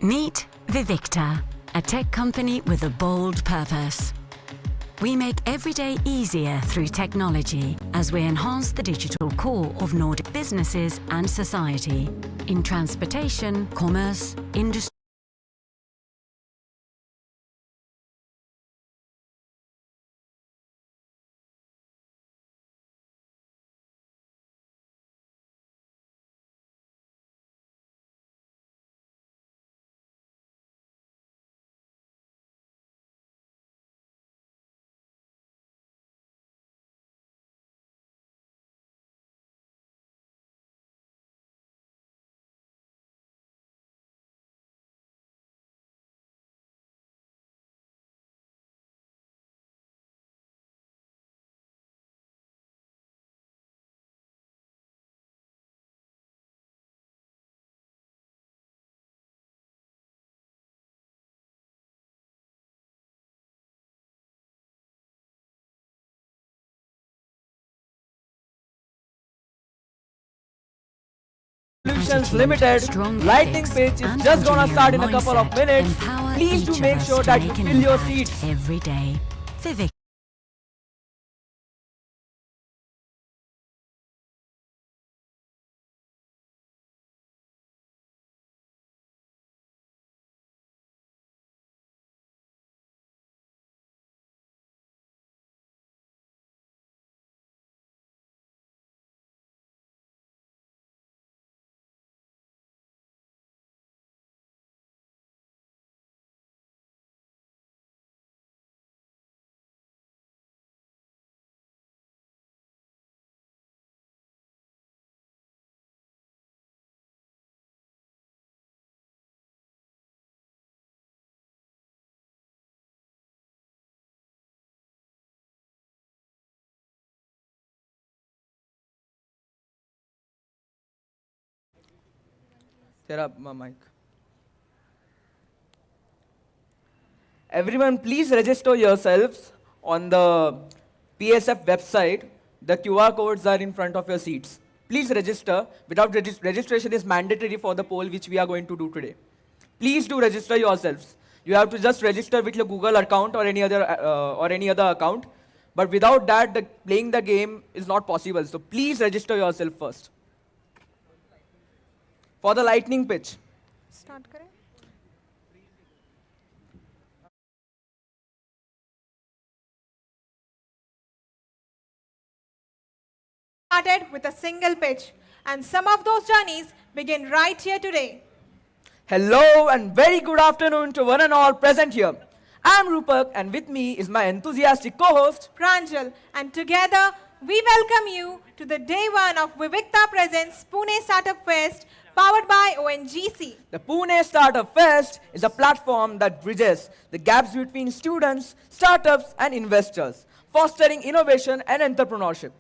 Meet Vivicta, a tech company with a bold purpose. We make every day easier through technology as we enhance the digital core of Nordic businesses and society in transportation, commerce, industry. Solutions Limited lightning pitch is just gonna start in a couple of minutes. Please do make sure that you fill your seats every day. Vivicta. Set up my mic. Everyone, please register yourselves on the PSF website. The QR codes are in front of your seats. Please register. Without registration is mandatory for the poll which we are going to do today. Please do register yourselves. You have to just register with your Google account or any other account. But without that, playing the game is not possible. So please register yourself first. For the lightning pitch. Start kare. Started with a single pitch, and some of those journeys begin right here today. Hello and very good afternoon to one and all present here. I'm Rupak and with me is my enthusiastic co-host Pranjal, and together we welcome you to the day one of Vivicta Presents Pune Startup Fest, powered by ONGC. The Pune Startup Fest is a platform that bridges the gaps between students, startups and investors, fostering innovation and entrepreneurship.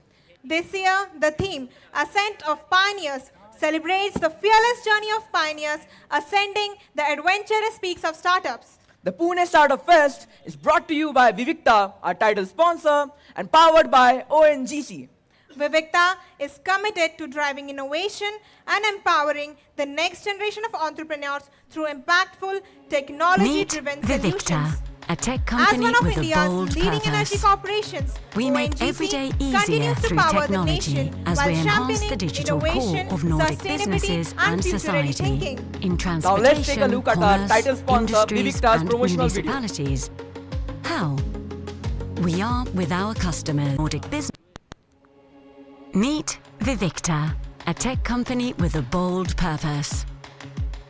This year, the theme, Ascent of Pioneers, celebrates the fearless journey of pioneers ascending the adventurous peaks of startups. The Pune Startup Fest is brought to you by Vivicta, our title sponsor, and powered by ONGC. Vivicta is committed to driving innovation and empowering the next generation of entrepreneurs through impactful, technology-driven Meet Vivicta, solutions. a tech As company one of with a India's bold leading energy purpose. corporations, We make ONGC every day easier continues to through power the technology nation as while we enhance the championing digital core innovation, of Nordic sustainability, businesses and future-ready society thinking. in Now let's take a transportation, look at our commerce, title sponsor, industries Vivicta's and promotional video. municipalities. How? We are with our customers. Nordic business. Meet Vivicta, a tech company with a bold purpose.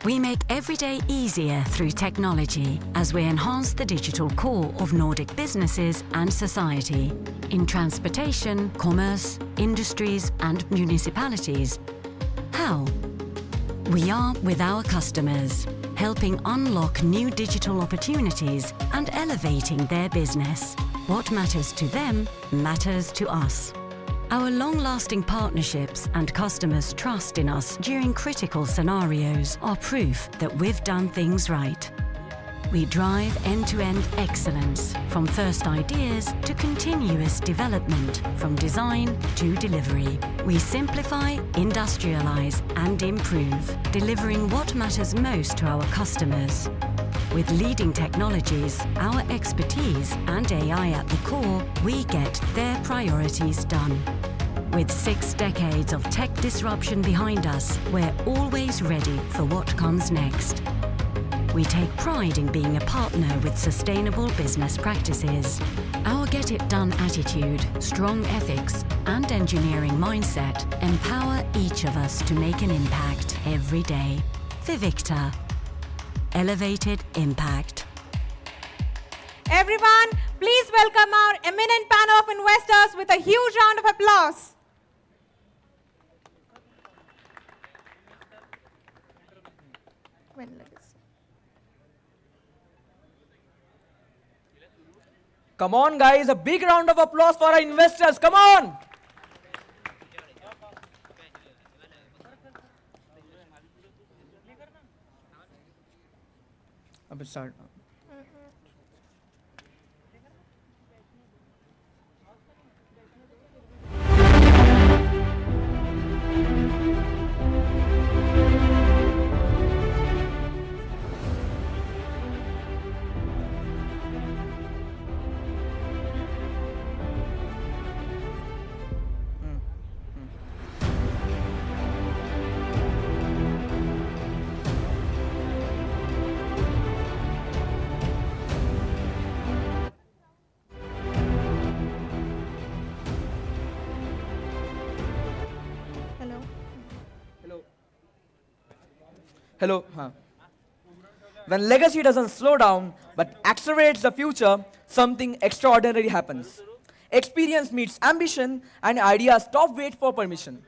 We make every day easier through technology as we enhance the digital core of Nordic businesses and society in transportation, commerce, industries and municipalities. How? We are with our customers, helping unlock new digital opportunities and elevating their business. What matters to them matters to us. Our long-lasting partnerships and customers' trust in us during critical scenarios are proof that we've done things right. We drive end-to-end excellence, from first ideas to continuous development, from design to delivery. We simplify, industrialize, and improve, delivering what matters most to our customers. With leading technologies, our expertise, and AI at the core, we get their priorities done. With 6 decades of tech disruption behind us, we're always ready for what comes next. We take pride in being a partner with sustainable business practices. Our get-it-done attitude, strong ethics, and engineering mindset empower each of us to make an impact every day. Vivicta. Elevated impact. Everyone, please welcome our eminent panel of investors with a huge round of applause. Come on, guys, a big round of applause for our investors. Come on. अब start. Hello. When legacy doesn't slow down but accelerates the future, something extraordinary happens. Experience meets ambition and ideas stop wait for permission.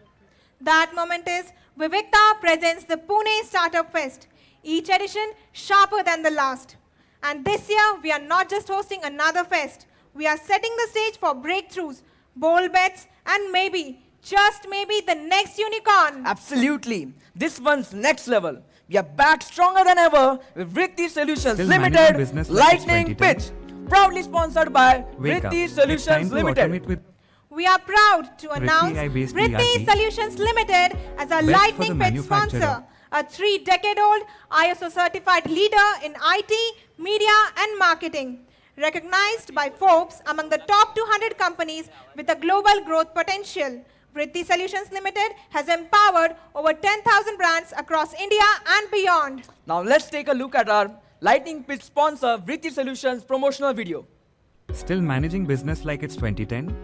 That moment is Vivicta presents the Pune Startup Fest, each edition sharper than the last. And this year, we are not just hosting another fest. We are setting the stage for breakthroughs, bold bets, and maybe, just maybe, the next unicorn. Absolutely. This one's next level. We are back stronger than ever with Vritti Solutions Still Limited business like Lightning 2010. Pitch. Proudly sponsored by Wake up. Vritti It's time Solutions to Limited. automate with We are proud to announce AI-based Vritti ERP. Solutions Limited as our Best for Lightning the Pit manufacturer. sponsor, a 3-decade-old ISO-certified leader in IT, media, and marketing. Recognized by Forbes among the top 200 companies with a global growth potential, Vritti Solutions Limited has empowered over 10,000 brands across India and beyond. Now let's take a look at our Lightning Pitch sponsor Vritti Solutions promotional video. still managing business like it's 2010?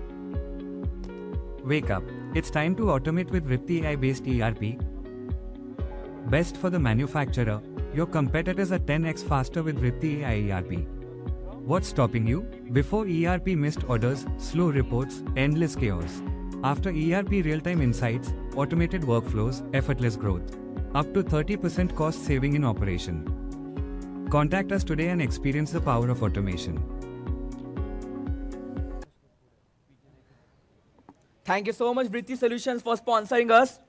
Wake up. It's time to automate with Vritti AI-based ERP. Best for the manufacturer. Your competitors are 10x faster with Vritti AI ERP. What's stopping you? Before ERP, missed orders, slow reports, endless chaos. After ERP, real-time insights, automated workflows, effortless growth. Up to 30% cost saving in operation. Contact us today and experience the power of automation. Thank you so much, Vritti Solutions, for sponsoring us.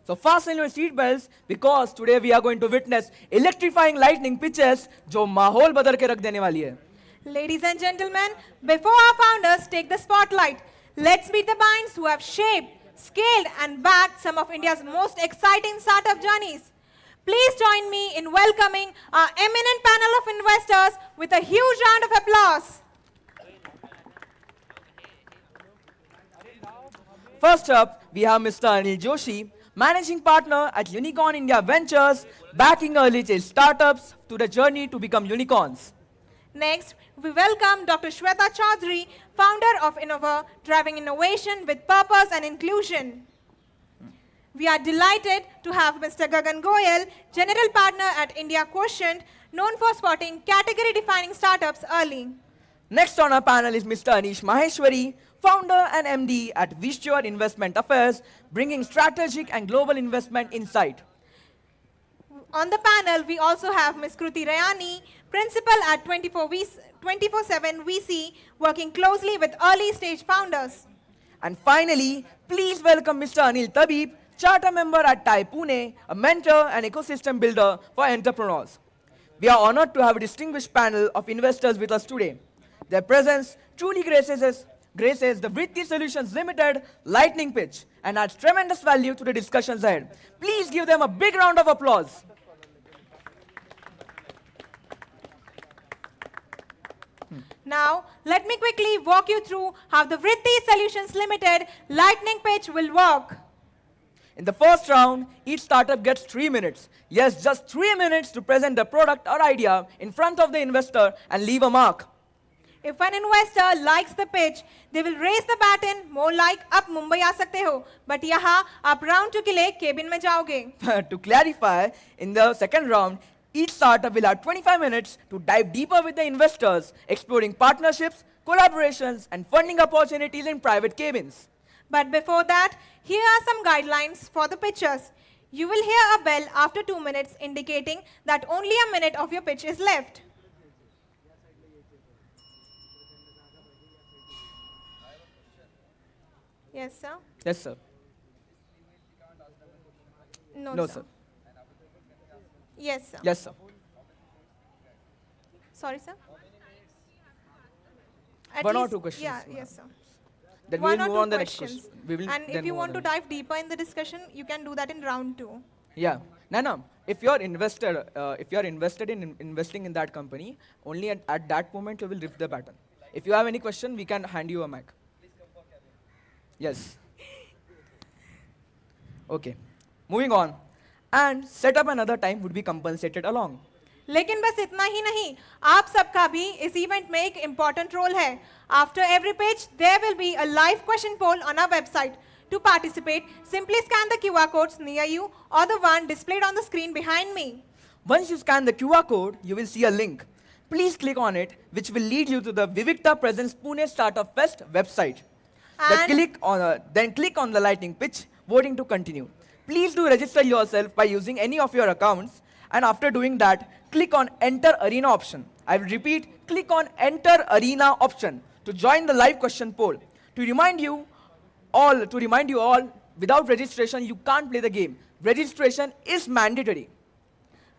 So fasten your seatbelts because today we are going to witness electrifying lightning pitches जो माहौल बदल के रख देने वाली है. Ladies and gentlemen, before our founders take the spotlight, let's meet the minds who have shaped, scaled, and backed some of India's most exciting startup journeys. Please join me in welcoming our eminent panel of investors with a huge round of applause. First up, we have Mr. Anil Joshi, Managing Partner at Unicorn India Ventures, backing early-stage startups to the journey to become unicorns. Next, we welcome Dr. Shweta Chaudhary, founder of Innova, driving innovation with purpose and inclusion. We are delighted to have Mr. Gagan Goyal, General Partner at India Quotient, known for spotting category-defining startups early. Next on our panel is Mr. Anish Maheshwari, founder and MD at Visual Investment Affairs, bringing strategic and global investment insight. On the panel, we also have Ms. Kruti Rayani, principal at 24/7 VC, working closely with early-stage founders. And finally, please welcome Mr. Anil Tabib, charter member at TAI Pune, a mentor and ecosystem builder for entrepreneurs. We are honored to have a distinguished panel of investors with us today. Their presence truly graces the Vritti Solutions Limited lightning pitch and adds tremendous value to the discussions ahead. Please give them a big round of applause. Now, let me quickly walk you through how the Vritti Solutions Limited lightning pitch will work. In the first round, each startup gets 3 minutes. Yes, just 3 minutes to present the product or idea in front of the investor and leave a mark. If an investor likes the pitch, they will raise the baton more like आप मुंबई आ सकते हो, but यहाँ आप round 2 के लिए cabin में जाओगे. To clarify, in the second round, each startup will have 25 minutes to dive deeper with the investors, exploring partnerships, collaborations, and funding opportunities in private cabins. But before that, here are some guidelines for the pitchers. You will hear a bell after 2 minutes indicating that only a minute of your pitch is left. Yes, sir? Yes, sir. No, sir. Yes, sir. Yes, sir. Sorry, sir? At One or least- two questions. Yeah, yes, sir. Then One we'll or move two on the next questions. question. We will And then if you move want to on. dive deeper in the discussion, you can do that in round 2. Yeah. Nana, if you're invested in investing in that company, only at that moment you will lift the button. If you have any question, we can hand you a mic. Yes. Okay. Moving on. And set up another time would be compensated along. लेकिन बस इतना ही नहीं, आप सबका भी इस event में एक इम्पोर्टेंट रोल है. After every pitch, there will be a live question poll on our website. To participate, simply scan the QR codes near you or the one displayed on the screen behind me. Once you scan the QR code, you will see a link. Please click on it, which will lead you to the Vivekta Presents Pune Startup Fest website. Then click on the lightning pitch, voting to continue. Please do register yourself by using any of your accounts, and after doing that, click on Enter Arena option. I will repeat, click on Enter Arena option to join the live question poll. To remind you all, without registration, you can't play the game. Registration is mandatory.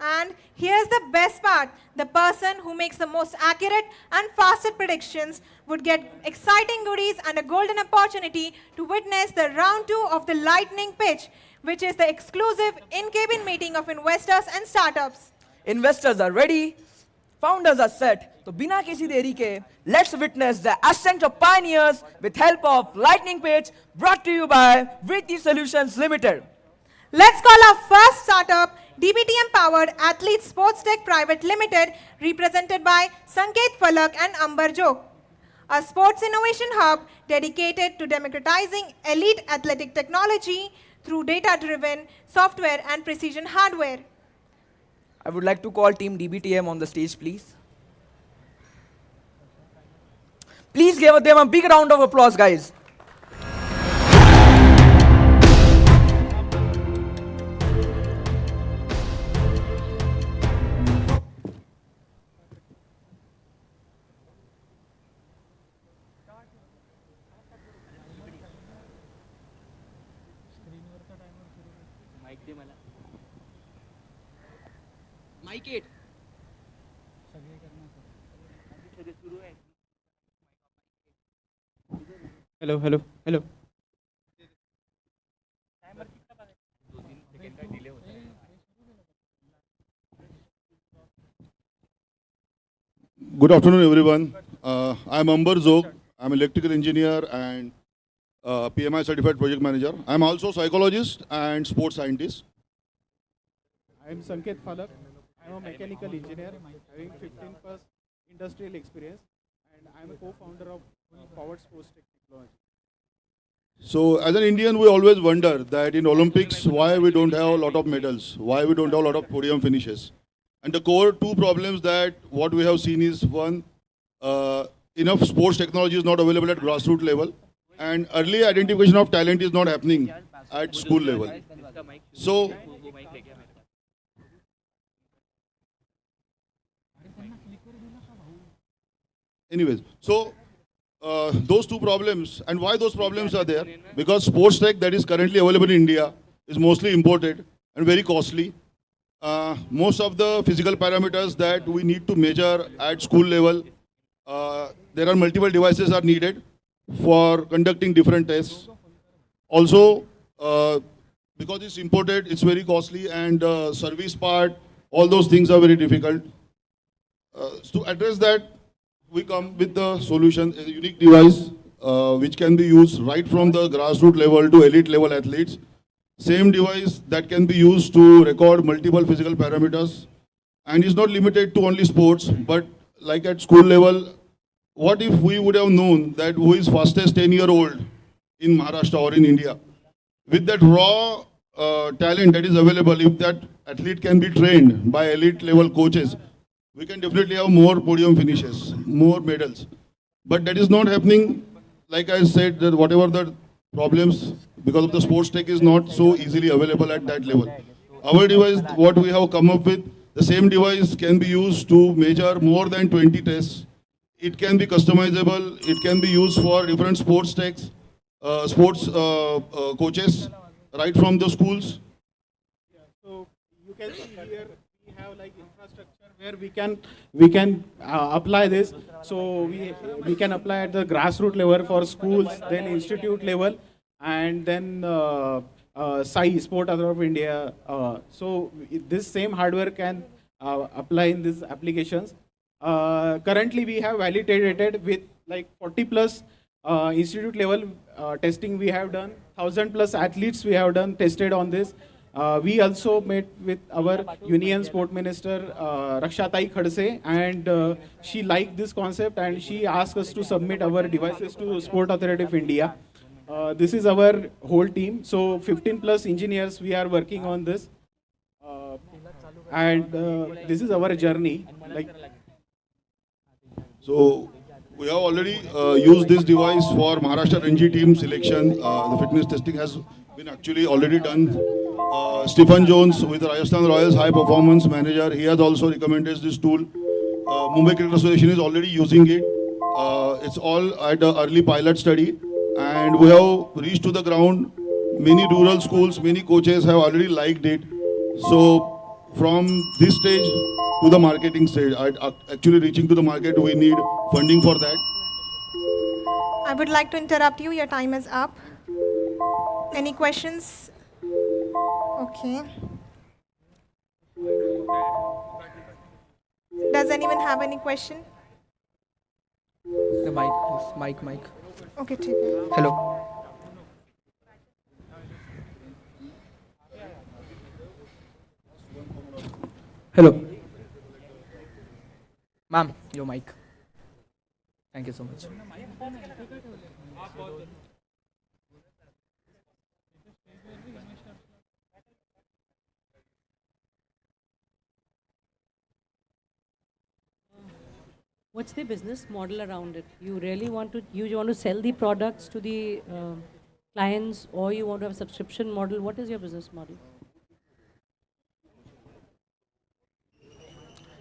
And here's the best part. The person who makes the most accurate and fastest predictions would get exciting goodies and a golden opportunity to witness the round 2 of the lightning pitch, which is the exclusive in-cabin meeting of investors and startups. Investors are ready, founders are set. So bina kisi deri ke, let's witness the ascent of pioneers with help of lightning pitch brought to you by Vritti Solutions Limited. Let's call our first startup, DBTM Powered Athlete Sports Tech Private Limited, represented by Sanket Falak and Ambar Jok, a sports innovation hub dedicated to democratizing elite athletic technology through data-driven software and precision hardware. I would like to call team DBTM on the stage, please. Please give them a big round of applause, guys. Mic it. Hello. Good afternoon, everyone. I'm Ambar Zog. I'm electrical engineer and PMI certified project manager. I'm also psychologist and sports scientist. I'm Sanket Falak. I'm a mechanical engineer having 15 plus industrial experience, and I'm a co-founder of Powered Sports Tech Technology. So, as an Indian, we always wonder that in Olympics, why we don't have a lot of medals, why we don't have a lot of podium finishes. And the core two problems that what we have seen is one, enough sports technology is not available at grassroots level, and early identification of talent is not happening at school level. So, anyways, so those two problems, and why those problems are there? Because sports tech that is currently available in India is mostly imported and very costly. most of the physical parameters that we need to measure at school level, there are multiple devices are needed for conducting different tests. Also, because it's imported, it's very costly, and service part, all those things are very difficult. To address that, we come with the solution, a unique device which can be used right from the grassroots level to elite level athletes. Same device that can be used to record multiple physical parameters and is not limited to only sports, but like at school level, what if we would have known that who is fastest 10-year-old in Maharashtra or in India? With that raw talent that is available, if that athlete can be trained by elite level coaches, we can definitely have more podium finishes, more medals. But that is not happening. Like I said, that whatever the problems, because of the sports tech is not so easily available at that level. Our device, what we have come up with, the same device can be used to measure more than 20 tests. It can be customizable. It can be used for different sports techs, sports coaches, right from the schools. So you can see here we have like infrastructure where we can apply this. So we can apply at the grassroots level for schools, then institute level, and then SAI Sport Authority of India. This same hardware can apply in these applications. Currently, we have validated with like 40 plus institute level testing we have done, 1,000 plus athletes we have done tested on this. We also met with our Union Sport Minister Rakshatai Khadse, and she liked this concept and she asked us to submit our devices to Sport Authority of India. This is our whole team. So 15 plus engineers we are working on this, and this is our journey. So we have already used this device for Maharashtra Ranji team selection. The fitness testing has been actually already done. Stephen Jones with Rajasthan Royals high performance manager, he has also recommended this tool. Mumbai Cricket Association is already using it. It's all at the early pilot study, and we have reached to the ground. Many rural schools, many coaches have already liked it. So from this stage to the marketing stage, actually reaching to the market, we need funding for that. I would like to interrupt you. Your time is up. Any questions? Okay. Does anyone have any question? The mic, please. Mic. Okay, take it. Hello. Hello. Ma'am, your mic. Thank you so much. What's the business model around it? You really want to sell the products to the clients, or you want to have a subscription model? What is your business model?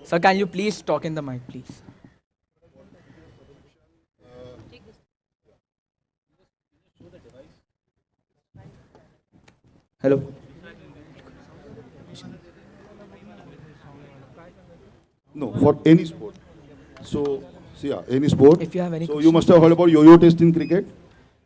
Sir, can you please talk in the mic, please? Hello. No, for any sport. So, any sport. If you have any so you must have heard about yo-yo test in cricket.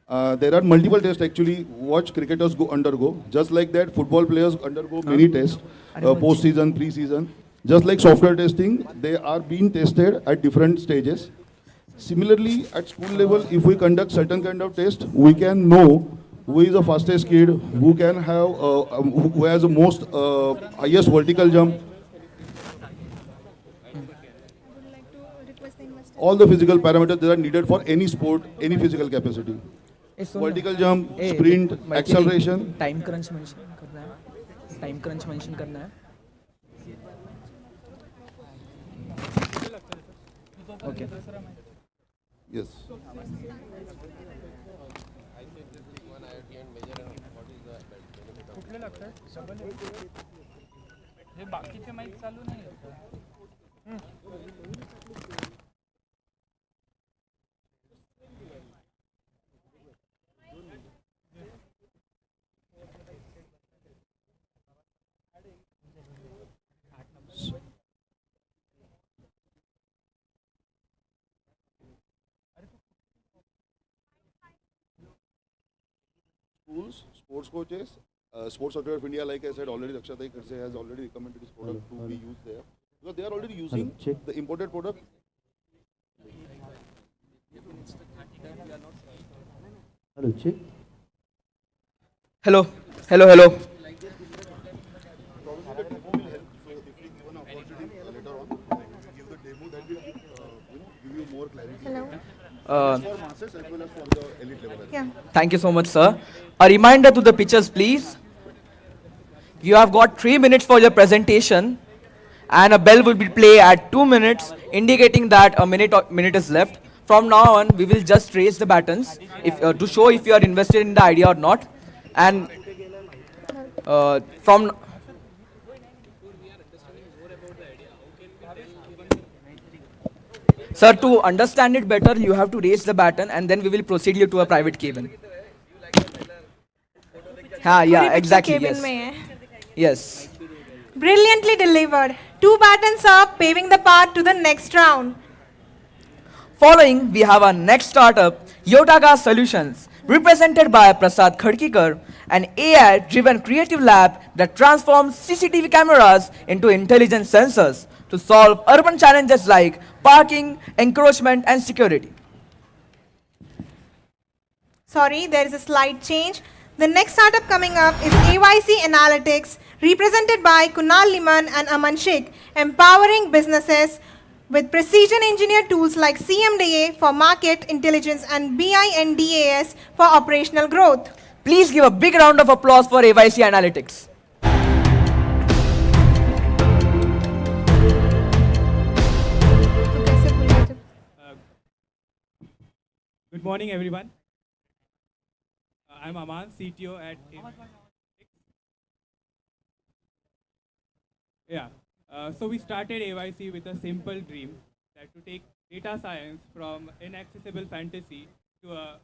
There are multiple tests actually what cricketers undergo. Just like that, football players undergo many tests, post-season, pre-season. Just like software testing, they are being tested at different stages. Similarly, at school level, if we conduct certain kind of test, we can know who is the fastest kid, who can have, who has the most highest vertical jump. All the physical parameters that are needed for any sport, any physical capacity. Vertical jump, sprint, acceleration. Time crunch mention करना है. Time crunch mention करना है. Okay. Yes. schools, sports coaches, Sports Authority of India, like I said already, Rakshatai Karse has already recommended this product to be used there. Because they are already using the imported product. Hello, check. Hello, hello, hello. Give you more clarity. Hello. For masses as well as for the elite level. Yeah. Thank you so much, sir. A reminder to the pitchers, please. You have got 3 minutes for your presentation, and a bell will be play at 2 minutes, indicating that a minute is left. From now on, we will just raise the buttons to show if you are invested in the idea or not. And from Sir, to understand it better, you have to raise the button, and then we will proceed you to a private cabin. हाँ, पूरी yeah, picture exactly, cabin yes. में है. Yes. Brilliantly delivered. 2 battens up, paving the path to the next round. Following, we have our next startup, Yotaga Solutions, represented by Prasad Khadkikar, an AI-driven creative lab that transforms CCTV cameras into intelligent sensors to solve urban challenges like parking, encroachment, and security. Sorry, there is a slight change. The next startup coming up is AYC Analytics, represented by Kunal Liman and Aman Sheikh, empowering businesses with precision engineered tools like CMDA for market intelligence and BINDAS for operational growth. Please give a big round of applause for AYC Analytics. Good morning, everyone. I'm Aman, CTO at Yeah. So we started AYC with a simple dream that to take data science from inaccessible fantasy to a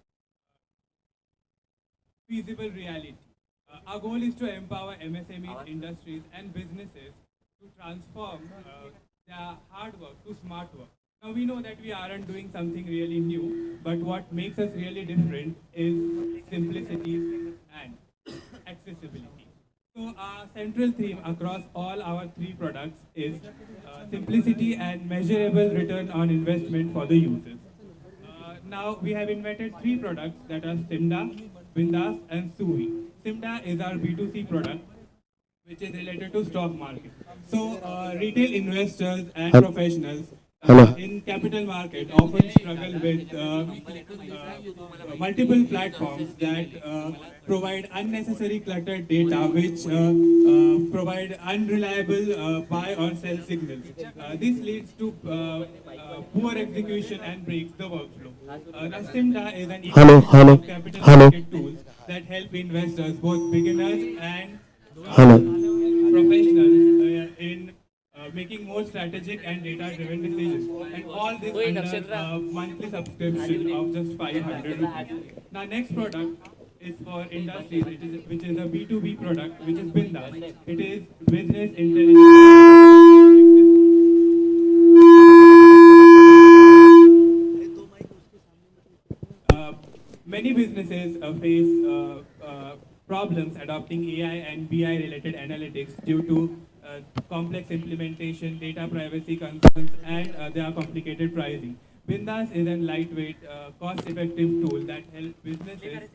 feasible reality. Our goal is to empower MSMEs, industries, and businesses to transform their hard work to smart work. Now we know that we aren't doing something really new, but what makes us really different is simplicity and accessibility. So our central theme across all our 3 products is simplicity and measurable return on investment for the users. Now we have invented 3 products that are Simda, Bindas, and Suvi. Simda is our B2C product, which is related to stock market. So retail investors and professionals in capital market often struggle with multiple platforms that provide unnecessary cluttered data, which provide unreliable buy or sell signals. This leads to poor execution and breaks the workflow. Simda is an ecosystem of capital market tools that help investors, both beginners and professionals, in making more strategic and data-driven decisions. And all this under a monthly subscription of just 500 rupees. Now, next product is for industries, which is a B2B product, which is Bindas. It is business intelligence. Many businesses face problems adopting AI and BI related analytics due to complex implementation, data privacy concerns, and their complicated pricing. Bindas is a lightweight, cost-effective tool that helps businesses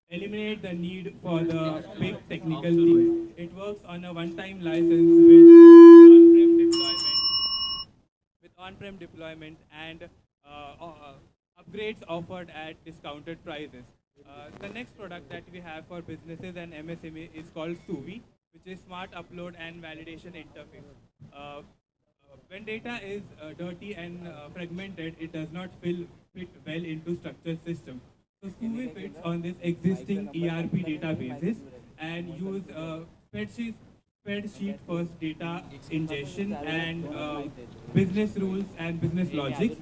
eliminate the need for the big technical teams. It works on a one-time license with on-prem deployment and upgrades offered at discounted prices. The next product that we have for businesses and MSME is called Suvi, which is Smart Upload and Validation Interface. When data is dirty and fragmented, it does not fit well into structured systems. So Suvi fits on this existing ERP databases and use spreadsheet first data ingestion and business rules and business logic.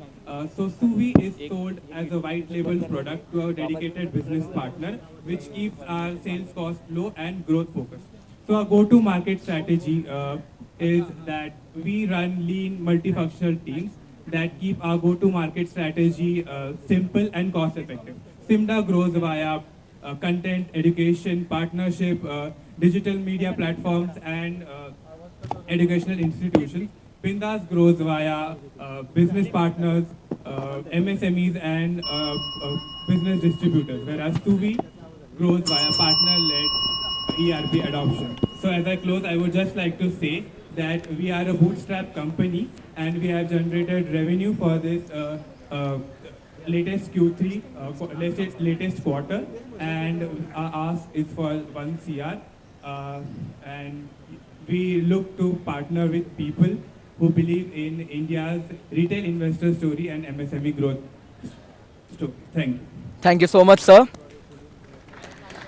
So Suvi is sold as a white label product to our dedicated business partner, which keeps our sales cost low and growth focused. So our go-to-market strategy is that we run lean multifunctional teams that keep our go-to-market strategy simple and cost-effective. Simda grows via content, education, partnership, digital media platforms, and educational institutions. Bindas grows via business partners, MSMEs, and business distributors, whereas Suvi grows via partner-led ERP adoption. So as I close, I would just like to say that we are a bootstrap company and we have generated revenue for this latest Q3, latest quarter, and our ask is for 1 CR. And we look to partner with people who believe in India's retail investor story and MSME growth story. Thank you. Thank you so much, sir.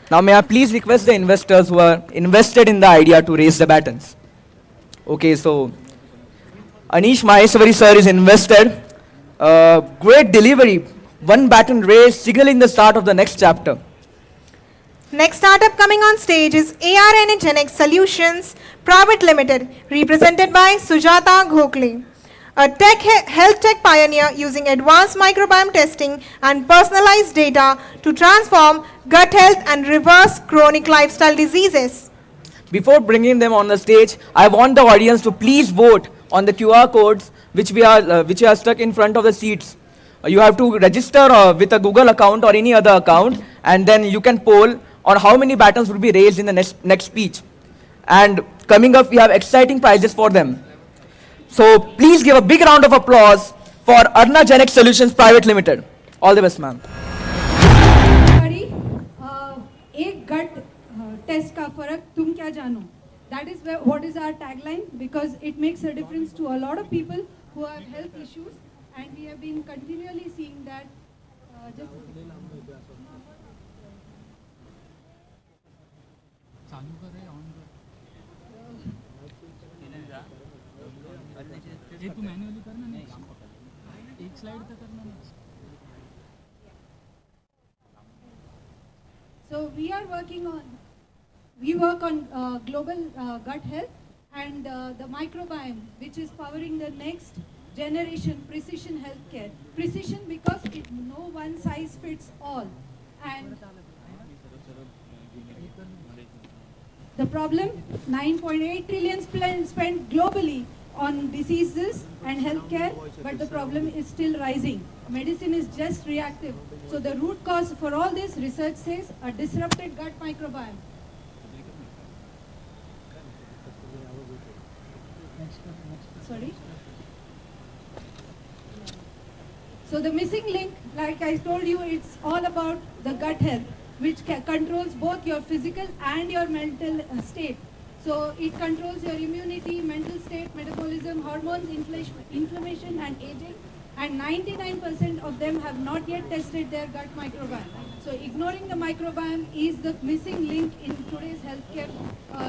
Now, may I please request the investors who are invested in the idea to raise the buttons. Okay, so Anish Maheshwari sir is invested. Great delivery. One baton raised, signaling the start of the next chapter. Next startup coming on stage is ARN Genex Solutions Private Limited, represented by Sujata Gokhale, a health tech pioneer using advanced microbiome testing and personalized data to transform gut health and reverse chronic lifestyle diseases. Before bringing them on the stage, I want the audience to please vote on the QR codes which are stuck in front of the seats. You have to register with a Google account or any other account, and then you can poll on how many batons will be raised in the next speech. And coming up, we have exciting prizes for them. So please give a big round of applause for Arna Genex Solutions Private Limited. All the best, ma'am. एक गट test का फर्क तुम क्या जानो, that is what is our tagline, because it makes a difference to a lot of people who have health issues, and we have been continually seeing that. So we work on global gut health and the microbiome, which is powering the next generation precision healthcare. Precision because no one size fits all. And the problem, 9.8 trillion spent globally on diseases and healthcare, but the problem is still rising. Medicine is just reactive. So the root cause for all this, research says, a disrupted gut microbiome. Sorry? So the missing link, like I told you, it's all about the gut health, which controls both your physical and your mental state. So it controls your immunity, mental state, metabolism, hormones, inflammation and aging. And 99% of them have not yet tested their gut microbiome. So ignoring the microbiome is the missing link in today's healthcare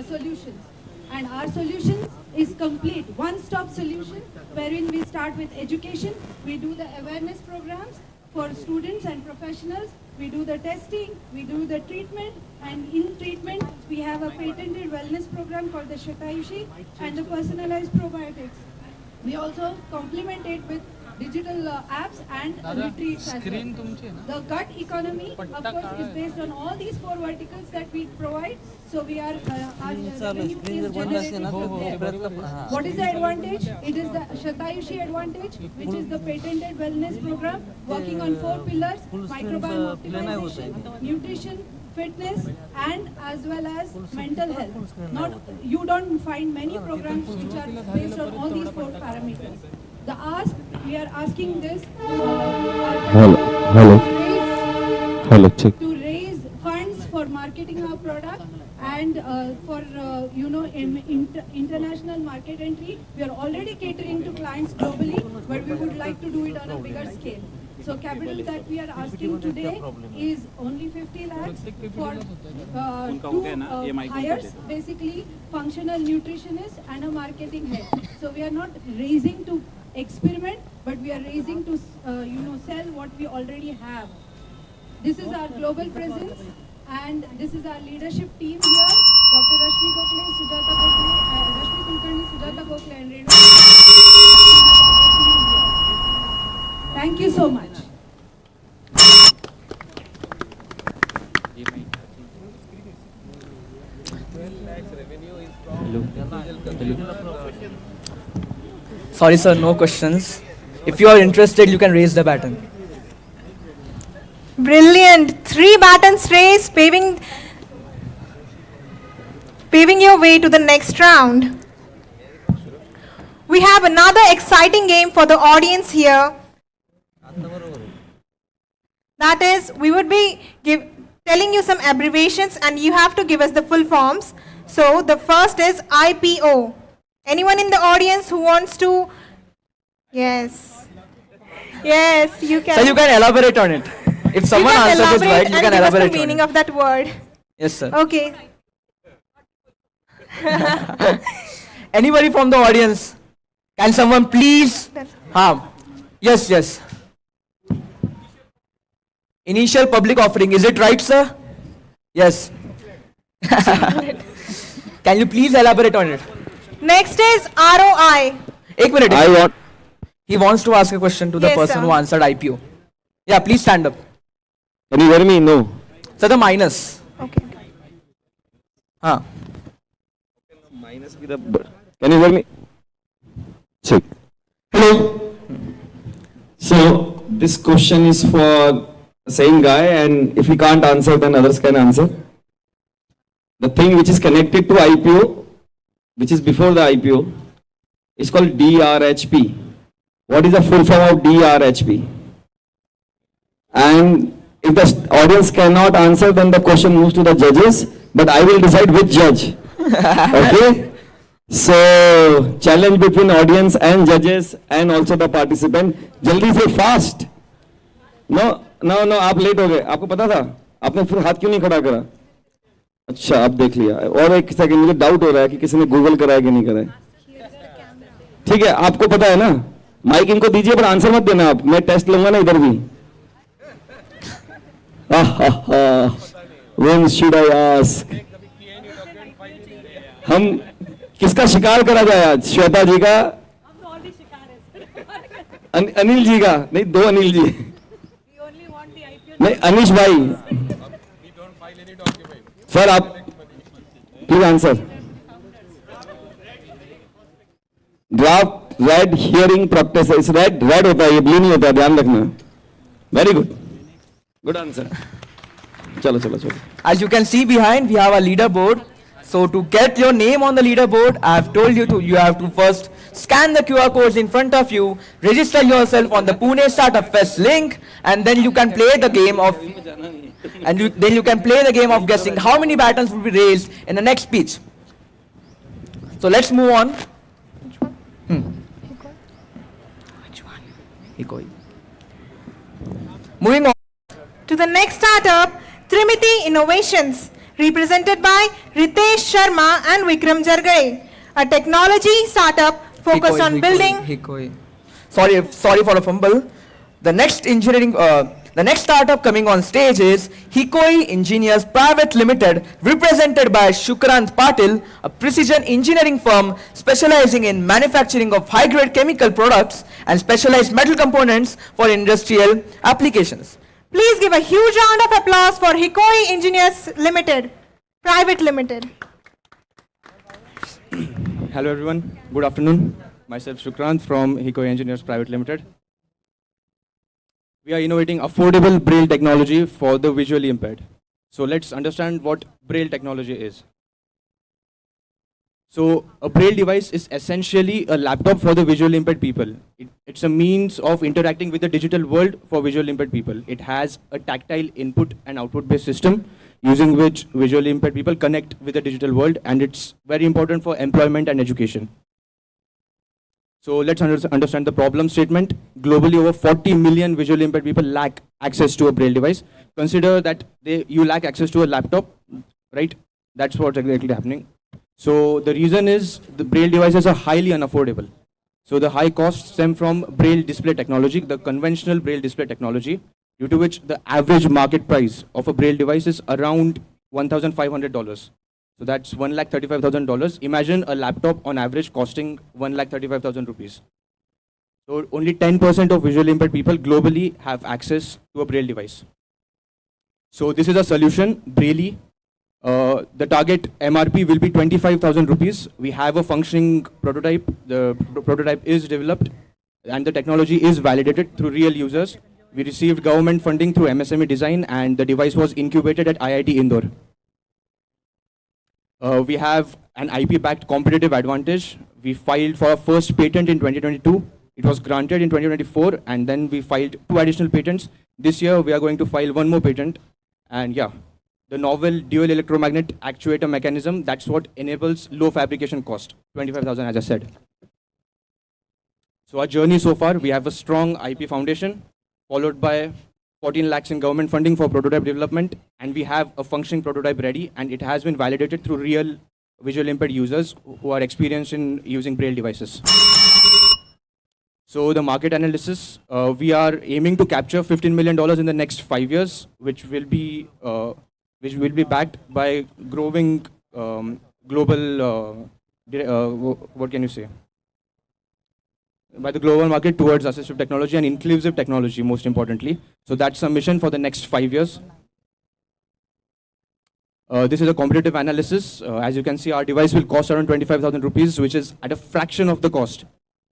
solutions. And our solution is complete, one-stop solution, wherein we start with education, we do the awareness programs for students and professionals, we do the testing, we do the treatment, and in treatment, we have a patented wellness program called the Shatayushi and the personalized probiotics. We also complement it with digital apps and retreats as well. The gut economy, of course, is based on all these 4 verticals that we provide. So we are, our revenue is generated from there. What is the advantage? It is the Shatayushi advantage, which is the patented wellness program, working on 4 pillars, microbiome optimization, nutrition, fitness, and as well as mental health. You don't find many programs which are based on all these 4 parameters. The ask, we are asking this to raise funds for marketing our product and for international market entry. We are already catering to clients globally, but we would like to do it on a bigger scale. So capital that we are asking today is only 50 lakhs for 2 hires, basically functional nutritionist and a marketing head. So we are not raising to experiment, but we are raising to sell what we already have. This is our global presence, and this is our leadership team here. Dr. Rashmi Gokhale, Sujata Gokhale, Rashmi Kulkarni, Sujata Gokhale, and Renu. Thank you so much. Sorry, sir, no questions. If you are interested, you can raise the baton. Brilliant. 3 battons raised, paving your way to the next round. We have another exciting game for the audience here. That is, we would be telling you some abbreviations and you have to give us the full forms. So the first is IPO. Anyone in the audience who wants to? Yes. Yes, you can. So you can elaborate on it. If someone answers it right, you can elaborate the on meaning it. of that word. Yes, sir. Okay. Anybody from the audience? Can someone please? Yes, yes. Initial public offering. Is it right, sir? Yes. Can you please elaborate on it? Next is ROI. 1 minute. He wants to ask a question to the Yes, person sir. who answered IPO. Yeah, please stand up. Can you hear me? No. So the minus. Okay. Minus with the. Can you hear me? Check. Hello. So this question is for the same guy, and if he can't answer, then others can answer. The thing which is connected to IPO, which is before the IPO, is called DRHP. What is the full form of DRHP? And if the audience cannot answer, then the question moves to the judges, but I will decide which judge. Okay? So, challenge between audience and judges and also the participant. जल्दी से fast. No, आप late हो गए. आपको पता था? आपने फिर हाथ क्यों नहीं खड़ा करा? अच्छा, अब देख लिया. और एक सेकंड, मुझे डाउट हो रहा है कि किसी ने गूगल कराया कि नहीं कराया. ठीक है, आपको पता है ना? माइक इनको दीजिए, पर आंसर मत देना आप. मैं टेस्ट लूंगा ना इधर भी. When should I ask? हम किसका शिकार करा जाए आज? श्वेता जी का? अनिल जी का? नहीं, 2 अनिल जी. नहीं, अनिश भाई. सर आप please answer. Draft red herring practice. Red होता है, ये ब्लू नहीं होता, ध्यान रखना. Very good. Good answer. चलो. As you can see behind, we have a leaderboard. So to get your name on the leaderboard, I have told you have to first scan the QR codes in front of you, register yourself on the Pune Startup Fest link, and then you can play the game of guessing how many batons will be raised in the next speech. So let's move on. Which one? Hikoi. Moving on To the next startup, Trimiti Innovations, represented by Ritesh Sharma and Vikram Jargay, a technology startup focused on building. Sorry for the fumble. The next startup coming on stage is Hikoi Engineers Private Limited, represented by Shukrant Patil, a precision engineering firm specializing in manufacturing of high-grade chemical products and specialized metal components for industrial applications. Please give a huge round of applause for Hikoi Engineers Limited, Private Limited. Hello everyone, good afternoon. Myself Shukrant from Hikoi Engineers Private Limited. We are innovating affordable braille technology for the visually impaired. So let's understand what braille technology is. So a braille device is essentially a laptop for the visually impaired people. It's a means of interacting with the digital world for visually impaired people. It has a tactile input and output based system using which visually impaired people connect with the digital world, and it's very important for employment and education. So let's understand the problem statement. Globally, over 40 million visually impaired people lack access to a braille device. Consider that you lack access to a laptop, right? That's what's exactly happening. So the reason is the braille devices are highly unaffordable. So the high costs stem from braille display technology, the conventional braille display technology, due to which the average market price of a braille device is around $1,500. So that's $1,35,000. Imagine a laptop on average costing 1,35,000 rupees. So only 10% of visually impaired people globally have access to a braille device. So this is a solution, Braille. The target MRP will be 25,000 rupees. We have a functioning prototype. The prototype is developed and the technology is validated through real users. We received government funding through MSME design and the device was incubated at IIT Indore. We have an IP-backed competitive advantage. We filed for our first patent in 2022. It was granted in 2024 and then we filed 2 additional patents. This year we are going to file 1 more patent. And yeah, the novel dual electromagnet actuator mechanism, that's what enables low fabrication cost, 25,000 as I said. So our journey so far, we have a strong IP foundation, followed by 14 lakhs in government funding for prototype development, and we have a functioning prototype ready, and it has been validated through real visual impaired users who are experienced in using Braille devices. So the market analysis, we are aiming to capture $15 million in the next 5 years, which will be backed by growing global, what can you say? By the global market towards assistive technology and inclusive technology, most importantly. So that's a mission for the next 5 years. This is a competitive analysis. As you can see, our device will cost around 25,000 rupees, which is at a fraction of the cost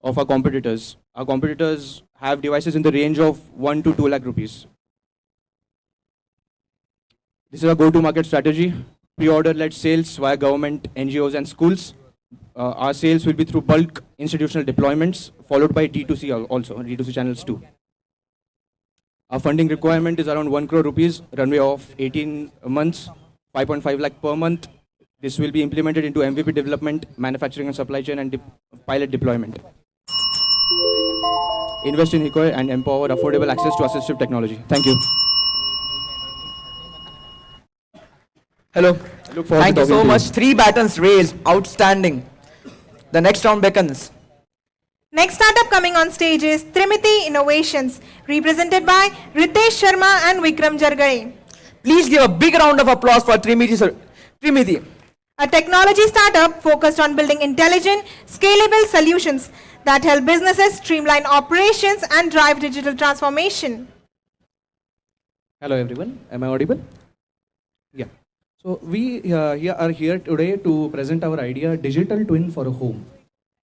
of our competitors. Our competitors have devices in the range of 1 to 2 lakh rupees. This is a go-to-market strategy. Pre-order-led sales via government, NGOs, and schools. Our sales will be through bulk institutional deployments, followed by D2C also, D2C channels too. Our funding requirement is around 1 crore rupees, runway of 18 months, 5.5 lakh per month. This will be implemented into MVP development, manufacturing and supply chain, and pilot deployment. Invest in Hikoi and empower affordable access to assistive technology. Thank you. Hello. Look forward Thank to you so talking to much. 3 batons raised. Outstanding. The next round beckons. Next startup coming on stage is Trimiti Innovations, represented by Ritesh Sharma and Vikram Jargare. Please give a big round of applause for Trimiti, sir. Trimiti. A technology startup focused on building intelligent, scalable solutions that help businesses streamline operations and drive digital transformation. Hello everyone, am I audible? Yeah. So we are here today to present our idea, digital twin for a home.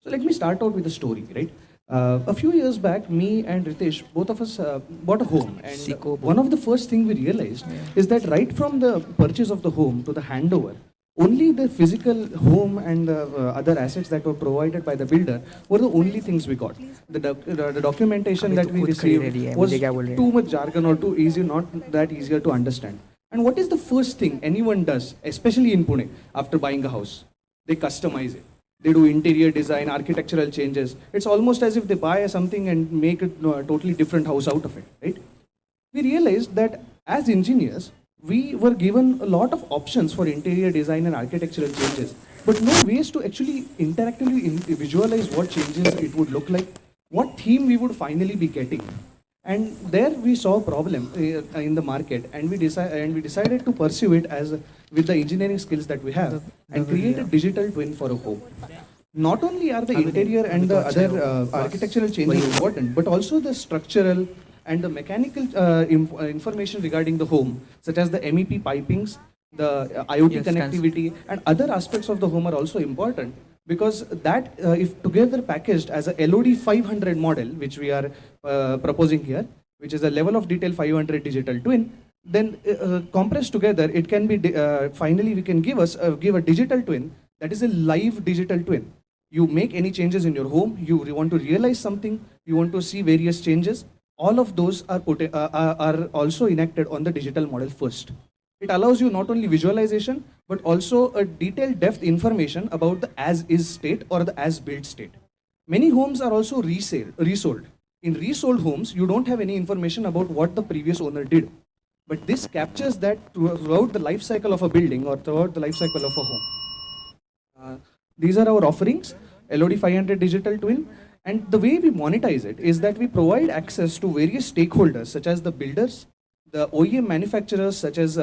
So let me start out with a story, right? A few years back, me and Ritesh, both of us bought a home. And one of the first things we realized is that right from the purchase of the home to the handover, only the physical home and the other assets that were provided by the builder were the only things we got. The documentation that we received was too much jargon or too easy, not that easier to understand. And what is the first thing anyone does, especially in Pune, after buying a house? They customize it. They do interior design, architectural changes. It's almost as if they buy something and make it a totally different house out of it, right? We realized that as engineers, we were given a lot of options for interior design and architectural changes, but no ways to actually interactively visualize what changes it would look like, what theme we would finally be getting. And there we saw a problem in the market, and we decided to pursue it with the engineering skills that we have and create a digital twin for a home. Not only are the interior and the other architectural changes important, but also the structural and the mechanical information regarding the home, such as the MEP pipings, the IoT connectivity, and other aspects of the home are also important, because that, if together packaged as a LOD 500 model, which we are proposing here, which is a level of detail 500 digital twin, then compressed together, it can be, finally we can give a digital twin that is a live digital twin. You make any changes in your home, you want to realize something, you want to see various changes, all of those are also enacted on the digital model first. It allows you not only visualization, but also a detailed depth information about the as-is state or the as-built state. Many homes are also resold. In resold homes, you don't have any information about what the previous owner did. But this captures that throughout the life cycle of a building or throughout the life cycle of a home. These are our offerings, LOD 500 Digital Twin. And the way we monetize it is that we provide access to various stakeholders, such as the builders, the OEM manufacturers, such as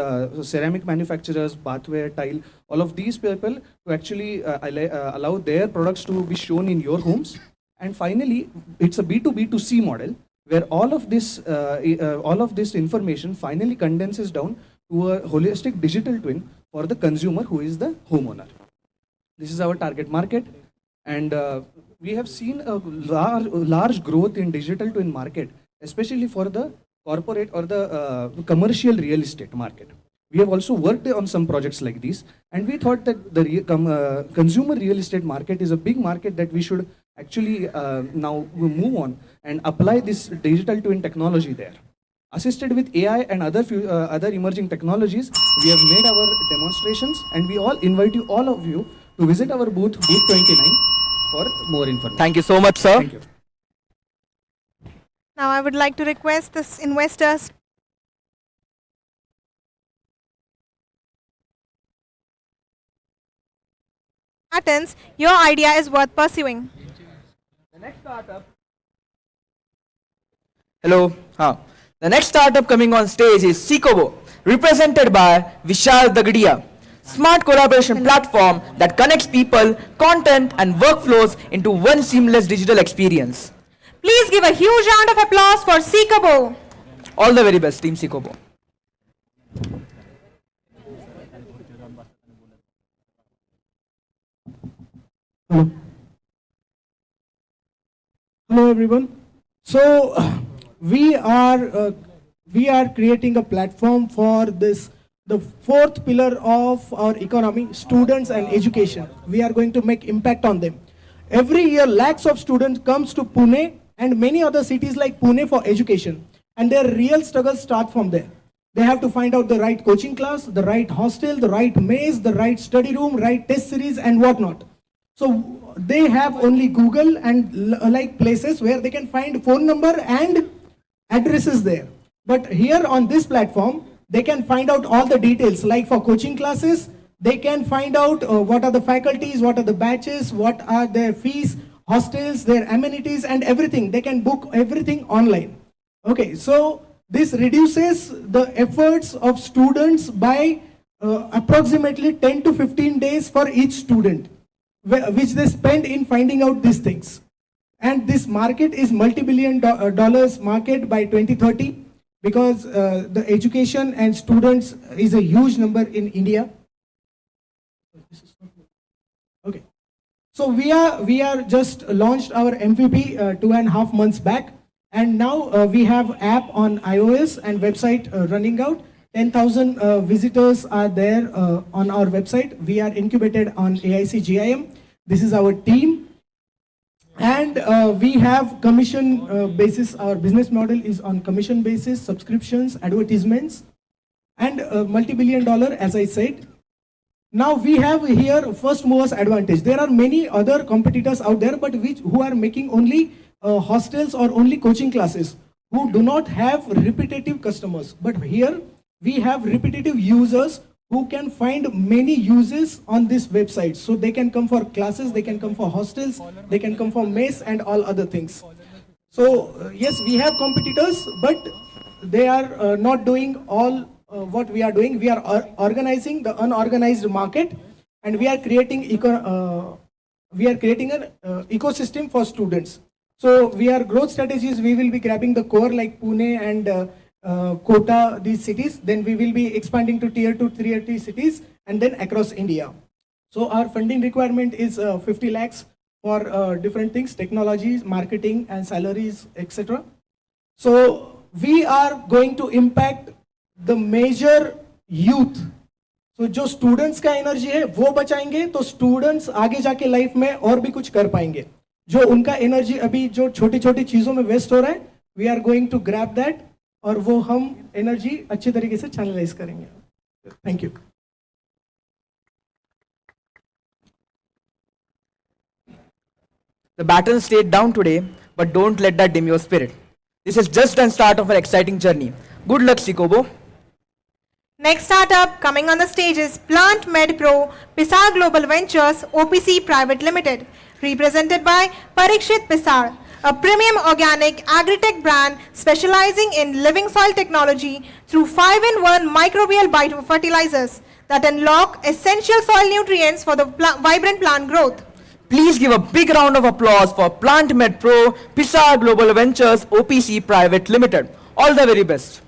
ceramic manufacturers, bathware, tile, all of these people to actually allow their products to be shown in your homes. And finally, it's a B2B2C model, where all of this information finally condenses down to a holistic digital twin for the consumer who is the homeowner. This is our target market, and we have seen a large growth in digital twin market, especially for the corporate or the commercial real estate market. We have also worked on some projects like these, and we thought that the consumer real estate market is a big market that we should actually now move on and apply this digital twin technology there. Assisted with AI and other emerging technologies, we have made our demonstrations, and we all invite you, all of you, to visit our booth 29, for more information. Thank you so much, sir. Thank you. Now I would like to request this investors patents, your idea is worth pursuing. The next startup. Hello. The next startup coming on stage is Seekobo, represented by Vishal Dagadia. Smart collaboration platform that connects people, content, and workflows into one seamless digital experience. Please give a huge round of applause for Seekobo. All the very best, Team Seekobo. Hello. Hello everyone. So we are creating a platform for this, the fourth pillar of our economy, students and education. We are going to make impact on them. Every year lakhs of students comes to Pune and many other cities like Pune for education, and their real struggles start from there. They have to find out the right coaching class, the right hostel, the right maze, the right study room, right test series and whatnot. So they have only Google and like places where they can find phone number and addresses there. But here on this platform, they can find out all the details, like for coaching classes, they can find out what are the faculties, what are the batches, what are their fees, hostels, their amenities and everything. They can book everything online. Okay, so this reduces the efforts of students by approximately 10 to 15 days for each student, which they spend in finding out these things. And this market is multi-billion dollars market by 2030, because the education and students is a huge number in India. Okay, so we are just launched our MVP 2.5 months back, and now we have app on iOS and website running out. 10,000 visitors are there on our website. We are incubated on AIC GIM. This is our team. And we have commission basis. Our business model is on commission basis, subscriptions, advertisements, and multi-billion dollar, as I said. Now we have here first movers advantage. There are many other competitors out there, but who are making only hostels or only coaching classes, who do not have repetitive customers. But here we have repetitive users who can find many uses on this website. So they can come for classes, they can come for hostels, they can come for mess and all other things. So yes, we have competitors, but they are not doing all what we are doing. We are organizing the unorganized market, and we are creating an ecosystem for students. So we are growth strategies. We will be grabbing the core like Pune and Kota, these cities. Then we will be expanding to tier 2, tier 3 cities, and then across India. So our funding requirement is 50 lakhs for different things, technologies, marketing and salaries, etc. So we are going to impact the major youth. So जो students का energy है वो बचाएंगे, तो students आगे जाके life में और भी कुछ कर पाएंगे. जो उनका energy अभी जो छोटी छोटी चीजों में waste हो रहा है, we are going to grab that, और वो हम energy अच्छी तरीके से channelize करेंगे. Thank you. The baton stayed down today, but don't let that dim your spirit. This is just the start of an exciting journey. Good luck, Seekobo. Next startup coming on the stage is Plant Med Pro Pisar Global Ventures OPC Private Limited, represented by Parikshit Pisar, a premium organic agri-tech brand specializing in living soil technology through 5-in-1 microbial biofertilizers that unlock essential soil nutrients for the vibrant plant growth. Please give a big round of applause for Plant Med Pro Pisar Global Ventures OPC Private Limited. All the very best.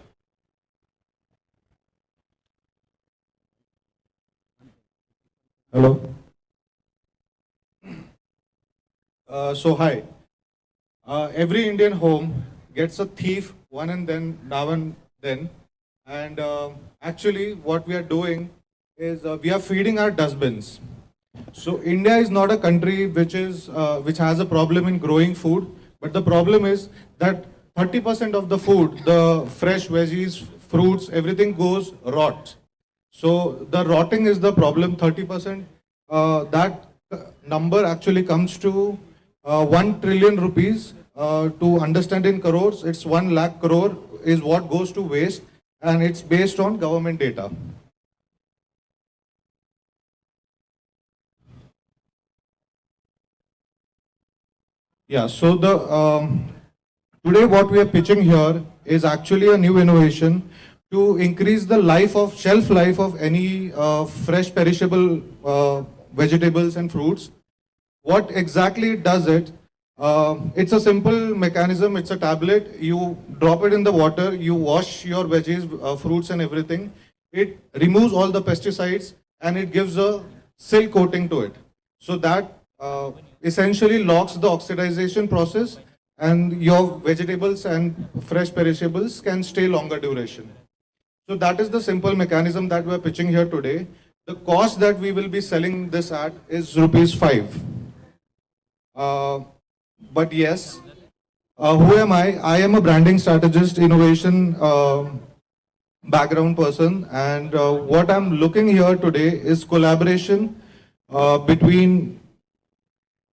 Hello. So hi. Every Indian home gets a thief now and then, and actually, what we are doing is we are feeding our dustbins. So India is not a country which has a problem in growing food, but the problem is that 30% of the food, the fresh veggies, fruits, everything goes rot. So the rotting is the problem. 30%. That number actually comes to 1 trillion rupees. To understand in crores, it's 1 lakh crore is what goes to waste, and it's based on government data. Yeah, so today what we are pitching here is actually a new innovation to increase the shelf life of any fresh perishable vegetables and fruits. What exactly it does it? It's a simple mechanism. It's a tablet. You drop it in the water. You wash your veggies, fruits, and everything. It removes all the pesticides and it gives a silk coating to it. So that essentially locks the oxidization process, and your vegetables and fresh perishables can stay longer duration. So that is the simple mechanism that we are pitching here today. The cost that we will be selling this at is rupees 5. But yes, who am I? I am a branding strategist, innovation background person, and what I'm looking here today is collaboration between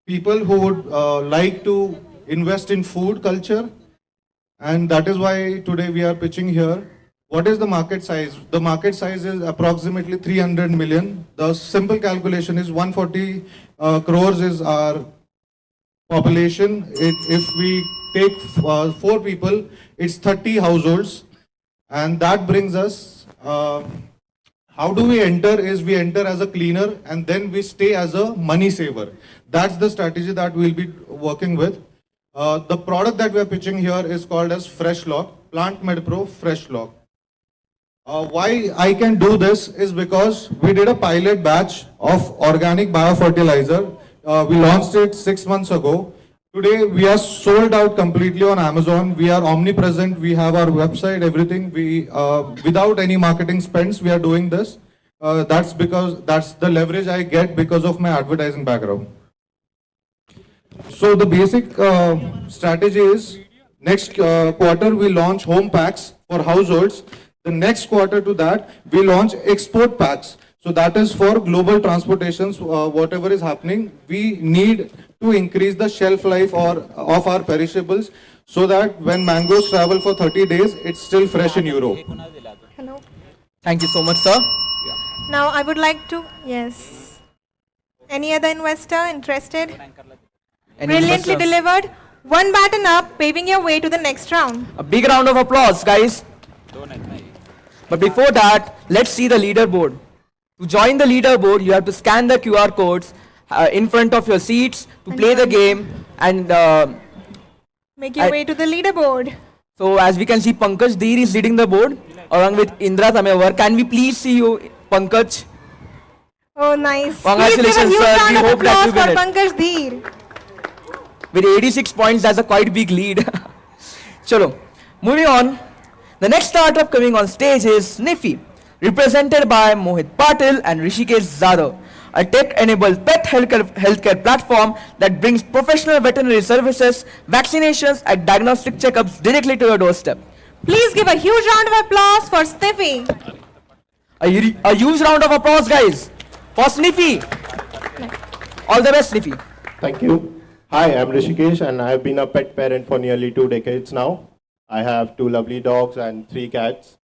people who would like to invest in food culture, and that is why today we are pitching here. What is the market size? The market size is approximately 300 million. The simple calculation is 140 crores is our population. If we take 4 people, it's 30 households, and that brings us. How do we enter? Is we enter as a cleaner and then we stay as a money saver. That's the strategy that we'll be working with. The product that we are pitching here is called as Fresh Lock, Plant Med Pro Fresh Lock. Why I can do this is because we did a pilot batch of organic biofertilizer. We launched it 6 months ago. Today we are sold out completely on Amazon. We are omnipresent. We have our website, everything. We without any marketing spends, we are doing this. That's the leverage I get because of my advertising background. So the basic strategy is next quarter we launch home packs for households. The next quarter to that we launch export packs. So that is for global transportations, whatever is happening. We need to increase the shelf life of our perishables so that when mangoes travel for 30 days, it's still fresh in Europe. Hello. Thank you so much, sir. Now I would like to, yes. Any other investor interested? Brilliantly delivered. One baton up, paving your way to the next round. A big round of applause, guys. But before that, let's see the leaderboard. To join the leaderboard, you have to scan the QR codes in front of your seats to play the game and make your way to the leaderboard. So as we can see, Pankaj Dheer is leading the board along with Indra Tamewar. Can we please see you, Pankaj? Oh, nice. Congratulations, Please give a sir. huge We round of hope that applause you for win it. Pankaj Dheer. With 86 points, that's a quite big lead. Chalo, moving on. The next startup coming on stage is Sniffy, represented by Mohit Patil and Rishikesh Zadav, a tech-enabled pet healthcare platform that brings professional veterinary services, vaccinations, and diagnostic checkups directly to your doorstep. Please give a huge round of applause for Sniffy. A huge round of applause, guys, for Sniffy. All the best, Sniffy. Thank you. Hi, I'm Rishikesh, and I've been a pet parent for nearly 2 decades now. I have 2 lovely dogs and 3 cats.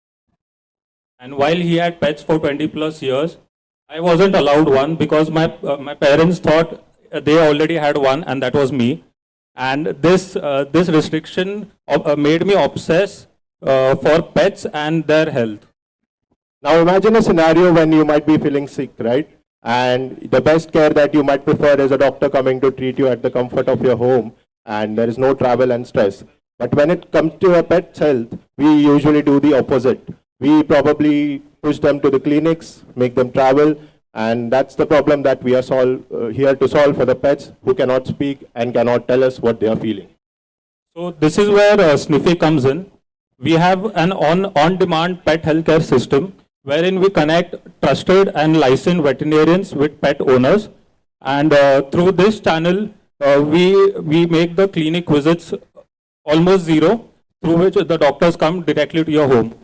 And while he had pets for 20 plus years, I wasn't allowed one because my parents thought they already had one, and that was me. And this restriction made me obsess for pets and their health. Now imagine a scenario when you might be feeling sick, right? And the best care that you might prefer is a doctor coming to treat you at the comfort of your home, and there is no travel and stress. But when it comes to a pet's health, we usually do the opposite. We probably push them to the clinics, make them travel, And that's the problem that we are here to solve for the pets who cannot speak and cannot tell us what they are feeling. So this is where Sniffy comes in. We have an on-demand pet healthcare system wherein we connect trusted and licensed veterinarians with pet owners. And through this channel, we make the clinic visits almost zero, through which the doctors come directly to your home.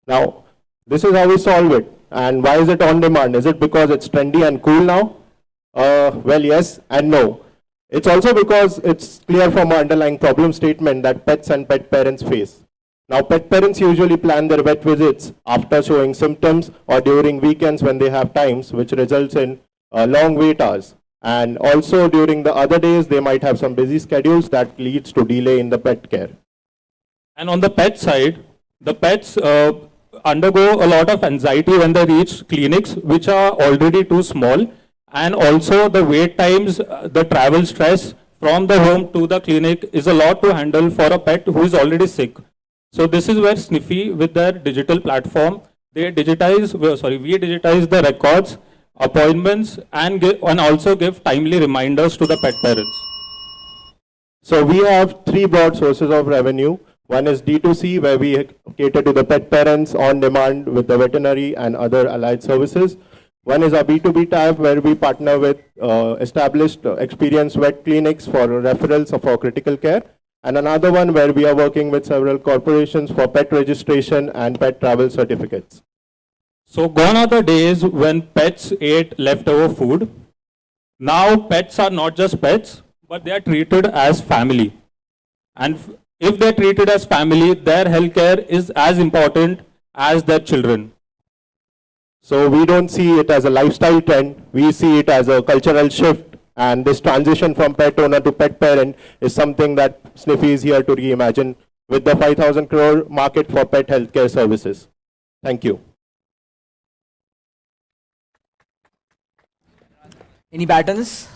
Now, this is how we solve it. And why is it on demand? Is it because it's trendy and cool now? Well, yes and no. It's also because it's clear from our underlying problem statement that pets and pet parents face. Now, pet parents usually plan their vet visits after showing symptoms or during weekends when they have times, which results in long wait hours. And also during the other days, they might have some busy schedules that leads to delay in the pet care. And on the pet side, the pets undergo a lot of anxiety when they reach clinics which are already too small, and also the wait times, the travel stress from the home to the clinic is a lot to handle for a pet who is already sick. So this is where Sniffy, with their digital platform, we digitize the records, appointments, and also give timely reminders to the pet parents. So we have three broad sources of revenue. One is D2C, where we cater to the pet parents on demand with the veterinary and other allied services. One is our B2B tab, where we partner with established experienced vet clinics for referrals for critical care. And another one where we are working with several corporations for pet registration and pet travel certificates. So gone are the days when pets ate leftover food. Now pets are not just pets, but they are treated as family. And if they're treated as family, their healthcare is as important as their children. So we don't see it as a lifestyle trend, we see it as a cultural shift, and this transition from pet owner to pet parent is something that Sniffy is here to reimagine with the 5,000 crore market for pet healthcare services. Thank you. Any buttons?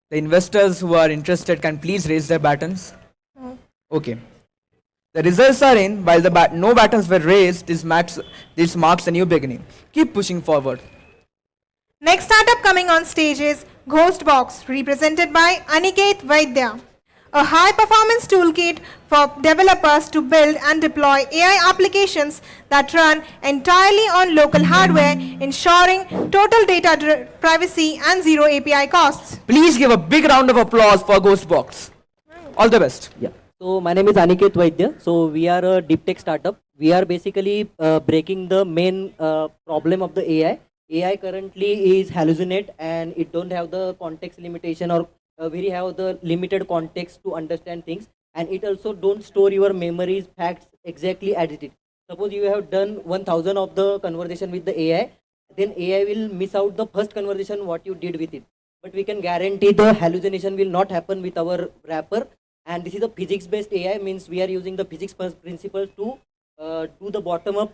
The investors who are interested can please raise their buttons. Okay. The results are in. While no buttons were raised, this marks a new beginning. Keep pushing forward. Next startup coming on stage is Ghostbox, represented by Aniket Vaidya, a high-performance toolkit for developers to build and deploy AI applications that run entirely on local hardware, ensuring total data privacy and zero API costs. Please give a big round of applause for Ghostbox. All the best. Yeah. So my name is Aniket Vaidya. So we are a deep tech startup. We are basically breaking the main problem of the AI. AI currently is hallucinate and it don't have the context limitation, or we have the limited context to understand things, and it also don't store your memories, facts exactly as it is. Suppose you have done 1000 of the conversation with the AI, then AI will miss out the first conversation what you did with it. But we can guarantee the hallucination will not happen with our wrapper. And this is a physics-based AI, means we are using the physics principles to do the bottom-up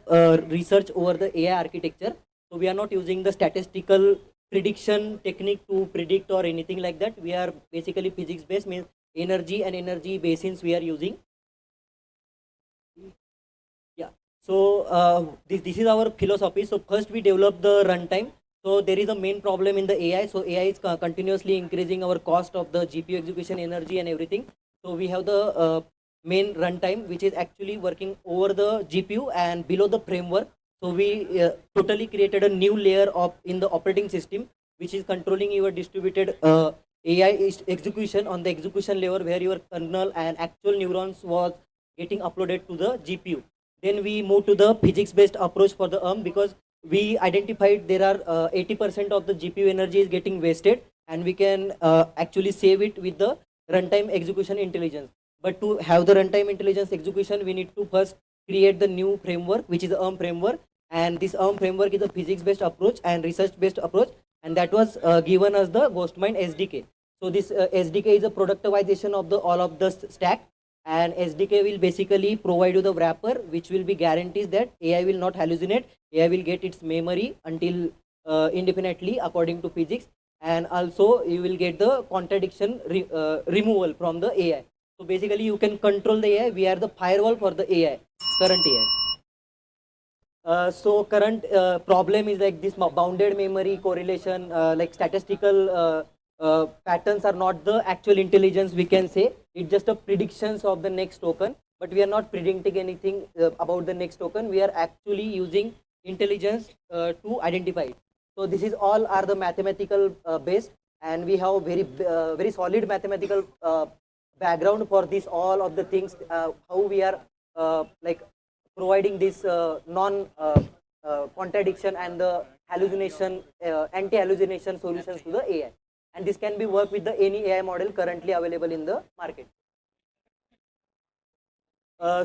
research over the AI architecture. So we are not using the statistical prediction technique to predict or anything like that. We are basically physics-based, means energy and energy basins we are using. Yeah. So this is our philosophy. So first we develop the runtime. So there is a main problem in the AI. So AI is continuously increasing our cost of the GPU execution energy and everything. So we have the main runtime, which is actually working over the GPU and below the framework. So we totally created a new layer in the operating system, which is controlling your distributed AI execution on the execution layer, where your kernel and actual neurons was getting uploaded to the GPU. Then we move to the physics-based approach for the because we identified there are 80% of the GPU energy is getting wasted, and we can actually save it with the runtime execution intelligence. But to have the runtime intelligence execution, we need to first create the new framework, which is the framework. And this framework is a physics-based approach and research-based approach, and that was given as the Ghostmind SDK. So this SDK is a productivization of all of the stack, and SDK will basically provide you the wrapper, which will be guarantees that AI will not hallucinate. AI will get its memory until indefinitely according to physics, and also you will get the contradiction removal from the AI. So basically you can control the AI. We are the firewall for the AI, current AI. So current problem is like this bounded memory correlation, like statistical patterns are not the actual intelligence, we can say. It's just a predictions of the next token, but we are not predicting anything about the next token. We are actually using intelligence to identify it. So this is all are the mathematical based, and we have very solid mathematical background for this all of the things, how we are like providing this non contradiction and the hallucination anti-hallucination solutions to the AI, and this can be worked with the any AI model currently available in the market.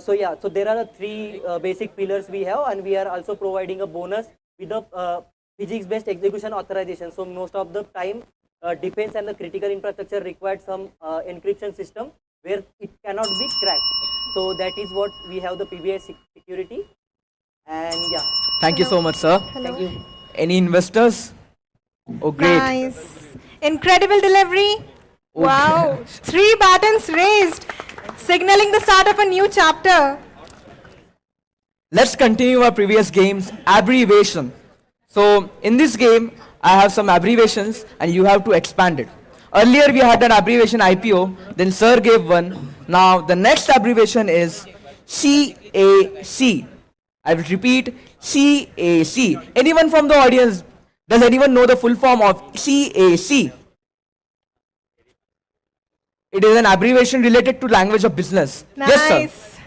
So yeah, so there are three basic pillars we have, and we are also providing a bonus with the physics-based execution authorization. So most of the time, defense and the critical infrastructure required some encryption system where it cannot be cracked. So that is what we have the PBI security, and yeah. Thank you so much, sir. Hello. Thank you. Any investors? Oh, great. Nice. Incredible delivery. Oh, Wow. 3 buttons raised, signaling the start of a new chapter. Let's continue our previous game's abbreviation. So in this game, I have some abbreviations and you have to expand it. Earlier we had an abbreviation IPO, then sir gave one. Now the next abbreviation is CAC. I will repeat, CAC. Anyone from the audience, does anyone know the full form of CAC? It is an abbreviation related to language of business. Yes, sir. Nice.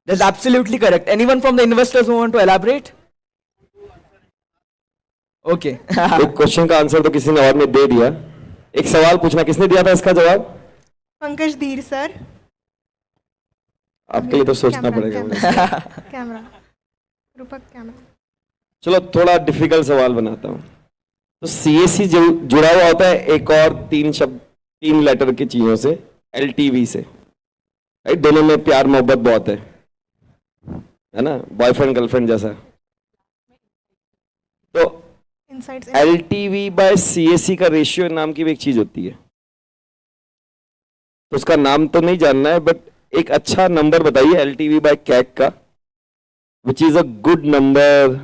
That's absolutely correct. Anyone from the investors who want to elaborate? Okay. एक question का answer तो किसी ने और ने दे दिया. एक सवाल पूछना, किसने दिया था इसका जवाब? Pankaj Dheer sir. आपके लिए तो सोचना पड़ेगा मुझे. Camera. Rupak camera. चलो थोड़ा डिफिकल्ट सवाल बनाता हूँ. तो CAC जुड़ा हुआ होता है एक और 3 लेटर की चीजों से, LTV से. राइट, दोनों में प्यार मोहब्बत बहुत है ना, बॉयफ्रेंड गर्लफ्रेंड जैसा. तो Insights. LTV बाय CAC का रेशियो नाम की भी एक चीज होती है. तो उसका नाम तो नहीं जानना है, बट एक अच्छा नंबर बताइए LTV बाय CAC का, which is a good number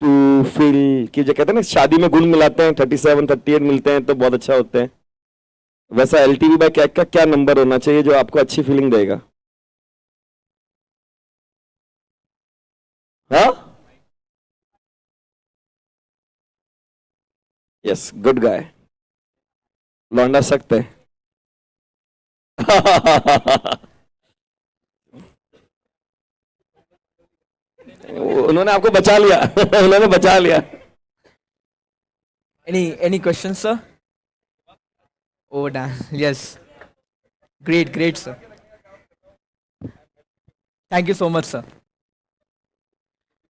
two feel. कि जो कहते हैं ना शादी में गुण मिलाते हैं, 37 38 मिलते हैं तो बहुत अच्छा होते हैं. वैसा LTV बाय CAC का क्या नंबर होना चाहिए जो आपको अच्छी फीलिंग देगा? हाँ, यस, गुड गाय. लौंडा सकते हैं. उन्होंने आपको बचा लिया. उन्होंने बचा लिया. Any questions, sir? Oh, damn. Yes. Great, sir. Thank you so much, sir.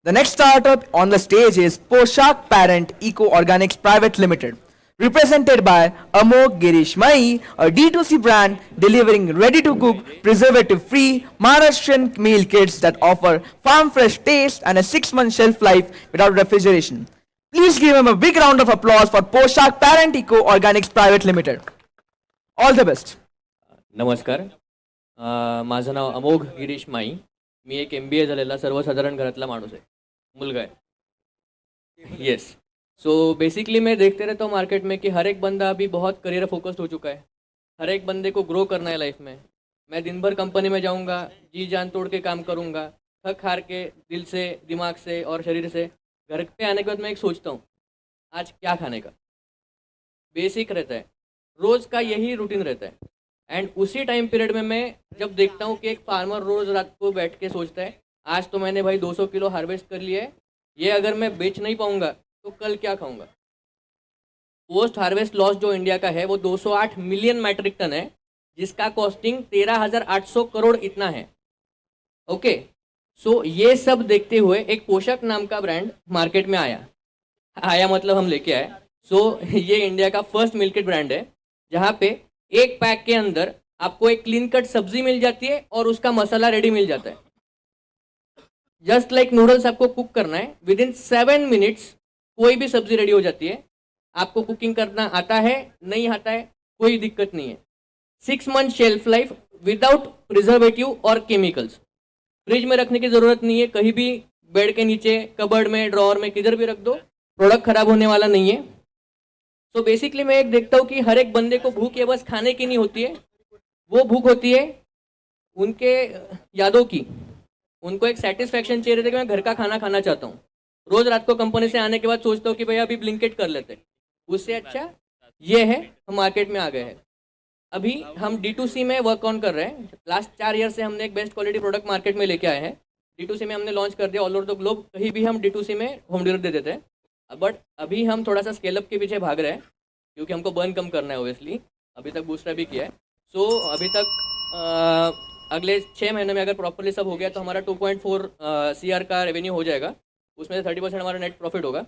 The next startup on the stage is Poshak Parent Eco Organics Private Limited, represented by Amog Girish Mai, a D2C brand delivering ready-to-cook, preservative-free Maharashtrian meal kits that offer farm-fresh taste and a 6-month shelf life without refrigeration. Please give him a big round of applause for Poshak Parent Eco Organics Private Limited. All the best. नमस्कार. माझं नाव अमोघ गिरीश माई. मी एक MBA झालेला सर्वसाधारण घरातला माणूस आहे, मुलगा है. येस. सो बेसिकली मैं देखते रहता हूँ मार्केट में कि हर एक बंदा अभी बहुत करियर फोकस्ड हो चुका है. हर एक बंदे को ग्रो करना है लाइफ में. मैं दिन भर कंपनी में जाऊँगा, जी जान तोड़ के काम करूँगा, थक हार के दिल से, दिमाग से और शरीर से. घर पे आने के बाद मैं एक सोचता हूँ आज क्या खाने का. बेसिक रहता है, रोज़ का यही रूटीन रहता है. एंड उसी टाइम पीरियड में मैं जब देखता हूँ कि एक फार्मर रोज़ रात को बैठ के सोचता है आज तो मैंने भाई 200 किलो हार्वेस्ट कर लिया है, ये अगर मैं बेच नहीं पाऊँगा तो कल क्या खाऊँगा. पोस्ट हार्वेस्ट लॉस जो इंडिया का है वो 208 मिलियन मैट्रिक टन है, जिसका कॉस्टिंग 13,800 करोड़ इतना है. ओके. सो ये सब देखते हुए एक पोषक नाम का ब्रांड मार्केट में आया मतलब हम लेके आए. सो ये इंडिया का फर्स्ट मिल्क किट ब्रांड है जहाँ पे एक पैक के अंदर आपको एक क्लीन कट सब्जी मिल जाती है और उसका मसाला रेडी मिल जाता है. जस्ट लाइक नूडल्स आपको कुक करना है, विद इन 7 मिनट्स कोई भी सब्जी रेडी हो जाती है. आपको कुकिंग करना आता है, नहीं आता है, कोई दिक्कत नहीं है. 6 month shelf life without preservative और केमिकल्स. फ्रिज में रखने की ज़रूरत नहीं है, कहीं भी बेड के नीचे, कबर्ड में, ड्रॉअर में, किधर भी रख दो, प्रोडक्ट खराब होने वाला नहीं है। तो बेसिकली मैं एक देखता हूँ कि हर एक बंदे को भूख ये बस खाने की नहीं होती है, वो भूख होती है उनके यादों की। उनको एक सेटिस्फैक्शन चाहिए रहता है कि मैं घर का खाना खाना चाहता हूँ। रोज रात को कंपनी से आने के बाद सोचता हूँ कि भैया अभी ब्लिंकिट कर लेते हैं, उससे अच्छा ये है हम मार्केट में आ गए हैं। अभी हम D2C में वर्क ऑन कर रहे हैं। लास्ट 4 ईयर से हमने एक बेस्ट क्वालिटी प्रोडक्ट मार्केट में लेके आए हैं। D2C में हमने लॉन्च कर दिया ऑल ओवर द ग्लोब, कहीं भी हम D2C में होम डिलीवरी दे देते हैं। बट अभी हम थोड़ा सा स्केलअप के पीछे भाग रहे हैं क्योंकि हमको बर्न कम करना है ओबियसली। अभी तक बूस्टर भी किया है। सो अभी तक अगले 6 महीने में अगर प्रॉपरली सब हो गया तो हमारा 2.4 CR का रेवेन्यू हो जाएगा, उसमें से 30% हमारा नेट प्रॉफिट होगा।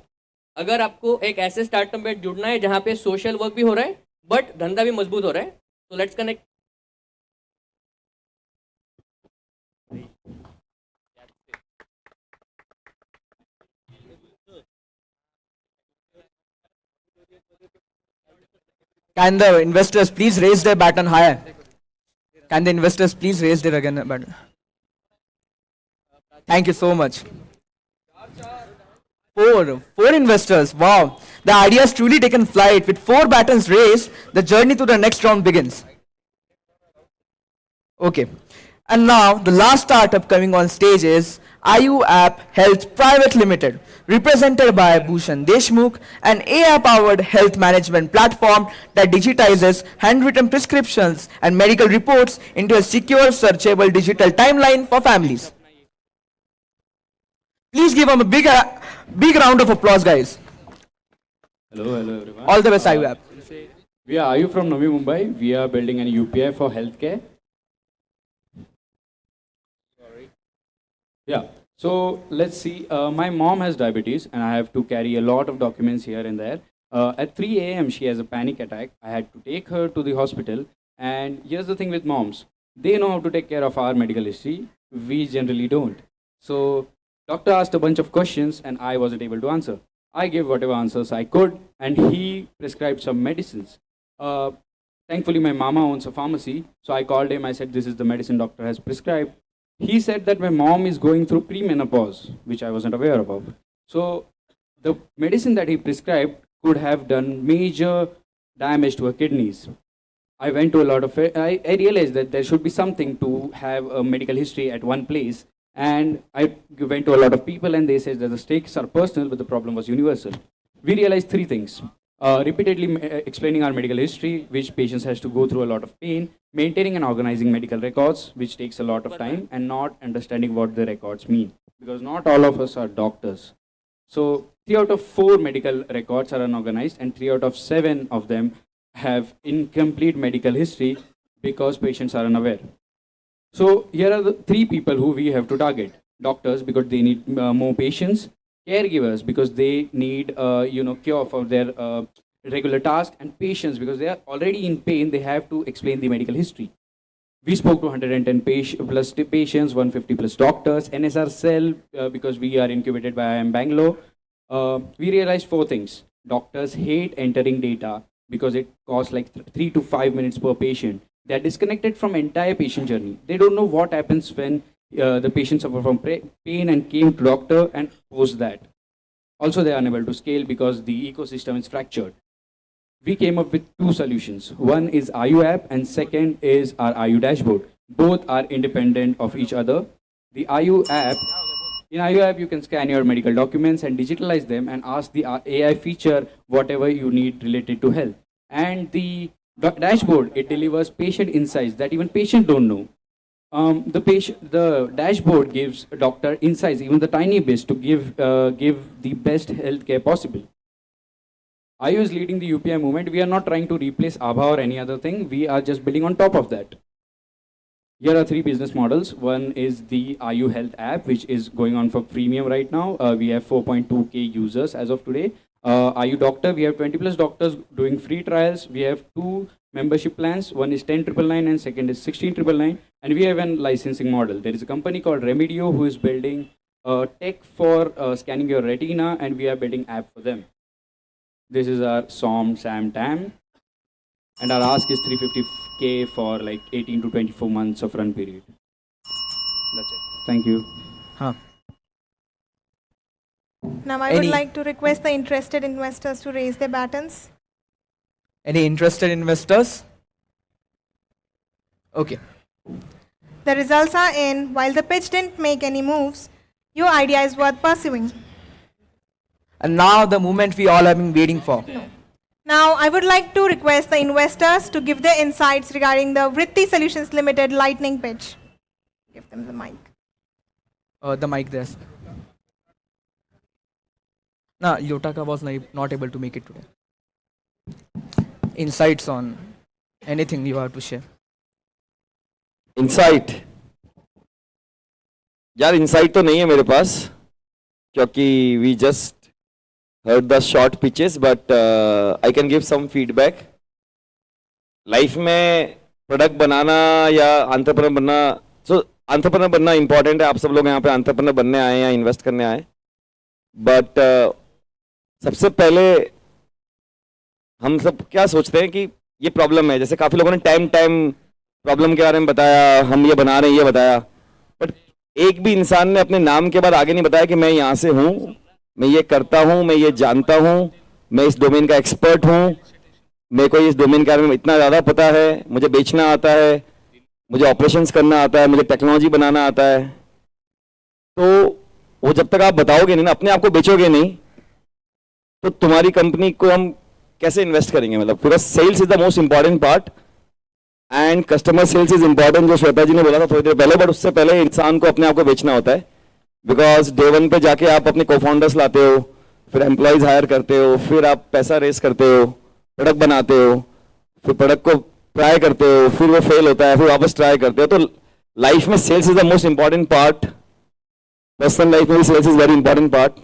अगर आपको एक ऐसे स्टार्टअप में जुड़ना है जहाँ पे सोशल वर्क भी हो रहा है बट धंधा भी मजबूत हो रहा है, तो let's connect. Can the investors please raise their button higher? Can the investors please raise their again button? Thank you so much. Four investors. Wow. The idea has truly taken flight. With 4 buttons raised, the journey to the next round begins. Okay. And now the last startup coming on stage is IU App Health Private Limited, represented by Bhushan Deshmukh, an AI-powered health management platform that digitizes handwritten prescriptions and medical reports into a secure, searchable digital timeline for families. Please give them a big round of applause, guys. Hello everyone. All the best, IU App. We are Ayu from Navi Mumbai. We are building an UPI for healthcare. Yeah, so let's see. My mom has diabetes and I have to carry a lot of documents here and there. At 3 a.m. she has a panic attack. I had to take her to the hospital. And here's the thing with moms. They know how to take care of our medical history. We generally don't. So doctor asked a bunch of questions and I wasn't able to answer. I gave whatever answers I could and he prescribed some medicines. Thankfully my mama owns a pharmacy. So I called him. I said, this is the medicine doctor has prescribed. He said that my mom is going through premenopause, which I wasn't aware of. So the medicine that he prescribed could have done major damage to her kidneys. I went to a lot of it. I realized that there should be something to have a medical history at one place. And I went to a lot of people and they said that the stakes are personal, but the problem was universal. We realized 3 things. Repeatedly explaining our medical history, which patients has to go through a lot of pain, maintaining and organizing medical records, which takes a lot of time, and not understanding what the records mean, because not all of us are doctors. So 3 out of 4 medical records are unorganized, and 3 out of 7 of them have incomplete medical history because patients are unaware. So here are the 3 people who we have to target. Doctors, because they need more patients. Caregivers, because they need cure for their regular task, and patients, because they are already in pain, they have to explain the medical history. We spoke to 110 plus patients, 150 plus doctors, NSR cell, because we are incubated by IIM Bangalore. We realized 4 things. Doctors hate entering data because it costs like 3 to 5 minutes per patient. They are disconnected from entire patient journey. They don't know what happens when the patient suffer from pain and came to doctor and post that. Also, they are unable to scale because the ecosystem is fractured. We came up with 2 solutions. One is IU app and second is our IU dashboard. Both are independent of each other. The IU app, in IU app you can scan your medical documents and digitalize them and ask the AI feature whatever you need related to health. And the dashboard, it delivers patient insights that even patient don't know. The dashboard gives a doctor insights, even the tiny bits, to give the best healthcare possible. IU is leading the UPI movement. We are not trying to replace ABHA or any other thing. We are just building on top of that. Here are 3 business models. One is the IU Health app, which is going on for premium right now. We have 4.2K users as of today. IU Doctor, we have 20 plus doctors doing free trials. We have 2 membership plans. One is 10,999 and second is 16,999. And we have a licensing model. There is a company called Remedio who is building tech for scanning your retina, and we are building app for them. This is our SAM TAM. And our ask is 350K for like 18 to 24 months of run period. That's it. Thank you. Now I would like to request the interested investors to raise their buttons. Any interested investors? Okay. The results are in. While the pitch didn't make any moves, your idea is worth pursuing. And now the moment we all have been waiting for. Now I would like to request the investors to give their insights regarding the Vritti Solutions Limited lightning pitch. Give them the mic. The mic there. No, Yotaka was not able to make it today. Insights on anything you have to share. Insight यार insight तो नहीं है मेरे पास क्योंकि we just heard the short pitches but I can give some feedback life में product बनाना या एंटरप्रेन्योर बनना सो एंटरप्रेन्योर बनना इंपॉर्टेंट है आप सब लोग यहाँ पे एंटरप्रेन्योर बनने आए या इन्वेस्ट करने आए बट सबसे पहले हम सब क्या सोचते हैं कि ये प्रॉब्लम है जैसे काफ़ी लोगों ने टाइम प्रॉब्लम के बारे में बताया हम ये बना रहे हैं ये बताया बट एक भी इंसान ने अपने नाम के बाद आगे नहीं बताया कि मैं यहाँ से हूँ मैं ये करता हूँ मैं ये जानता हूँ मैं इस डोमेन का एक्सपर्ट हूँ मेरे को इस डोमेन के बारे में इतना ज़्यादा पता है मुझे बेचना आता है मुझे ऑपरेशंस करना आता है मुझे टेक्नोलॉजी बनाना आता है तो वो जब तक आप बताओगे नहीं ना अपने आप को बेचोगे नहीं तो तुम्हारी कंपनी को हम कैसे इन्वेस्ट करेंगे मतलब पूरा sales is the most important part and customer sales is important जो श्वेता जी ने बोला था थोड़ी देर पहले बट उससे पहले इंसान को अपने आप को बेचना होता है बिकॉज डे वन पे जाके आप अपने को फाउंडर्स लाते हो फिर एम्प्लॉयज हायर करते हो फिर आप पैसा रेस करते हो प्रोडक्ट बनाते हो फिर प्रोडक्ट को ट्राई करते हो फिर वो फेल होता है फिर वापस ट्राई करते हो तो लाइफ में sales is the most important part personal life में भी sales is very important part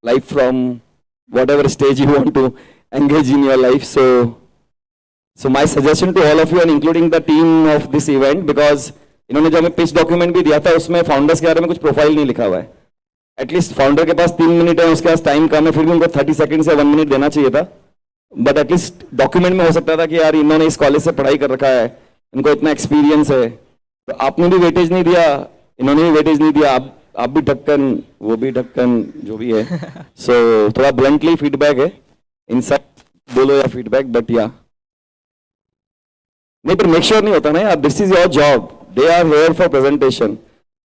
life from whatever stage you want to engage in your life. So my suggestion to all of you and including the team of this event because इन्होंने जो हमें pitch document भी दिया था उसमें founders के बारे में कुछ प्रोफाइल नहीं लिखा हुआ है एटलीस्ट फाउंडर के पास 3 मिनट है उसके पास टाइम कम है फिर भी उनको 30 सेकंड से 1 मिनट देना चाहिए था बट एटलीस्ट डॉक्यूमेंट में हो सकता था कि यार इन्होंने इस कॉलेज से पढ़ाई कर रखा है इनको इतना एक्सपीरियंस है तो आपने भी वेटेज नहीं दिया इन्होंने भी वेटेज नहीं दिया आप भी ढक्कन वो भी ढक्कन जो भी है सो थोड़ा ब्लंटली फीडबैक है इनसाइट बोलो या फीडबैक बट या नहीं पर मेक श्योर नहीं होता ना यार this is your job they are here for presentation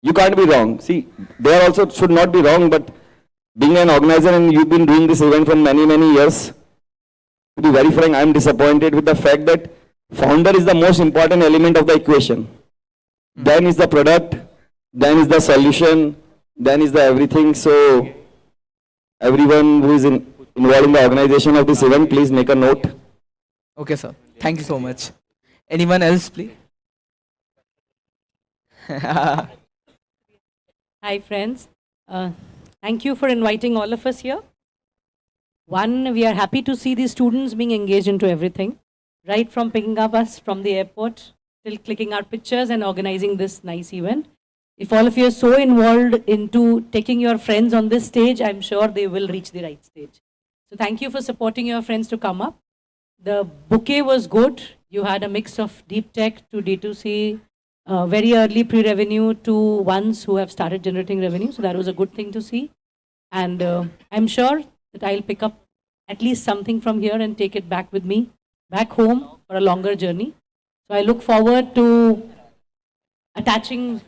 you can't be wrong see they are also should not be wrong but being an organizer and you been doing this event for many years to be very frank I am disappointed with the fact that founder is the most important element of the equation then is the product then is the solution, then is the everything. So everyone who is involved in the organization of this event, please make a note. Okay, sir. Thank you so much. Anyone else, please? Hi, friends. Thank you for inviting all of us here. One, we are happy to see these students being engaged into everything, right from picking up us from the airport till clicking our pictures and organizing this nice event. If all of you are so involved into taking your friends on this stage, I'm sure they will reach the right stage. So thank you for supporting your friends to come up. The bouquet was good. You had a mix of deep tech to D2C, very early pre-revenue to ones who have started generating revenue. So that was a good thing to see. And I'm sure that I'll pick up at least something from here and take it back with me, back home for a longer journey. So I look forward to attaching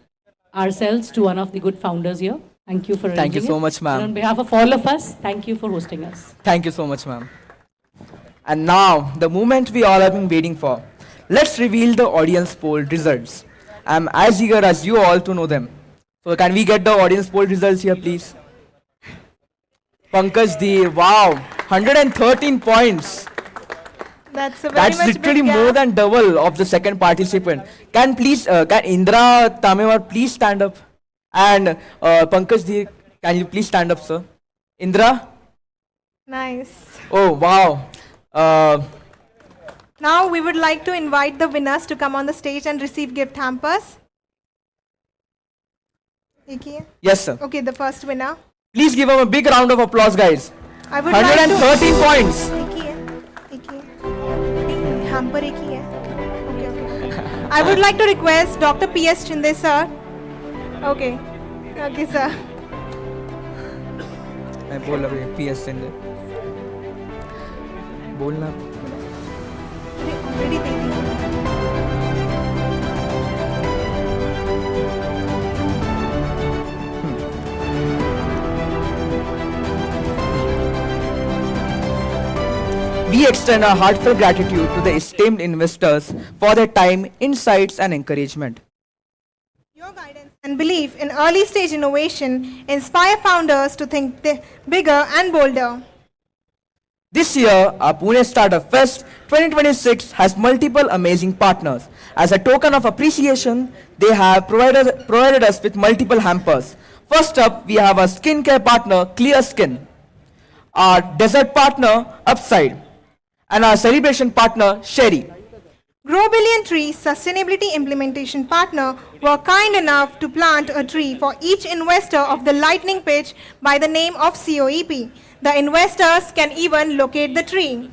ourselves to one of the good founders here. Thank you for arranging Thank you so much, ma'am. And on behalf of all of us, thank you for hosting us. Thank you so much, ma'am. And now, the moment we all have been waiting for. Let's reveal the audience poll results. I'm as eager as you all to know them. So can we get the audience poll results here, please? Pankaj Dheer, wow, 113 points. That's That's literally more than double of the second participant. Can Indra Tamewar please stand up? And Pankaj Dheer, can you please stand up, sir? Indra? Nice. Oh, wow. Now we would like to invite the winners to come on the stage and receive gift hampers. Yes, sir. Okay, the first winner. Please give him a big round of applause, guys. I would 113 points. Hamper एक ही है. Okay. I would like to request Dr. P.S. Chinde sir. Okay. Okay, sir. मैं बोल अभी PS से बोलना Already they the. We extend our heartfelt gratitude to the esteemed investors for their time, insights, and encouragement. Your guidance and belief in early stage innovation inspire founders to think bigger and bolder. This year, our Pune Startup Fest 2026 has multiple amazing partners. As a token of appreciation, they have provided us with multiple hampers. First up, we have our skincare partner, Clear Skin, our dessert partner, Upside, and our celebration partner, Sherry. Grow Billion Tree Sustainability Implementation Partner were kind enough to plant a tree for each investor of the lightning pitch by the name of COEP. The investors can even locate the tree.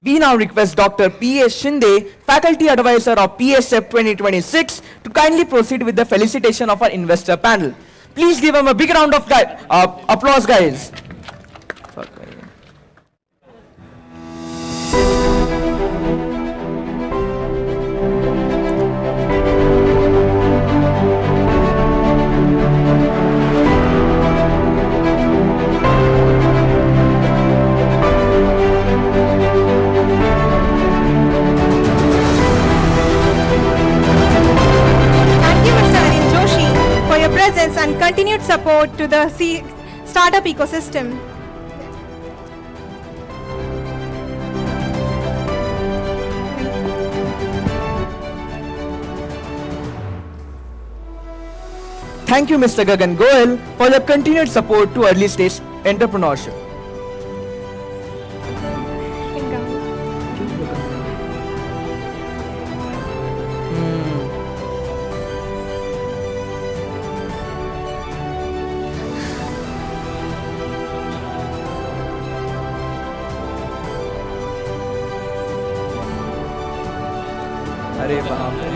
We now request Dr. P.A. Shinde, Faculty Advisor of PSF 2026, to kindly proceed with the felicitation of our investor panel. Please give him a big round of applause, guys. Thank you, Mr. Anil Joshi, for your presence and continued support to the startup ecosystem. Thank you, Mr. Gagan Goel, for your continued support to early stage entrepreneurship. अरे बाप रे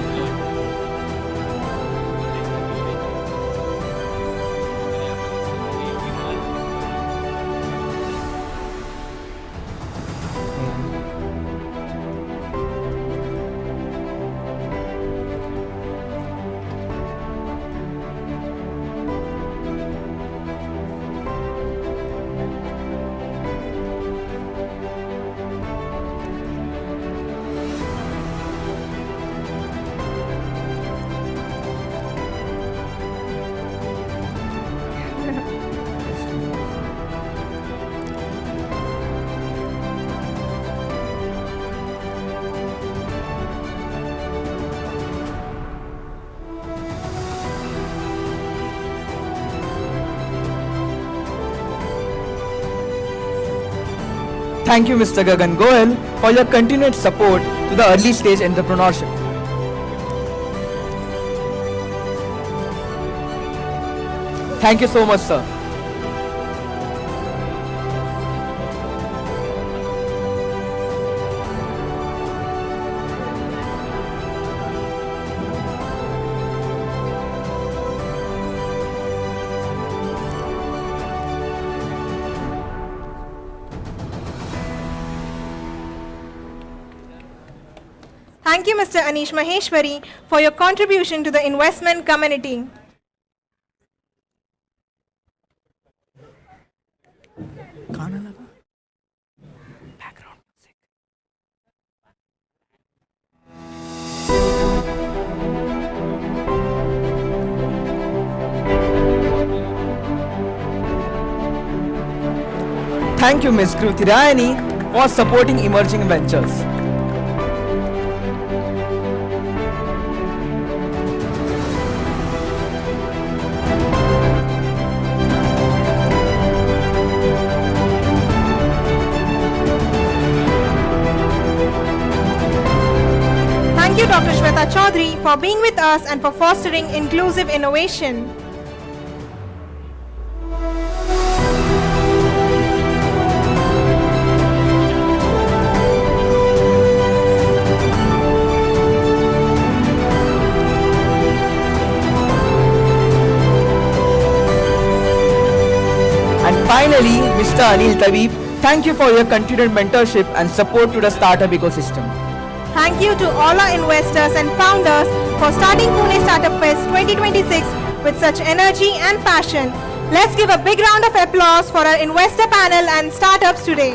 Thank you, Mr. Gagan Goel, for your continued support to the early stage entrepreneurship. Thank you so much, sir. Thank you, Mr. Anish Maheshwari, for your contribution to the investment community. Thank you, Ms. Kruti Rayani, for supporting emerging ventures. Thank you, Dr. Shweta Chaudhary, for being with us and for fostering inclusive innovation. Finally, Mr. Anil Tabib, thank you for your continued mentorship and support to the startup ecosystem. Thank you to all our investors and founders for starting Pune Startup Fest 2026 with such energy and passion. Let's give a big round of applause for our investor panel and startups today.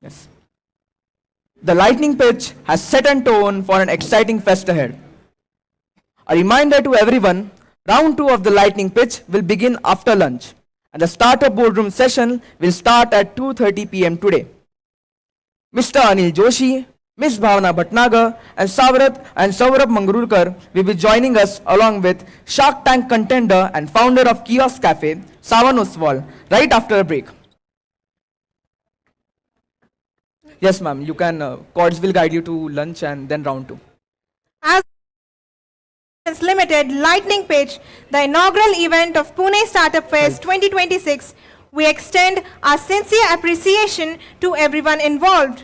Yes. The lightning pitch has set a tone for an exciting fest ahead. A reminder to everyone, round 2 of the lightning pitch will begin after lunch, and the startup boardroom session will start at 2:30 p.m. today. Mr. Anil Joshi, Ms. Bhavna Bhatnagar, and Saurabh Mangrulkar will be joining us along with Shark Tank contender and founder of Kiosk Cafe, Savan Oswal, right after a break. Yes, ma'am, you can, Cords will guide you to lunch and then round 2. As Limited Lightning Pitch, the inaugural event of Pune Startup Fest 2026, we extend our sincere appreciation to everyone involved.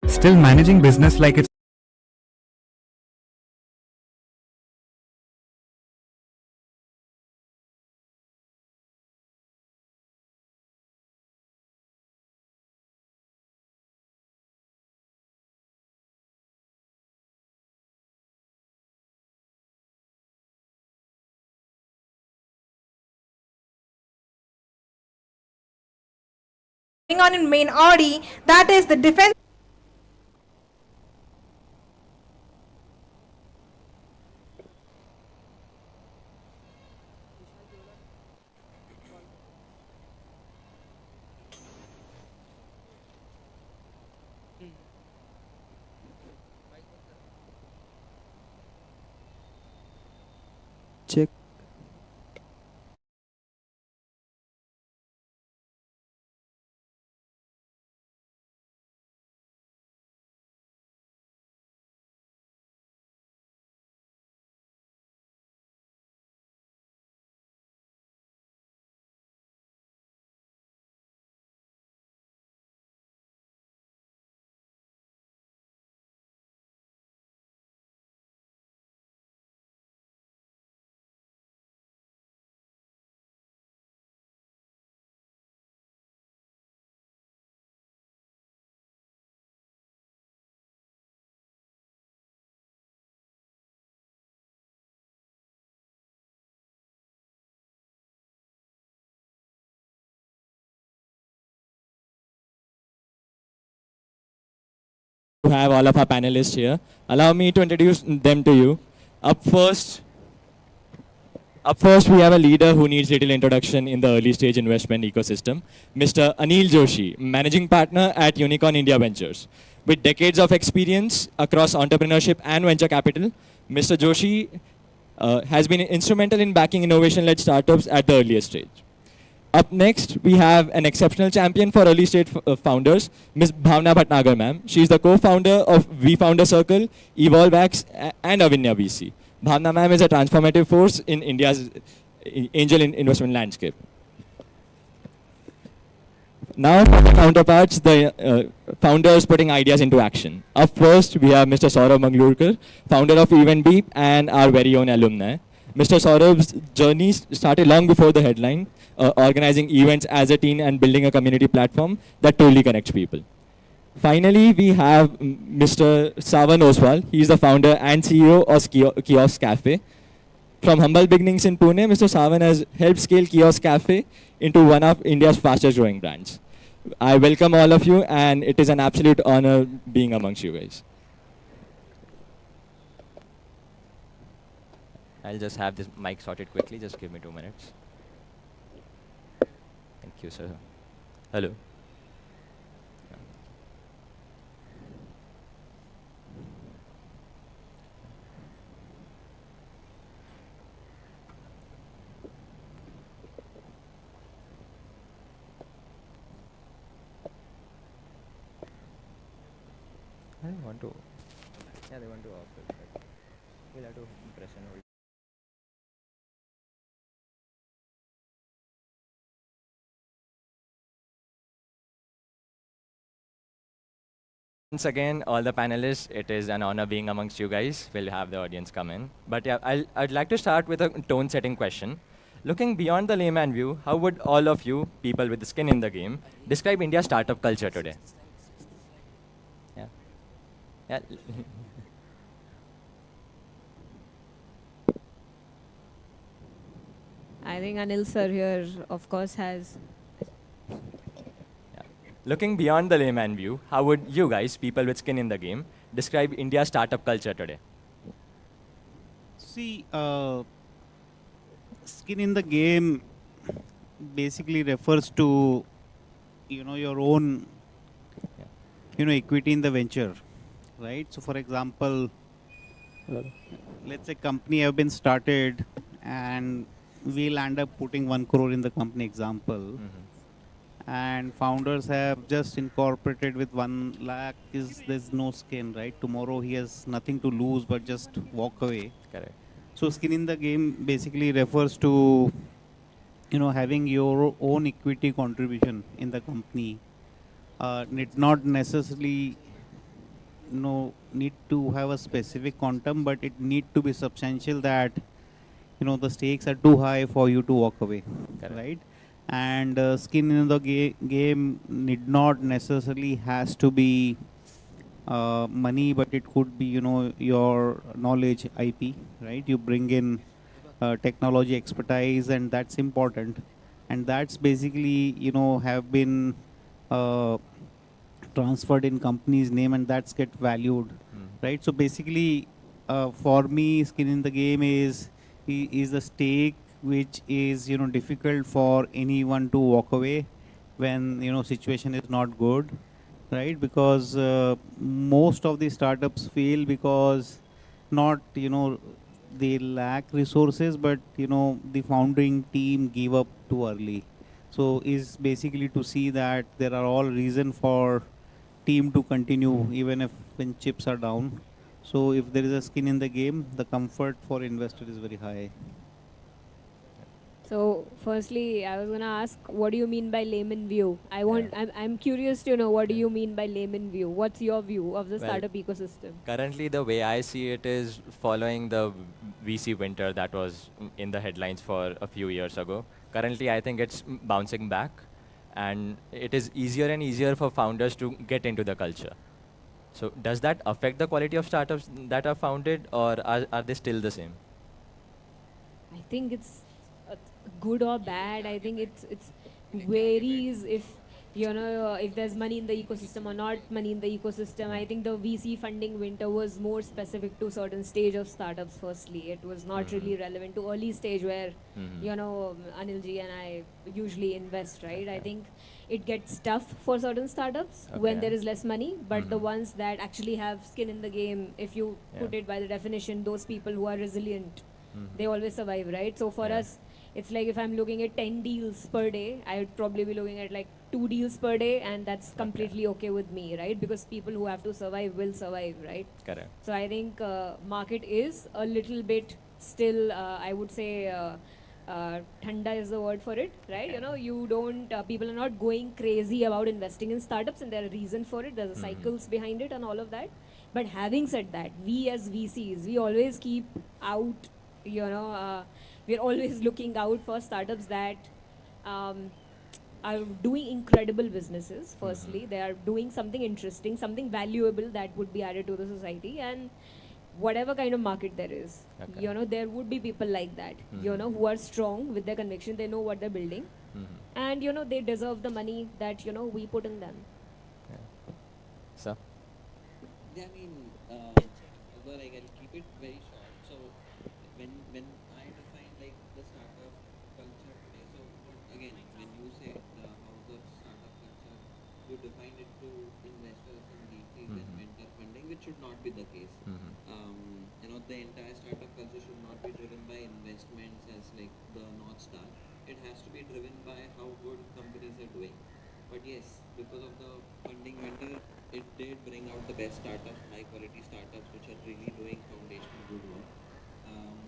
Still managing business like it's Going on in main Audi, that is the defense. Check. To have all of our panelists here. Allow me to introduce them to you. Up first, we have a leader who needs little introduction in the early stage investment ecosystem, Mr. Anil Joshi, Managing Partner at Unicorn India Ventures. With decades of experience across entrepreneurship and venture capital, Mr. Joshi has been instrumental in backing innovation-led startups at the earliest stage. Up next, we have an exceptional champion for early stage founders, Ms. Bhavna Bhatnagar, ma'am. She is the co-founder of V Founder Circle, EvolveX, and Avinya VC. Bhavna, ma'am, is a transformative force in India's angel investment landscape. Now, for the counterparts, the founders putting ideas into action. Up first, we have Mr. Saurabh Manglurkar, founder of EventBeep and our very own alumni. Mr. Saurabh's journey started long before the headline, organizing events as a teen and building a community platform that truly connects people. Finally, we have Mr. Savan Oswal. He is the founder and CEO of Kiosk Cafe. From humble beginnings in Pune, Mr. Savan has helped scale Kiosk Cafe into one of India's fastest growing brands. I welcome all of you, and it is an absolute honor being amongst you guys. I'll just have this mic sorted quickly. Just give me 2 minutes. Thank you, sir. Hello. I want to. Yeah, they want to off it. But we'll have to press and hold. Once again, all the panelists, it is an honor being amongst you guys. We'll have the audience come in. But yeah, I'd like to start with a tone-setting question. Looking beyond the layman view, how would all of you, people with skin in the game, describe India's startup culture today? Yeah. Yeah. I think Anil sir here, of course, has. Looking beyond the layman view, how would you guys, people with skin in the game, describe India's startup culture today? See, skin in the game basically refers to, your own, equity in the venture, right? So, for example, let's say company have been started and we'll end up putting 1 crore in the company example. And founders have just incorporated with 1 lakh, there's no skin, right? Tomorrow he has nothing to lose but just walk away. Correct. So skin in the game basically refers to, having your own equity contribution in the company. Need not necessarily need to have a specific quantum, but it need to be substantial that, the stakes are too high for you to walk away, right? And skin in the game need not necessarily has to be money, but it could be, your knowledge, IP, right? You bring in technology expertise, and that's important. And that's basically, have been transferred in company's name, and that's get valued, right? So basically, for me, skin in the game is the stake which is difficult for anyone to walk away when situation is not good, right? Because most of the startups fail because not they lack resources, but the founding team give up too early. So is basically to see that there are all reason for team to continue even if when chips are down. So if there is a skin in the game, the comfort for investor is very high. So, firstly, I was gonna ask, what do you mean by layman view? I'm curious to know what do you mean by layman view? What's your view of the Well, startup ecosystem? Currently, the way I see it is following the VC winter that was in the headlines for a few years ago. Currently, I think it's bouncing back, and it is easier and easier for founders to get into the culture. So, does that affect the quality of startups that are founded, or are they still the same? I think it's good or bad. I think it's varies if there's money in the ecosystem or not money in the ecosystem. I think the VC funding winter was more specific to certain stage of startups. Firstly, it was not really relevant to early stage where Anilji and I usually invest. Right? I think it gets tough for certain startups when there is less money, but the ones that actually have skin in the game, if you put it by the definition, those people who are resilient, they always survive, right? So for us, it's like if I'm looking at 10 deals per day, I would probably be looking at like 2 deals per day, and that's completely okay with me, right? Because people who have to survive will survive, right? Correct. So I think market is a little bit still, I would say, thanda is the word for it, right? You don't, people are not going crazy about investing in startups, and there are reasons for it. There's cycles behind it and all of that. But having said that, we as VCs, we always keep out, we're always looking out for startups that are doing incredible businesses. Firstly, they are doing something interesting, something valuable that would be added to the society, and whatever kind of market there is, there would be people like that, who are strong with their conviction. They know what they're building, and they deserve the money that we put in them. So. Yeah, I mean, well, I'll keep it very short. So when I define like the startup culture today, so again, when you say how's the startup culture, you define it to investors and VCs and venture funding, which should not be the case. The entire startup culture should not be driven by investments as like the North Star. It has to be driven by how good companies are doing. But yes, because of the funding winter, it did bring out the best startups, high quality startups, which are really doing foundational good work.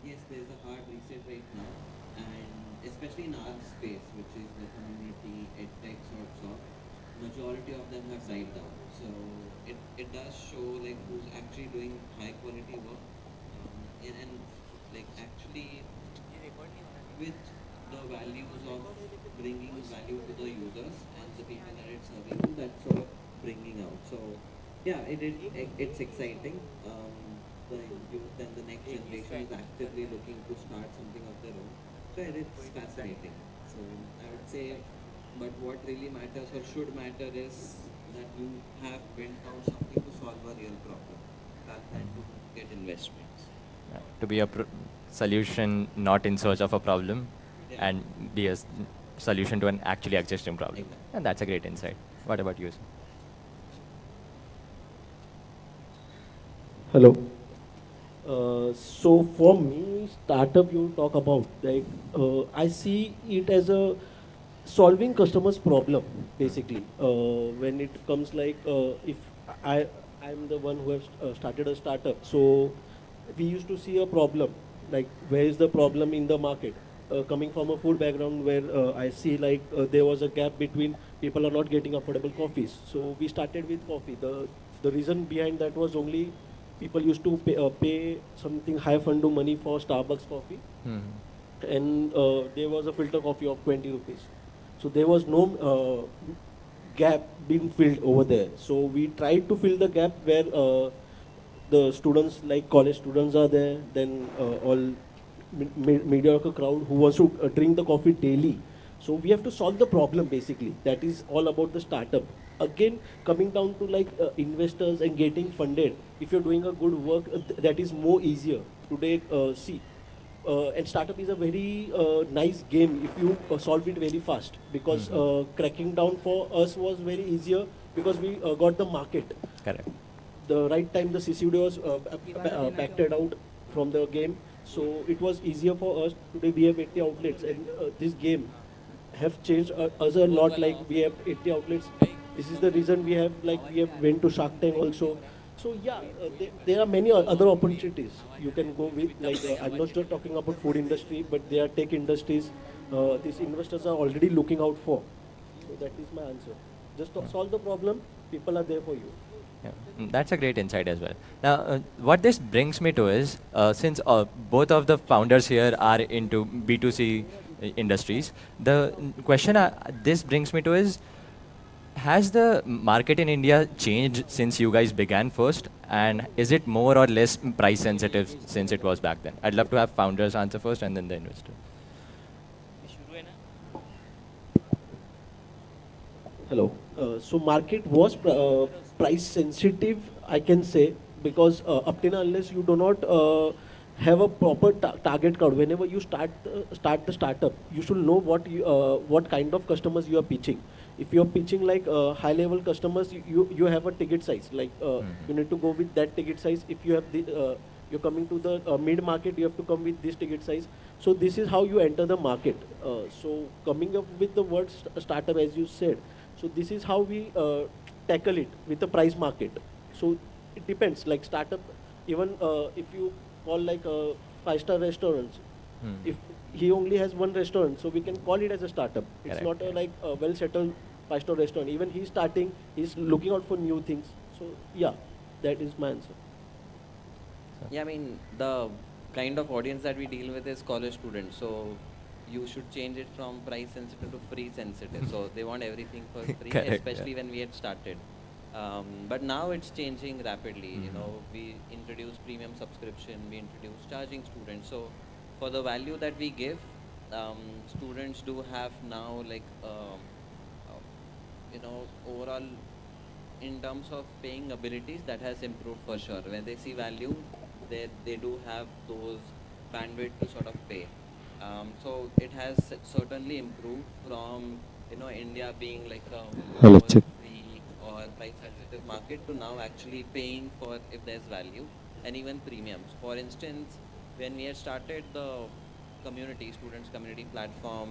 Yes, there's a hard reset right now, and especially in our space, which is the community, edtech sorts of, majority of them have died down. So it does show like who's actually doing high quality work, and like actually with the values of bringing value to the users and the people that it's serving to, that's sort of bringing out. So yeah, it's exciting. The youth and the next generation is actively looking to start something of their own. So it's fascinating. So I would say, but what really matters or should matter is that you have built out something to solve a real problem rather than to get investments. To be a solution not in search of a problem, Yeah. and be a solution to an actually existing problem. And that's a great insight. What about you, sir? Hello. So for me, startup you talk about, like I see it as a solving customers' problem basically. When it comes like if I I'm the one who has started a startup, so we used to see a problem like where is the problem in the market. Coming from a food background where I see like there was a gap between people are not getting affordable coffees. So we started with coffee. The reason behind that was only people used to pay something high fundu money for Starbucks coffee, and there was a filter coffee of 20 rupees. So there was no gap being filled over there. So we tried to fill the gap where the students, like college students are there, then all mediocre crowd who wants to drink the coffee daily. So we have to solve the problem basically. That is all about the startup. Again, coming down to like investors and getting funded. If you're doing a good work, that is more easier. Today, see, and startup is a very nice game if you solve it very fast, because cracking down for us was very easier because we got the market. Correct. The right time the CCD was backed out from the game, so it was easier for us. Today we have 80 outlets, and this game have changed us a lot. Like we have 80 outlets. This is the reason we have went to Shark Tank also. So yeah, there are many other opportunities you can go with. Like I'm not just talking about food industry, but there are tech industries. These investors are already looking out for. So that is my answer. Just to solve the problem. People are there for you. Yeah, that's a great insight as well. Now, what this brings me to is, since both of the founders here are into B2C industries, the question this brings me to is, has the market in India changed since you guys began first? And is it more or less price sensitive since it was back then? I'd love to have founders answer first and then the investor. Hello. So market was price sensitive, I can say, because up till unless you do not have a proper target crowd, whenever you start the startup, you should know what kind of customers you are pitching. If you are pitching like high level customers, you have a ticket size. Like you need to go with that ticket size. If you have the you're coming to the mid market, you have to come with this ticket size. So this is how you enter the market. So coming up with the word startup, as you said. So this is how we tackle it with the price market. So it depends. Like startup, even if you call like a 5-star restaurants, if he only has one restaurant, so we can call it as a startup. It's Correct. not like a well settled 5-star restaurant. Even he's starting, he's looking out for new things. So yeah, that is my answer. Yeah, I mean, the kind of audience that we deal with is college students. So you should change it from price sensitive to free sensitive. So they want everything for free, Correct, especially when we had started. But now it's changing rapidly. You know, we introduced premium subscription, we introduced charging students. So for the value that we give, students do have now like, you know, overall in terms of paying abilities, that has improved for sure. When they see value, they do have those bandwidth to sort of pay. So it has certainly improved from, you know, India being like a Hello, check. free or price sensitive market to now actually paying for if there's value, and even premiums. For instance, when we had started the students community platform,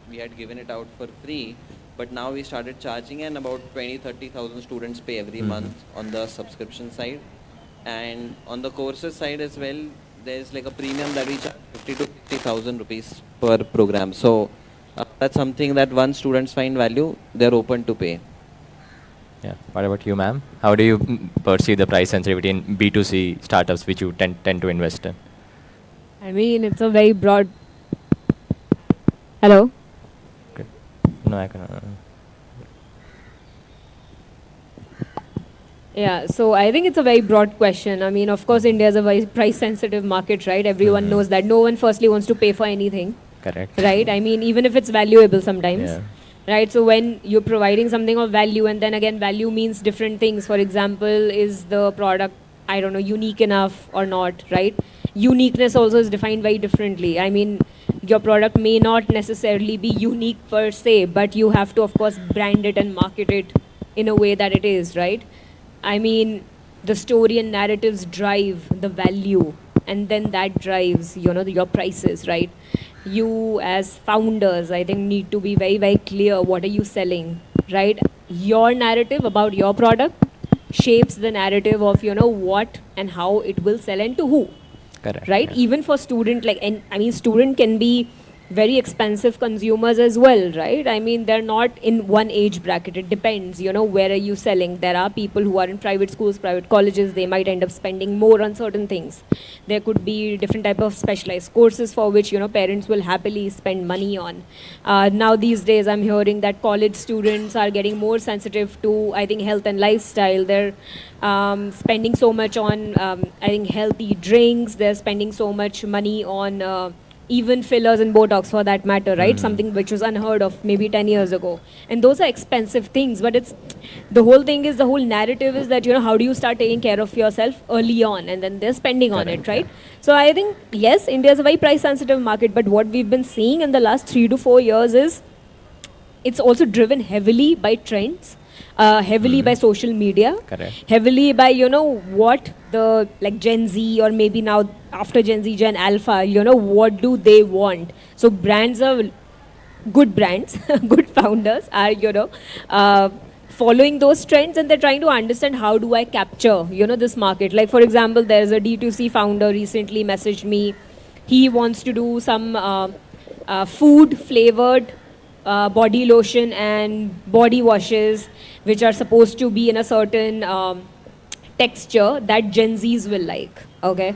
we had given it out for free, but now we started charging, and about 20-30,000 students pay every month on the subscription side. And on the courses side as well, there's like a premium that we charge 50 to 60,000 rupees per program. So that's something that once students find value, they're open to pay. Yeah. What about you, ma'am? How do you perceive the price sensitivity in B2C startups which you tend to invest in? I mean, it's a very broad. Hello? No, I can. Yeah, so I think it's a very broad question. I mean, of course, India is a very price sensitive market, right? Everyone knows that. No one firstly wants to pay for anything. Correct. Right? I mean, even if it's valuable sometimes. Yeah. Right? So when you're providing something of value, and then again, value means different things. For example, is the product, I don't know, unique enough or not, right? Uniqueness also is defined very differently. I mean, your product may not necessarily be unique per se, but you have to, of course, brand it and market it in a way that it is, right? I mean, the story and narratives drive the value, and then that drives, your prices, right? You as founders, I think, need to be very, very clear what are you selling, right? Your narrative about your product shapes the narrative of, what and how it will sell and to who. Correct. Right? Yeah. Even for student, student can be very expensive consumers as well, right? I mean, they're not in one age bracket. It depends, where are you selling? There are people who are in private schools, private colleges. They might end up spending more on certain things. There could be different type of specialized courses for which, parents will happily spend money on. Now these days, I'm hearing that college students are getting more sensitive to, I think, health and lifestyle. They're spending so much on, I think, healthy drinks. They're spending so much money on even fillers and Botox for that matter, right? Something which was unheard of maybe 10 years ago. And those are expensive things, but the whole narrative is that, how do you start taking care of yourself early on, and then they're spending on it, right? So I think, yes, India is a very price sensitive market, but what we've been seeing in the last 3 to 4 years is it's also driven heavily by trends. Heavily by social media, Correct. heavily by, what the Gen Z, or maybe now after Gen Z, Gen Alpha, what do they want? So brands are good brands, good founders are, following those trends, and they're trying to understand how do I capture, this market. Like, for example, there's a D2C founder recently messaged me. He wants to do some food flavored body lotion and body washes, which are supposed to be in a certain texture that Gen Zs will like, okay?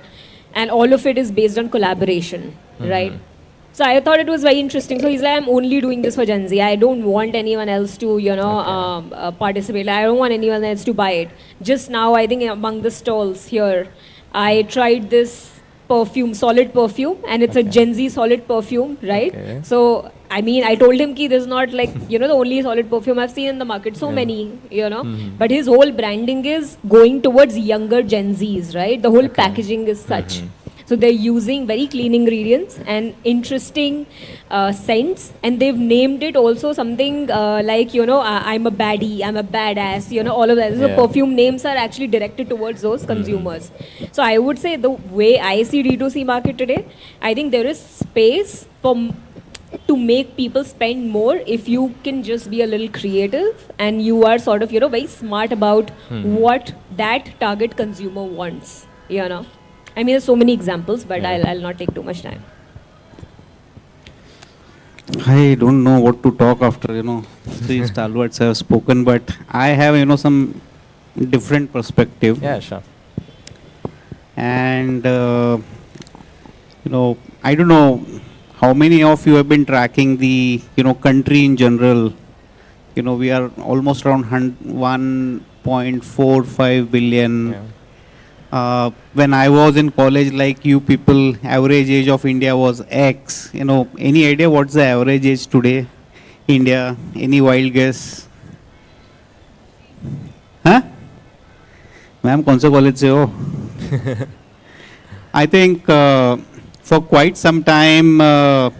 And all of it is based on collaboration, right? So I thought it was very interesting. So he's like, I'm only doing this for Gen Z. I don't want anyone else to, participate. I don't want anyone else to buy it. Just now, I think among the stalls here, I tried this solid perfume, and it's a Gen Z solid perfume, right? Okay. So, I mean, I told him ki this is not like, the only solid perfume I've seen in the market. So many, But his whole branding is going towards younger Gen Zs, right? The whole packaging is such. So they're using very clean ingredients and interesting scents, and they've named it also something like, I'm a baddie, I'm a badass, all of that. So Yeah. perfume names are actually directed towards those consumers. So I would say the way I see D2C market today, I think there is space to make people spend more if you can just be a little creative and you are sort of, very smart about what that target consumer wants, I mean, there's so many examples, but I'll not take too much time. I don't know what to talk after, three stalwarts have spoken, but I have, some different perspective. Yeah, sure. And, I don't know how many of you have been tracking the, country in general. We are almost around 1.45 billion. Yeah. When I was in college, like you people, average age of India was X. Any idea what's the average age today? India? Any wild guess? Huh? Ma'am, कौन से college से हो? I think for quite some time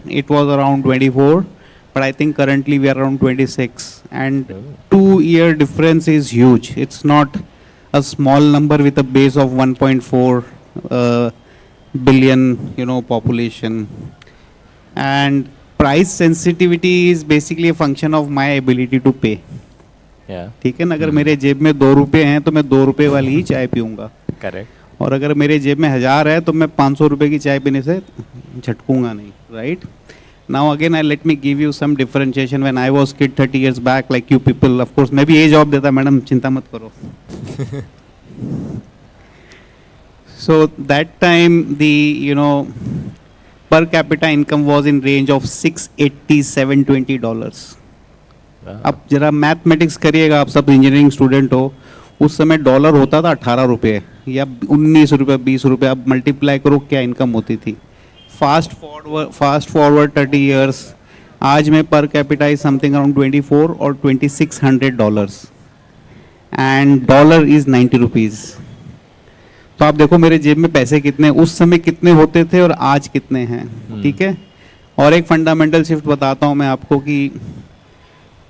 it was around 24, but I think currently we are around 26. And 2-year difference is huge. It's not a small number with a base of 1.4 billion, population. And price sensitivity is basically a function of my ability to pay. Yeah. ठीक है ना, अगर मेरे जेब में 2 रुपए हैं तो मैं 2 रुपए वाली ही चाय पीऊँगा. Correct. और अगर मेरे जेब में 1000 है तो मैं 500 रुपए की चाय पीने से झटकूंगा नहीं, right? Now again, let me give you some differentiation. When I was kid 30 years back, like you people, of course, मैं भी ये job देता, madam, चिंता मत करो. So that time, the per capita income was in range of $680-720. अब जरा mathematics करिएगा, आप सब इंजीनियरिंग स्टूडेंट हो, उस समय डॉलर होता था 18 रुपये या 19 रुपये 20 रुपये. अब मल्टीप्लाई करो क्या इनकम होती थी. फास्ट फॉरवर्ड 30 ईयर्स, आज में per capita is something around 24 और $2600 एंड डॉलर इज 90 रुपीज़. तो आप देखो मेरे जेब में पैसे कितने, उस समय कितने होते थे और आज कितने हैं. ठीक है. और एक फंडामेंटल शिफ्ट बताता हूँ मैं आपको कि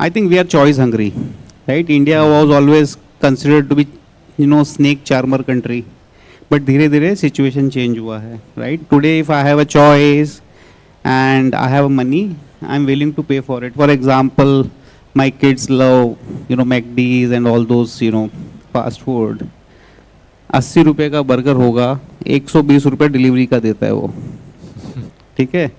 I think we are choice hungry, right. India was always considered to be snake charmer country, but धीरे धीरे सिचुएशन चेंज हुआ है, right. Today if I have a choice and I have money, I am willing to pay for it. For example, my kids love McD's and all those fast food. 80 रुपये का burger होगा, 120 रुपये delivery का देता है वो. ठीक है.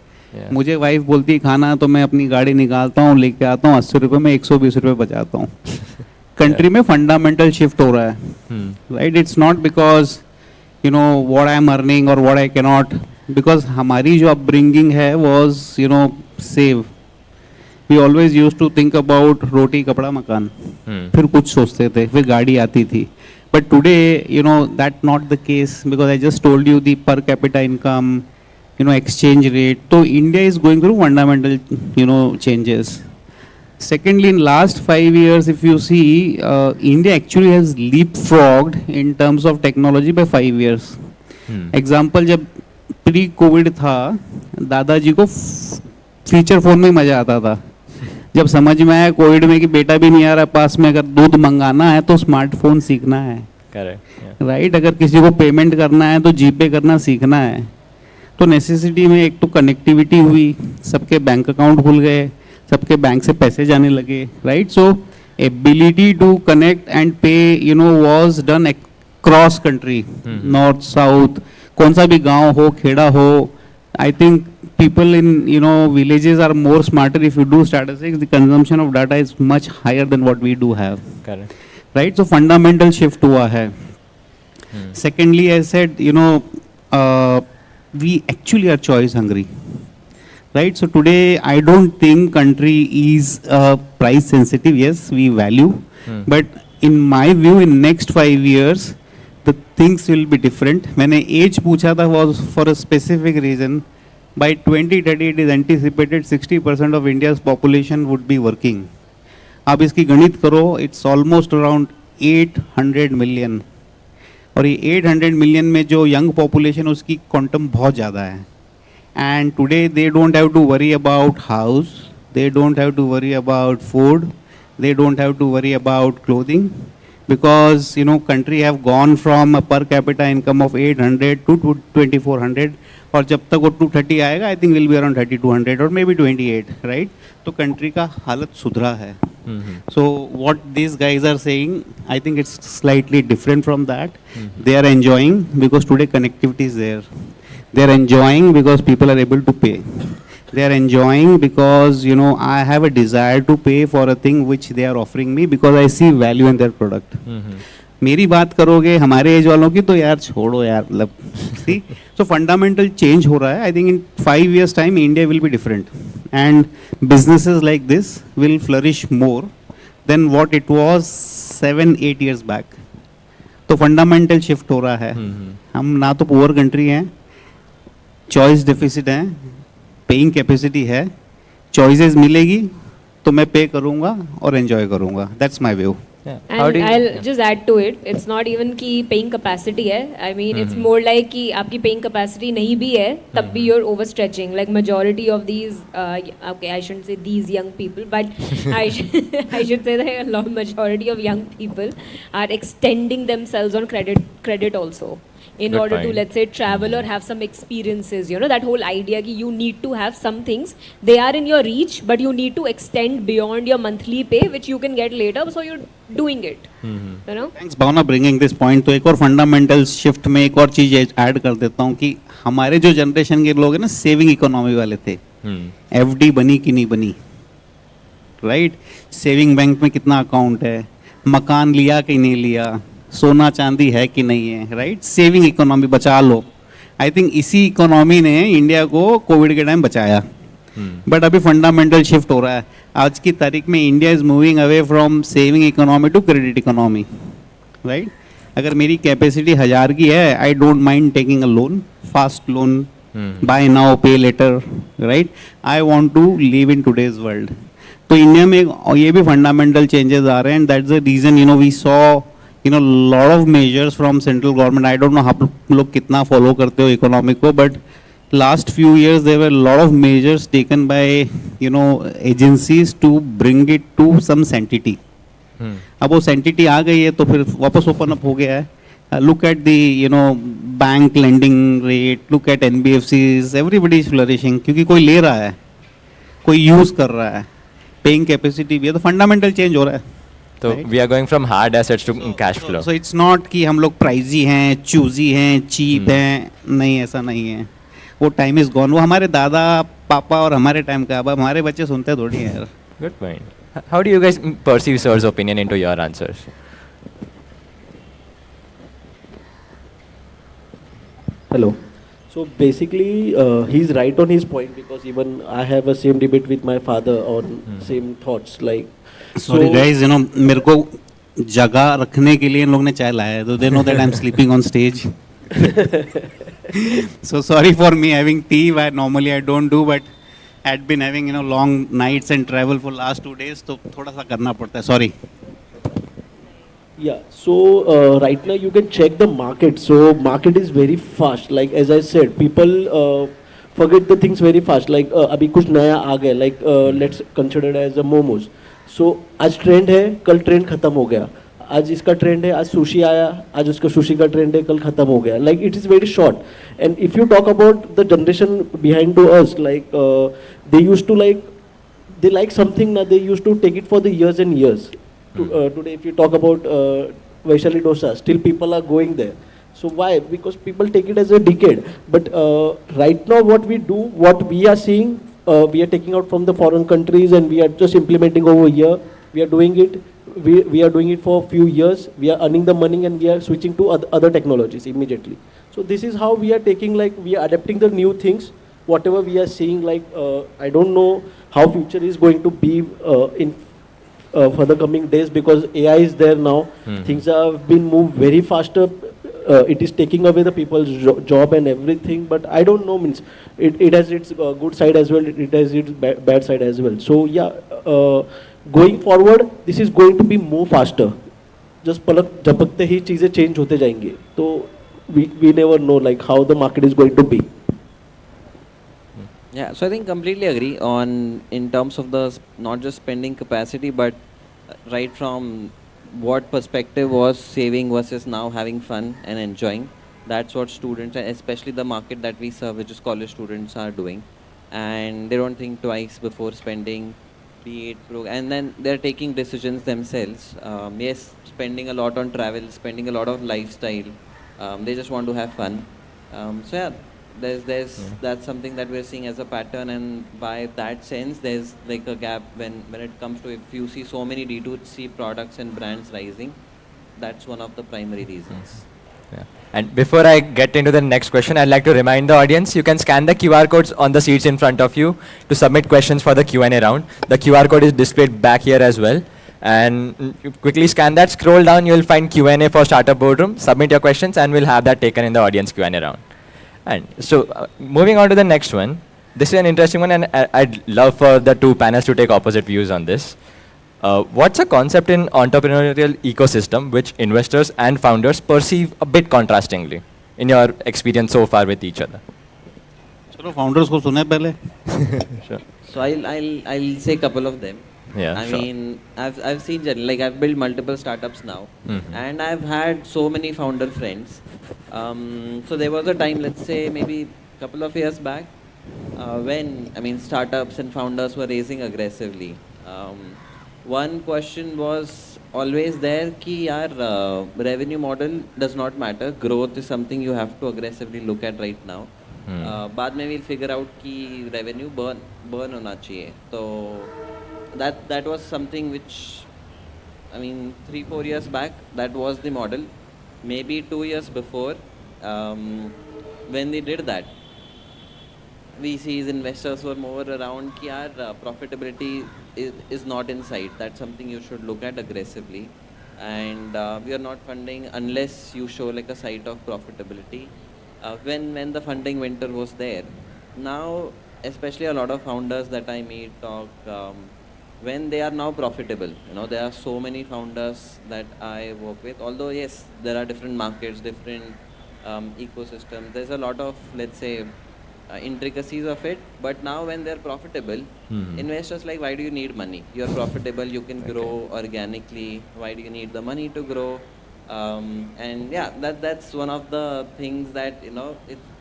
मुझे वाइफ बोलती है खाना, तो मैं अपनी गाड़ी निकालता हूँ, लेके आता हूँ, 80 रुपये में 120 रुपये बचाता हूँ. कंट्री में फंडामेंटल शिफ्ट हो रहा है, right. It's not because what I am earning और what I can not, because हमारी जो अपब्रिंगिंग है was save. We always use to think about roti kapda makaan, फिर कुछ सोचते थे, फिर गाड़ी आती थी. But today, that's not the case, because I just told you the per capita income, exchange rate. So India is going through fundamental, changes. Secondly, in last 5 years, if you see, India actually has leapfrogged in terms of technology by 5 years. Example, जब pre-COVID था, दादाजी को feature phone में मजा आता था. जब समझ में आया कोविड में कि बेटा भी नहीं आ रहा पास में, अगर दूध मंगाना है तो स्मार्टफोन सीखना है, राइट. अगर किसी को पेमेंट करना है तो जीपे करना सीखना है. तो नेसेसिटी में एक तो कनेक्टिविटी हुई, सबके बैंक अकाउंट खुल गए, सबके बैंक से पैसे जाने लगे, right. So ability to connect and pay was done across country, north south, कौन सा भी गाँव हो, खेड़ा हो. I think people in villages are more smarter. If you do statistics, the consumption of data is much higher than what we do have. Correct. Right. So fundamental shift हुआ है. Secondly, I said we actually are choice hungry. Right. So today I don't think country is price sensitive. Yes, we value, but in my view, in next 5 years, the things will be different. मैंने age पूछा था was for a specific reason. By 2030, it is anticipated 60% of India's population would be working. आप इसकी गणित करो, it's almost around 800 million. और ये 800 million में जो young population उसकी quantum बहुत ज़्यादा है. And today they don't have to worry about house, they don't have to worry about food, they don't have to worry about clothing. Because country have gone from a per capita income of 800 to 2400, और जब तक वो 230 आएगा, I think will be around 3200 और may be 28, right. तो country का हालत सुधरा है. So what this guys are saying, I think it's slightly different from that. They are enjoying because today connectivity is there. They are enjoying because people are able to pay. They are enjoying because I have a desire to pay for a thing which they are offering me because I see value in their product. मेरी बात करोगे हमारे as वालों की तो यार छोड़ो यार, मतलब सी. सो फंडामेंटल चेंज हो रहा है. I think in 5 years time India will be different and businesses like this will flourish more than what it was 7-8 years back. तो फंडामेंटल शिफ्ट हो रहा है. हम ना तो पुअर कंट्री हैं, चॉइस डेफिसिट है, पेइंग कैपेसिटी है. चॉइसेस मिलेगी तो मैं पे करूंगा और एंजॉय करूंगा. That's my view. And I'll just add to it. It's not even कि paying capacity है. I mean, it's more like कि आपकी paying capacity नहीं भी है, तब भी you're overstretching. Like majority of these, okay, I shouldn't say these young people, but I should say that a lot majority of young people are extending themselves on credit also. In Good order to, point. let's say, travel or have some experiences, that whole idea that you need to have some things, they are in your reach, but you need to extend beyond your monthly pay, which you can get later, so you're doing it. Thanks Bhavna bringing this point. तो एक और fundamental shift में एक और चीज add कर देता हूँ कि हमारे जो जनरेशन के लोग हैं ना, सेविंग इकोनॉमी वाले थे. एफडी बनी कि नहीं बनी, राइट? सेविंग बैंक में कितना अकाउंट है, मकान लिया कि नहीं लिया, सोना चांदी है कि नहीं है, राइट? सेविंग इकोनॉमी बचा लो. आई थिंक इसी इकोनॉमी ने इंडिया को कोविड के टाइम बचाया. बट अभी फंडामेंटल शिफ्ट हो रहा है. आज की तारीख में India is moving away from saving economy to credit economy, right? अगर मेरी कैपेसिटी 1000 की है, I don't mind taking a loan, fast loan, buy now pay later, right? I want to live in today's world. तो India में ये भी fundamental changes आ रहे हैं. And that's the reason we saw lot of measures from central government. I don't know आप लोग कितना फॉलो करते हो इकोनॉमिक को, but last few years there were a lot of measures taken by agencies to bring it to some sanctity. अब वो sanctity आ गई है तो फिर वापस ओपन अप हो गया है. Look at the bank lending rate, look at NBFCs, everybody is flourishing क्योंकि कोई ले रहा है, कोई यूज कर रहा है, पेइंग कैपेसिटी भी है, तो फंडामेंटल चेंज हो रहा है. तो we are going from hard assets to cash flow. So it's not कि हम लोग प्राइजी हैं, चूजी हैं, चीप हैं. नहीं, ऐसा नहीं है. वो टाइम इज गॉन. वो हमारे दादा पापा और हमारे टाइम का. अब हमारे बच्चे सुनते थोड़ी हैं यार. Good point. How do you guys perceive sir's opinion into your answers? Hello. So basically, he's right on his point because even I have a same debate with my father on same thoughts. Like, Sorry guys, मेरे को जगह रखने के लिए इन लोग ने चाय लाया है. तो they know that I'm sleeping on stage. So sorry for me having tea. Why normally I don't do, but I'd been having long nights and travel for last 2 days. तो थोड़ा सा करना पड़ता है. Sorry. Yeah, so right now you can check the market. So market is very fast. Like as I said, people forget the things very fast. Like अभी कुछ नया आ गया. Like let's consider it as a momos. So आज trend है, कल trend खत्म हो गया. आज इसका ट्रेंड है, आज सुशी आया, आज उसका सुशी का ट्रेंड है, कल खत्म हो गया. Like it is very short. And if you talk about the generation behind to us, like they used to they like something now, they used to take it for the years and years. Today, if you talk about Vaishali dosa, still people are going there. So why? Because people take it as a decade. But right now, what we do, what we are seeing, we are taking out from the foreign countries and we are just implementing over here. We are doing it. We are doing it for a few years. We are earning the money and we are switching to other technologies immediately. So this is how we are taking, we are adapting the new things. Whatever we are seeing, I don't know how future is going to be in for the coming days because AI is there now. Things have been moved very faster. It is taking away the people's job and everything. But I don't know, means it has its good side as well. It has its bad side as well. So yeah, going forward, this is going to be more faster. Just पलक झपकते ही चीजें change होते जाएंगे. तो we never know how the market is going to be. Yeah, so I think completely agree on in terms of the not just spending capacity, but right from what perspective was saving versus now having fun and enjoying. That's what students, and especially the market that we serve, which is college students, are doing, and they don't think twice before spending. Be it and then they're taking decisions themselves. Yes, spending a lot on travel, spending a lot of lifestyle. They just want to have fun. So yeah. That's something that we're seeing as a pattern, and by that sense there's a gap when it comes to, if you see so many D2C products and brands rising, that's one of the primary reasons. Yeah. And before I get into the next question, I'd like to remind the audience, you can scan the QR codes on the seats in front of you to submit questions for the Q&A round. The QR code is displayed back here as well. And you quickly scan that, scroll down, you'll find Q&A for Startup Boardroom. Submit your questions and we'll have that taken in the audience Q&A round. And so moving on to the next one, this is an interesting one, and I'd love for the two panels to take opposite views on this. What's a concept in entrepreneurial ecosystem which investors and founders perceive a bit contrastingly in your experience so far with each other? चलो founders को सुने पहले. Sure. So I'll say a couple of them. Yeah, I sure. mean, I've seen I've built multiple startups now, and I've had so many founder friends. So there was a time, let's say maybe a couple of years back, when startups and founders were raising aggressively. One question was always there कि यार revenue model does not matter. Growth is something you have to aggressively look at right now. बाद में we'll figure out कि revenue burn होना चाहिए. तो that was something which, I mean, 3-4 years back, that was the model. Maybe 2 years before, when they did that, VCs, investors were more around कि यार profitability is not in sight. That's something you should look at aggressively. And we are not funding unless you show like a sight of profitability. When the funding winter was there, now especially a lot of founders that I meet talk, when they are now profitable, there are so many founders that I work with. Although yes, there are different markets, different ecosystems. There's a lot of, let's say, intricacies of it. But now when they're profitable, investors like, why do you need money? You're profitable, you can grow organically. Why do you need the money to grow? And yeah, that's one of the things that,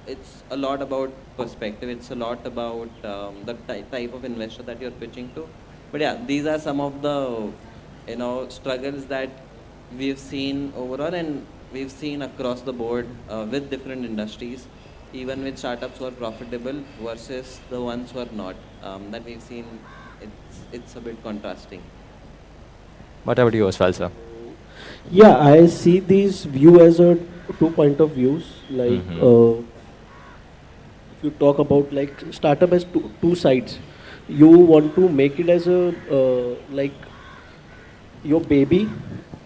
it's a lot about perspective. It's a lot about the type of investor that you're pitching to. But yeah, these are some of the, struggles that we've seen overall, and we've seen across the board with different industries, even with startups who are profitable versus the ones who are not. That we've seen, it's a bit contrasting. What about you, Oswald, sir? Yeah, I see this view as a 2 point of views. Like, if you talk about like startup has two sides. You want to make it as a like your baby,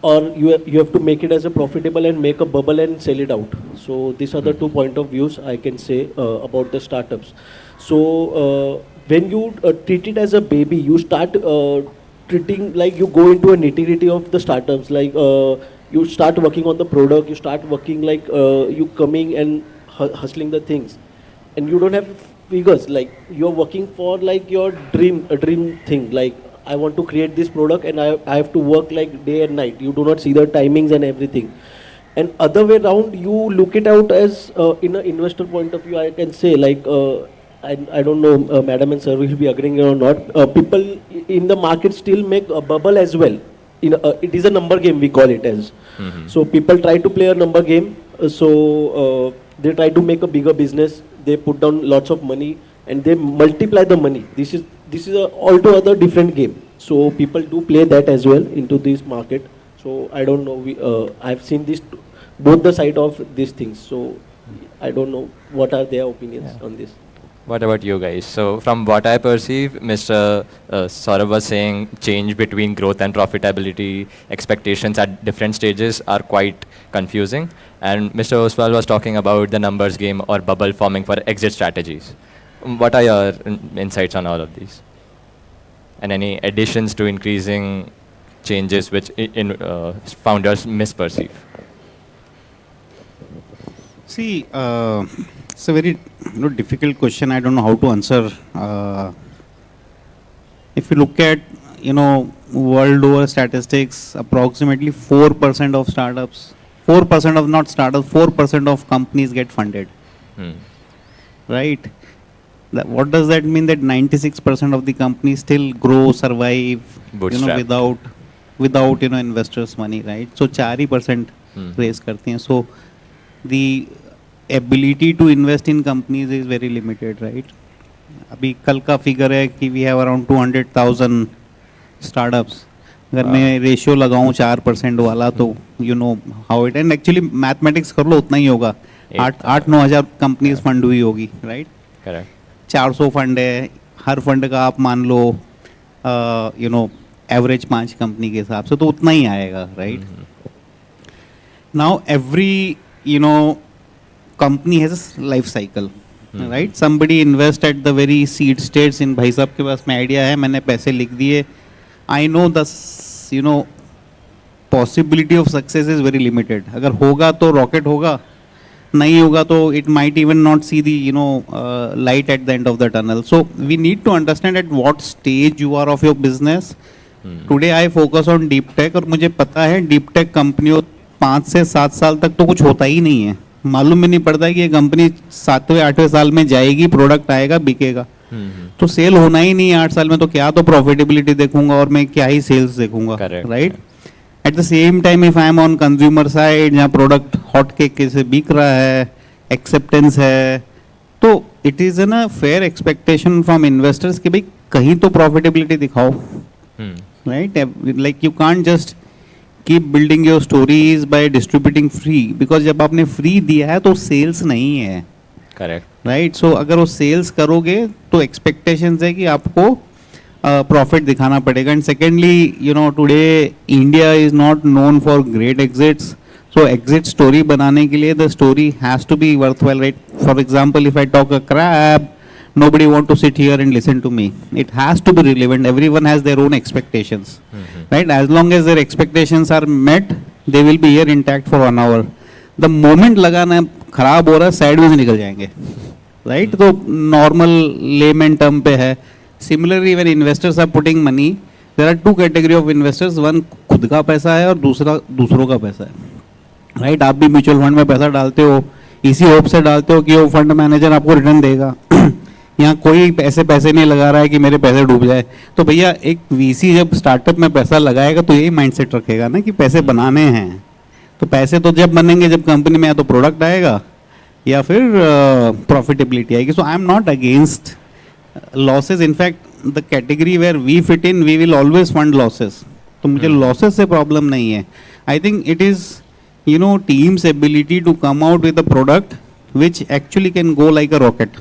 or you have to make it as a profitable and make a bubble and sell it out. So these are the 2 point of views I can say about the startups. So when you treat it as a baby, you start treating like you go into a nitty-gritty of the startups. Like you start working on the product, you start working like you coming and hustling the things, and you don't have figures. Like you're working for like your dream thing. Like I want to create this product and I have to work like day and night. You do not see the timings and everything. And other way around, you look it out as in an investor point of view. I can say like I don't know, madam and sir will be agreeing or not. People in the market still make a bubble as well. It is a number game, we call it as. So people try to play a number game. So they try to make a bigger business. They put down lots of money and they multiply the money. This is a altogether different game. So people do play that as well into this market. So I don't know. I've seen this both the side of these things. So I don't know what are their opinions on this. What about you guys? So from what I perceive, Mr. Saurabh was saying change between growth and profitability expectations at different stages are quite confusing. And Mr. Oswal was talking about the numbers game or bubble forming for exit strategies. What are your insights on all of these? And any additions to increasing changes which founders misperceive? See, it's a very difficult question. I don't know how to answer. If you look at world over statistics, approximately 4% of startups, 4% of not startups, 4% of companies get funded. Right? What does that mean? That 96% of the companies still grow, survive, without investors' money, right? So 4% raise करते हैं. So the ability to invest in companies is very limited, right? अभी कल का figure है कि we have around 200,000 startups. अगर मैं ratio लगाऊं 4% वाला तो you know how it, and actually mathematics कर लो उतना ही होगा. 8-9 हज़ार companies fund हुई होगी, right? Correct. 400 फंड है, हर फंड का आप मान लो एवरेज 5 कंपनी के हिसाब से तो उतना ही आएगा, right? Now every company has life cycle, right? Somebody invest at the very seed states in, भाई साहब के पास में आइडिया है, मैंने पैसे लिख दिए, I know the possibility of success is very limited. अगर होगा तो रॉकेट होगा, नहीं होगा तो it might even not see the light at the end of the tunnel. So we need to understand at what stage you are of your business. Today I focus on deep tech, और मुझे पता है deep tech कंपनियों 5 से 7 साल तक तो कुछ होता ही नहीं है. मालूम भी नहीं पड़ता है कि ये कंपनी 7वें-8वें साल में जाएगी, प्रोडक्ट आएगा, बिकेगा. तो सेल होना ही नहीं है 8 साल में, तो क्या तो प्रॉफिटेबिलिटी देखूंगा और मैं क्या ही सेल्स देखूंगा, right? At the same time, if I am on consumer side, जहाँ प्रोडक्ट हॉट केक कैसे बिक रहा है, एक्सेप्टेंस है, तो it is an fair expectation from investors कि भाई कहीं तो प्रॉफिटेबिलिटी दिखाओ, right? Like you can't just keep building your stories bye distributing free, because जब आपने फ्री दिया है तो सेल्स नहीं है, करेक्ट, राइट? सो अगर वो सेल्स करोगे तो एक्सपेक्टेशंस है कि आपको प्रॉफिट दिखाना पड़ेगा. And secondly, you know, today India is not known for great exits. So exit story बनाने के लिए the story has to be worthwhile, right? For example, if I talk a crap, nobody want to sit here and listen to me. It has to be relevant. Everyone has their own expectations, right? As long as their expectations are met, they will be here intact for 1 hour. The moment लगाना खराब हो रहा है, sideways निकल जाएंगे, right? तो normal layman term पे है. Similarly, when investors are putting money, there are two category of investors. One खुद का पैसा है और दूसरा दूसरों का पैसा है, राइट? आप भी म्यूचुअल फंड में पैसा डालते हो, इसी होप से डालते हो कि वो फंड मैनेजर आपको रिटर्न देगा. यहाँ कोई पैसे नहीं लगा रहा है कि मेरे पैसे डूब जाए. तो भैया एक वीसी जब स्टार्टअप में पैसा लगाएगा तो यही माइंडसेट रखेगा ना कि पैसे बनाने हैं. तो पैसे तो जब बनेंगे जब कंपनी में या तो प्रोडक्ट आएगा या फिर प्रॉफिटेबिलिटी आएगी. So I am not against losses. In fact the category where we fit in, we will always fund losses. तो मुझे लॉसेज से प्रॉब्लम नहीं है. I think it is, you know, team's ability to come out with a product which actually can go like a rocket.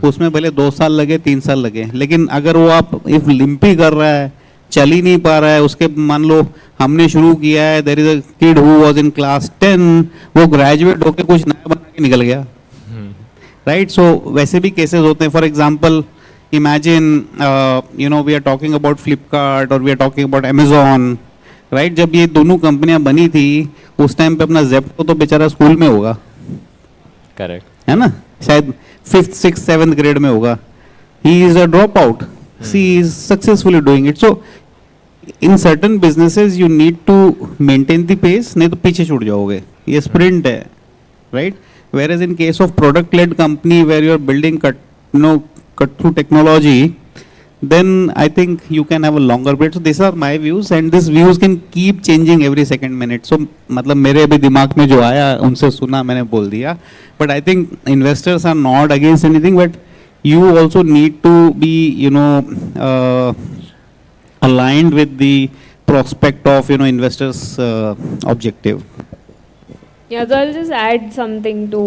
उसमें भले 2 साल लगे 3 साल लगे, लेकिन अगर वो आप इफ लिम्पी कर रहा है, चल ही नहीं पा रहा है, उसके मान लो हमने शुरू किया है, there is a kid who was in class 10, वो ग्रेजुएट होकर कुछ नया बना के निकल गया, राइट? सो वैसे भी केसेस होते हैं. For example, imagine you know, we are talking about Flipkart और we are talking about Amazon, right? जब ये दोनों कंपनियां बनी थी उस टाइम पे अपना जेप्टो तो बेचारा स्कूल में होगा, करेक्ट, है ना? शायद 5th 6th 7th ग्रेड में होगा. He is a drop out, she is successfully doing it. So in certain businesses you need to maintain the pace, नहीं तो पीछे छूट जाओगे. ये स्प्रिंट है, right? Whereas in case of product led company where you are building cut through technology, then I think you can have a longer period. So these are my views, and these views can keep changing every second minute. So मतलब मेरे अभी दिमाग में जो आया उनसे सुना, मैंने बोल दिया. But I think investors are not against anything, but you also need to be, you know, aligned with the prospect of, you know, investors' objective. Yeah, so I'll just add something to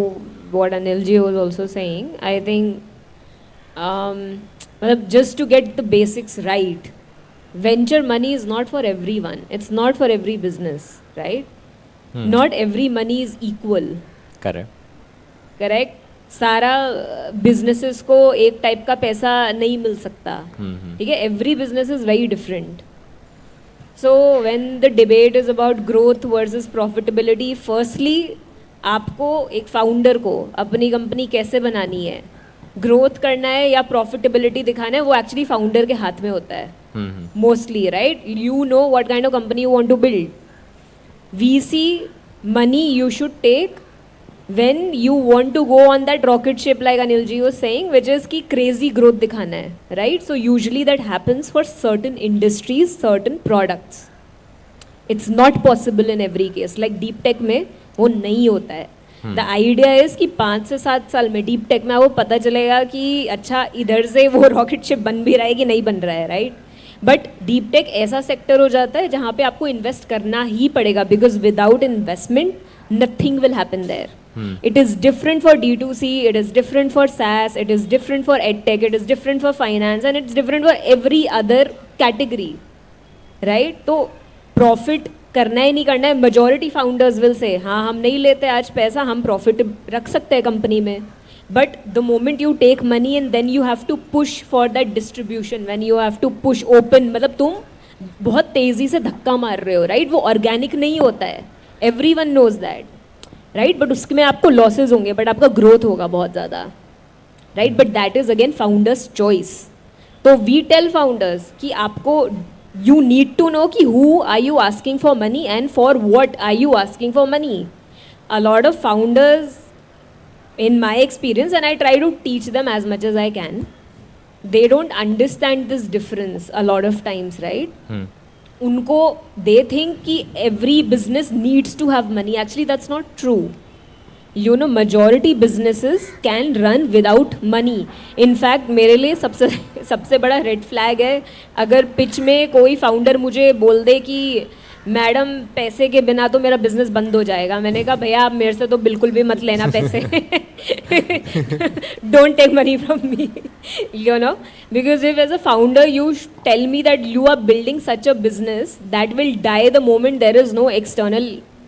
what Anilji was also saying. I think just to get the basics right, venture money is not for everyone. It's not for every business, right? Not every money is equal. Correct? सारा businesses को एक type का पैसा नहीं मिल सकता, ठीक है? Every business is very different. So when the debate is about growth versus profitability, firstly आपको एक फाउंडर को अपनी कंपनी कैसे बनानी है, ग्रोथ करना है या प्रॉफिटेबिलिटी दिखाना है, वो एक्चुअली फाउंडर के हाथ में होता है mostly, right? You know what kind of company you want to build. VC money you should take when you want to go on that rocket ship like Anil ji was saying, which is की crazy growth दिखाना है, right? So usually that happens for certain industries, certain products. It's not possible in every case. Like deep tech में वो नहीं होता है. The idea is कि 5 से 7 साल में डीप टेक में वो पता चलेगा कि अच्छा इधर से वो रॉकेट शिप बन भी रहा है कि नहीं बन रहा है, राइट? बट डीप टेक ऐसा सेक्टर हो जाता है जहाँ पे आपको इन्वेस्ट करना ही पड़ेगा, because without investment nothing will happen there. It is different for D2C, it is different for SaaS, it is different for EdTech, it is different for finance, and it's different for every other category, right? तो profit करना ही नहीं करना है. Majority founders will say हाँ हम नहीं लेते आज पैसा, हम प्रॉफिट रख सकते हैं कंपनी में. But the moment you take money and then you have to push for that distribution, when you have to push open, मतलब तुम बहुत तेज़ी से धक्का मार रहे हो, राइट? वो ऑर्गेनिक नहीं होता है, everyone knows that, right? But उसमें आपको लॉसेज होंगे बट आपका ग्रोथ होगा बहुत ज़्यादा, right? But that is again founders choice. तो वी टेल फाउंडर्स कि आपको you need to know ki who are you asking for money and for what are you asking for money. A lot of founders, in my experience, and I try to teach them as much as I can, they don't understand this difference a lot of times, right? Unko, they think ki every business needs to have money. Actually that's not true. you know, majority businesses can run without money. In fact मेरे लिए सबसे सबसे बड़ा red flag है अगर pitch में कोई founder मुझे बोल दे कि मैडम पैसे के बिना तो मेरा बिजनेस बंद हो जाएगा. मैंने कहा भैया आप मेरे से तो बिल्कुल भी मत लेना पैसे. Don't take money from me. You know, because if as a founder you tell me that you are building such a business that will die the moment there is no external,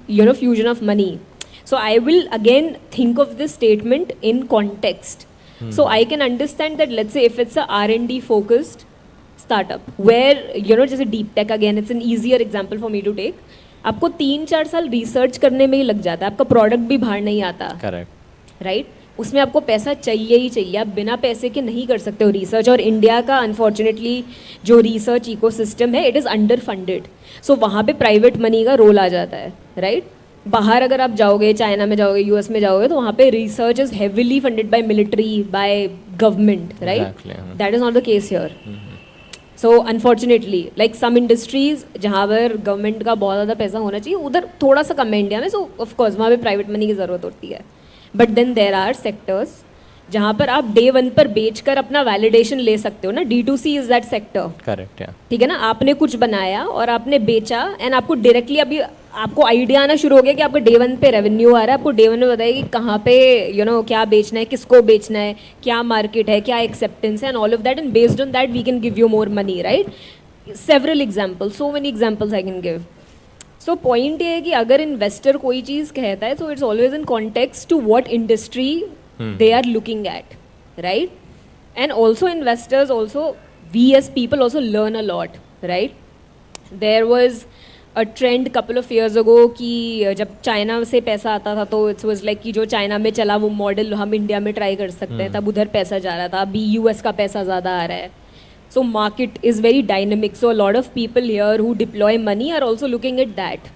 you know, fusion of money. So I will again think of this statement in context. So I can understand that, let's say if it's a R&D focused startup where, you know, just a deep tech, again it's an easier example for me to take. आपको 3-4 साल research करने में ही लग जाता है, आपका product भी बाहर नहीं आता. करेक्ट. राइट, उसमें आपको पैसा चाहिए ही चाहिए, आप बिना पैसे के नहीं कर सकते हो रिसर्च. और इंडिया का अनफॉर्चुनेटली जो रिसर्च इकोसिस्टम है, इट इज़ अंडर फंडेड. सो वहाँ पे प्राइवेट मनी का रोल आ जाता है. राइट, बाहर अगर आप जाओगे, चाइना में जाओगे, यूएस में जाओगे, तो वहाँ पे research is heavily funded by military, by government. Right, that is not the case here. So unfortunately like some industries जहाँ पर गवर्नमेंट का बहुत ज़्यादा पैसा होना चाहिए, उधर थोड़ा सा कम है इंडिया में. सो ऑफकोर्स वहाँ पे प्राइवेट मनी की ज़रूरत होती है. But then there are sectors जहाँ पर आप डे 1 पर बेचकर अपना वैलिडेशन ले सकते हो ना. D2C is that sector. Correct. ठीक है ना, आपने कुछ बनाया और आपने बेचा एंड आपको डायरेक्टली अभी आपको आइडिया आना शुरू हो गया कि आपको डे 1 पे रेवेन्यू आ रहा है. आपको डे 1 में बताइए कि कहाँ पे यू नो क्या बेचना है, किसको बेचना है, क्या मार्केट है, क्या एक्सेप्टेंस है, and all of that. And based on that we can give you more money. Right, several examples, so many examples I can give. So point ये है कि अगर इन्वेस्टर कोई चीज़ कहता है, so it's always in context to what industry they are looking at, right? And also investors also, we as people also learn a lot, right? There was a trend couple of years ago कि जब China से पैसा आता था तो it was like कि जो China में चला वो मॉडल हम इंडिया में ट्राई कर सकते हैं. तब उधर पैसा जा रहा था, अभी यूएस का पैसा ज़्यादा आ रहा है. So market is very dynamic, so a lot of people here who deploy money are also looking at that.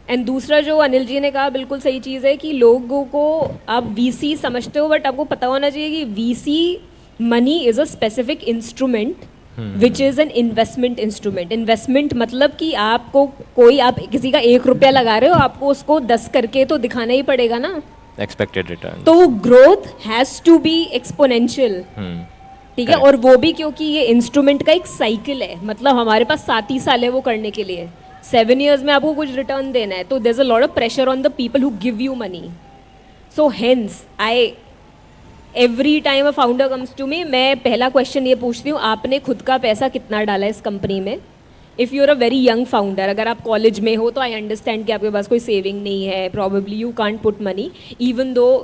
And दूसरा जो अनिल जी ने कहा बिल्कुल सही चीज़ है कि लोगों को आप वीसी समझते हो, बट आपको पता होना चाहिए कि VC money is a specific instrument which is an investment instrument. Investment मतलब कि आपको कोई, आप किसी का 1 रुपया लगा रहे हो, आपको उसको 10 करके तो दिखाना ही पड़ेगा ना. Expected return. तो growth has to be exponential. ठीक है, और वो भी क्योंकि ये इंस्ट्रूमेंट का एक साइकिल है, मतलब हमारे पास 7 ही साल है वो करने के लिए. 7 years में आपको कुछ रिटर्न देना है, तो there is a lot of pressure on the people who give you money. So hence I every time a founder comes to me, मैं पहला क्वेश्चन ये पूछती हूँ, आपने खुद का पैसा कितना डाला है इस कंपनी में. If you are a very young founder, अगर आप कॉलेज में हो तो आई अंडरस्टैंड कि आपके पास कोई सेविंग नहीं है, probably you can't put money. Even though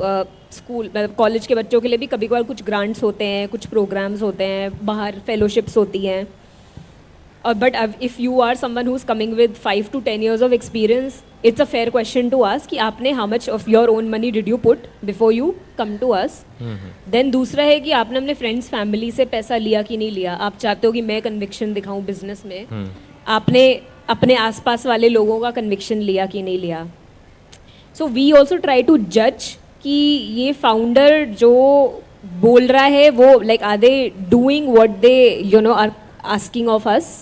school college के बच्चों के लिए भी कभी कभार कुछ ग्रांट्स होते हैं, कुछ प्रोग्राम्स होते हैं, बाहर फेलोशिप्स होती हैं. But if you are someone who's coming with 5 to 10 years of experience, it's a fair question to ask कि आपने how much of your own money did you put before you come to us. Then दूसरा है कि आपने अपने friends family से पैसा लिया कि नहीं लिया. आप चाहते हो कि मैं conviction दिखाऊं business में, आपने अपने आसपास वाले लोगों का conviction लिया कि नहीं लिया. So we also try to judge कि ये founder जो बोल रहा है वो like are they doing what they you know are asking of us.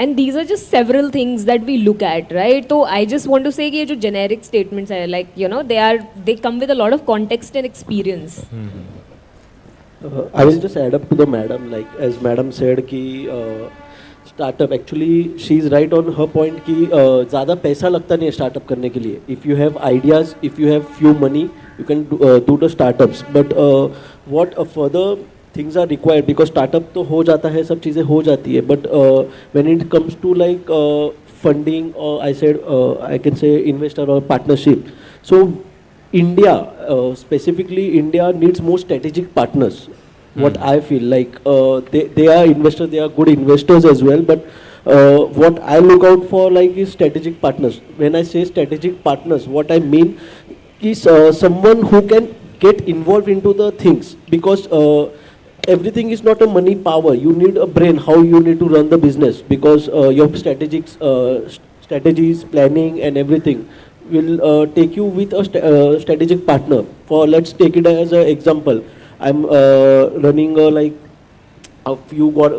And these are just several things that we look at, right? So I just want to say कि ये जो generic statements है, like you know, they come with a lot of context and experience. I will just add up to the madam, like as madam said कि startup actually she is right on her point कि ज़्यादा पैसा लगता नहीं है startup करने के लिए. If you have ideas, if you have few money, you can do the startups. But what further things are required, because startup तो हो जाता है, सब चीज़ें हो जाती है, but when it comes to like funding or I can say investor or partnership, so India specifically India needs more strategic partners. What I feel like they are investors, they are good investors as well, but what I look out for like is strategic partners. When I say strategic partners, what I mean is someone who can get involved into the things, because everything is not a money power. You need a brain how you need to run the business, because your strategies, planning and everything will take you with a strategic partner. For let's take it as an example. I'm running like a few got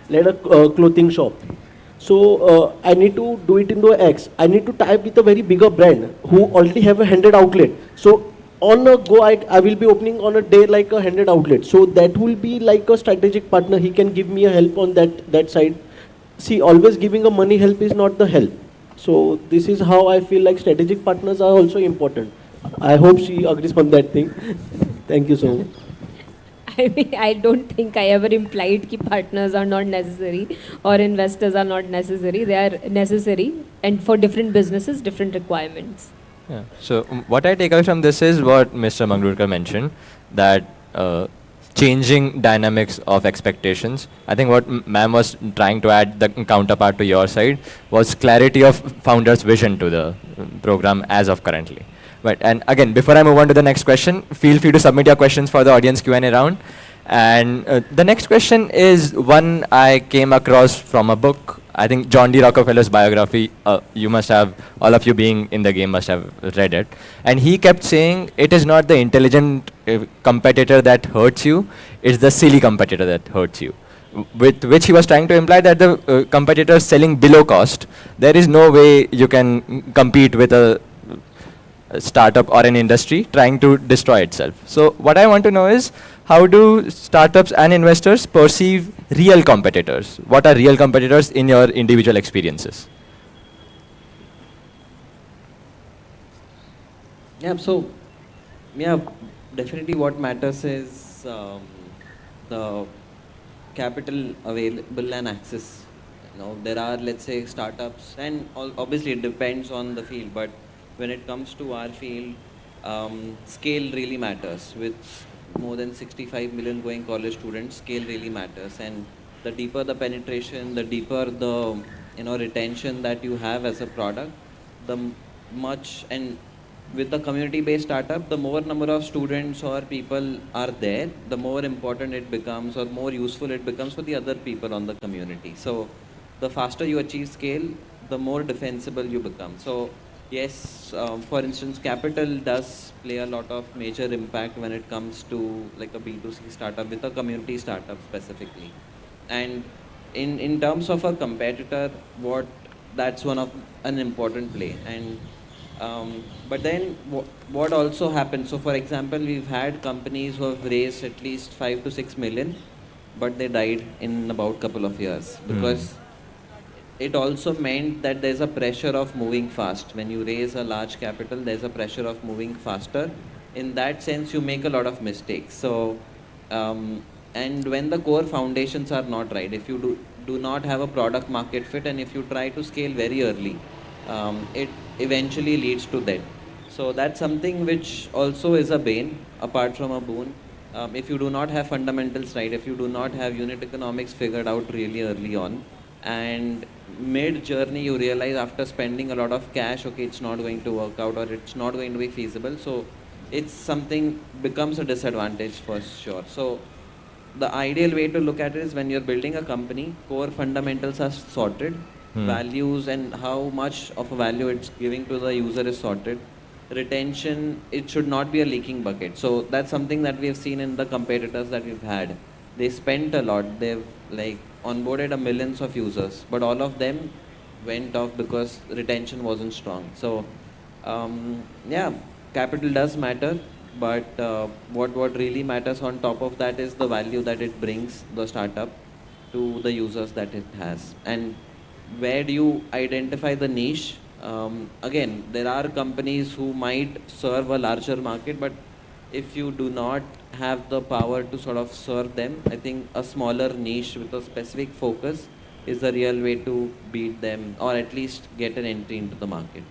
let a clothing shop. So I need to do it in the X. I need to tie with a very bigger brand who already have a 100 outlet. So on a go, I will be opening on a day like a 100 outlet. So that will be like a strategic partner. He can give me a help on that side. See, always giving a money help is not the help. So this is how I feel like strategic partners are also important. I hope she agrees on that thing. Thank you so much. I mean, I don't think I ever implied that partners are not necessary or investors are not necessary. They are necessary, and for different businesses, different requirements. Yeah. So what I take away from this is what Mr. Mangalurkar mentioned, that changing dynamics of expectations. I think what ma'am was trying to add, the counterpart to your side, was clarity of founder's vision to the program as of currently. But, and again, before I move on to the next question, feel free to submit your questions for the audience Q&A round. And the next question is one I came across from a book. I think John D. Rockefeller's biography, you must have, all of you being in the game must have read it. And he kept saying, it is not the intelligent competitor that hurts you, it's the silly competitor that hurts you. With which he was trying to imply that the competitor selling below cost, there is no way you can compete with a startup or an industry trying to destroy itself. So what I want to know is, how do startups and investors perceive real competitors? What are real competitors in your individual experiences? Yeah, so, yeah, definitely what matters is the capital available and access. You know, there are, let's say, startups, and obviously it depends on the field, but when it comes to our field, scale really matters. With more than 65 million going college students, scale really matters. And the deeper the penetration, the deeper the retention that you have as a product, and with the community-based startup, the more number of students or people are there, the more important it becomes or more useful it becomes for the other people on the community. So the faster you achieve scale, the more defensible you become. So yes, for instance, capital does play a lot of major impact when it comes to like a B2C startup with a community startup specifically. And in terms of a competitor, that's one of an important play. And but then what also happens, so for example, we've had companies who have raised at least 5 to 6 million, but they died in about couple of years because it also meant that there's a pressure of moving fast. When you raise a large capital, there's a pressure of moving faster. In that sense, you make a lot of mistakes. So, and when the core foundations are not right, if you do not have a product market fit, and if you try to scale very early, it eventually leads to that. So that's something which also is a bane, apart from a boon. If you do not have fundamentals right, if you do not have unit economics figured out really early on, and mid journey you realize after spending a lot of cash, okay, it's not going to work out or it's not going to be feasible, so it's something becomes a disadvantage for sure. So the ideal way to look at it is when you're building a company, core fundamentals are sorted, values and how much of a value it's giving to the user is sorted. Retention, it should not be a leaking bucket. So that's something that we have seen in the competitors that we've had. They spent a lot, they've like onboarded a millions of users, but all of them went off because retention wasn't strong. So yeah, capital does matter, but what really matters on top of that is the value that it brings the startup to the users that it has. And where do you identify the niche? Again, there are companies who might serve a larger market, but if you do not have the power to sort of serve them, I think a smaller niche with a specific focus is the real way to beat them, or at least get an entry into the market.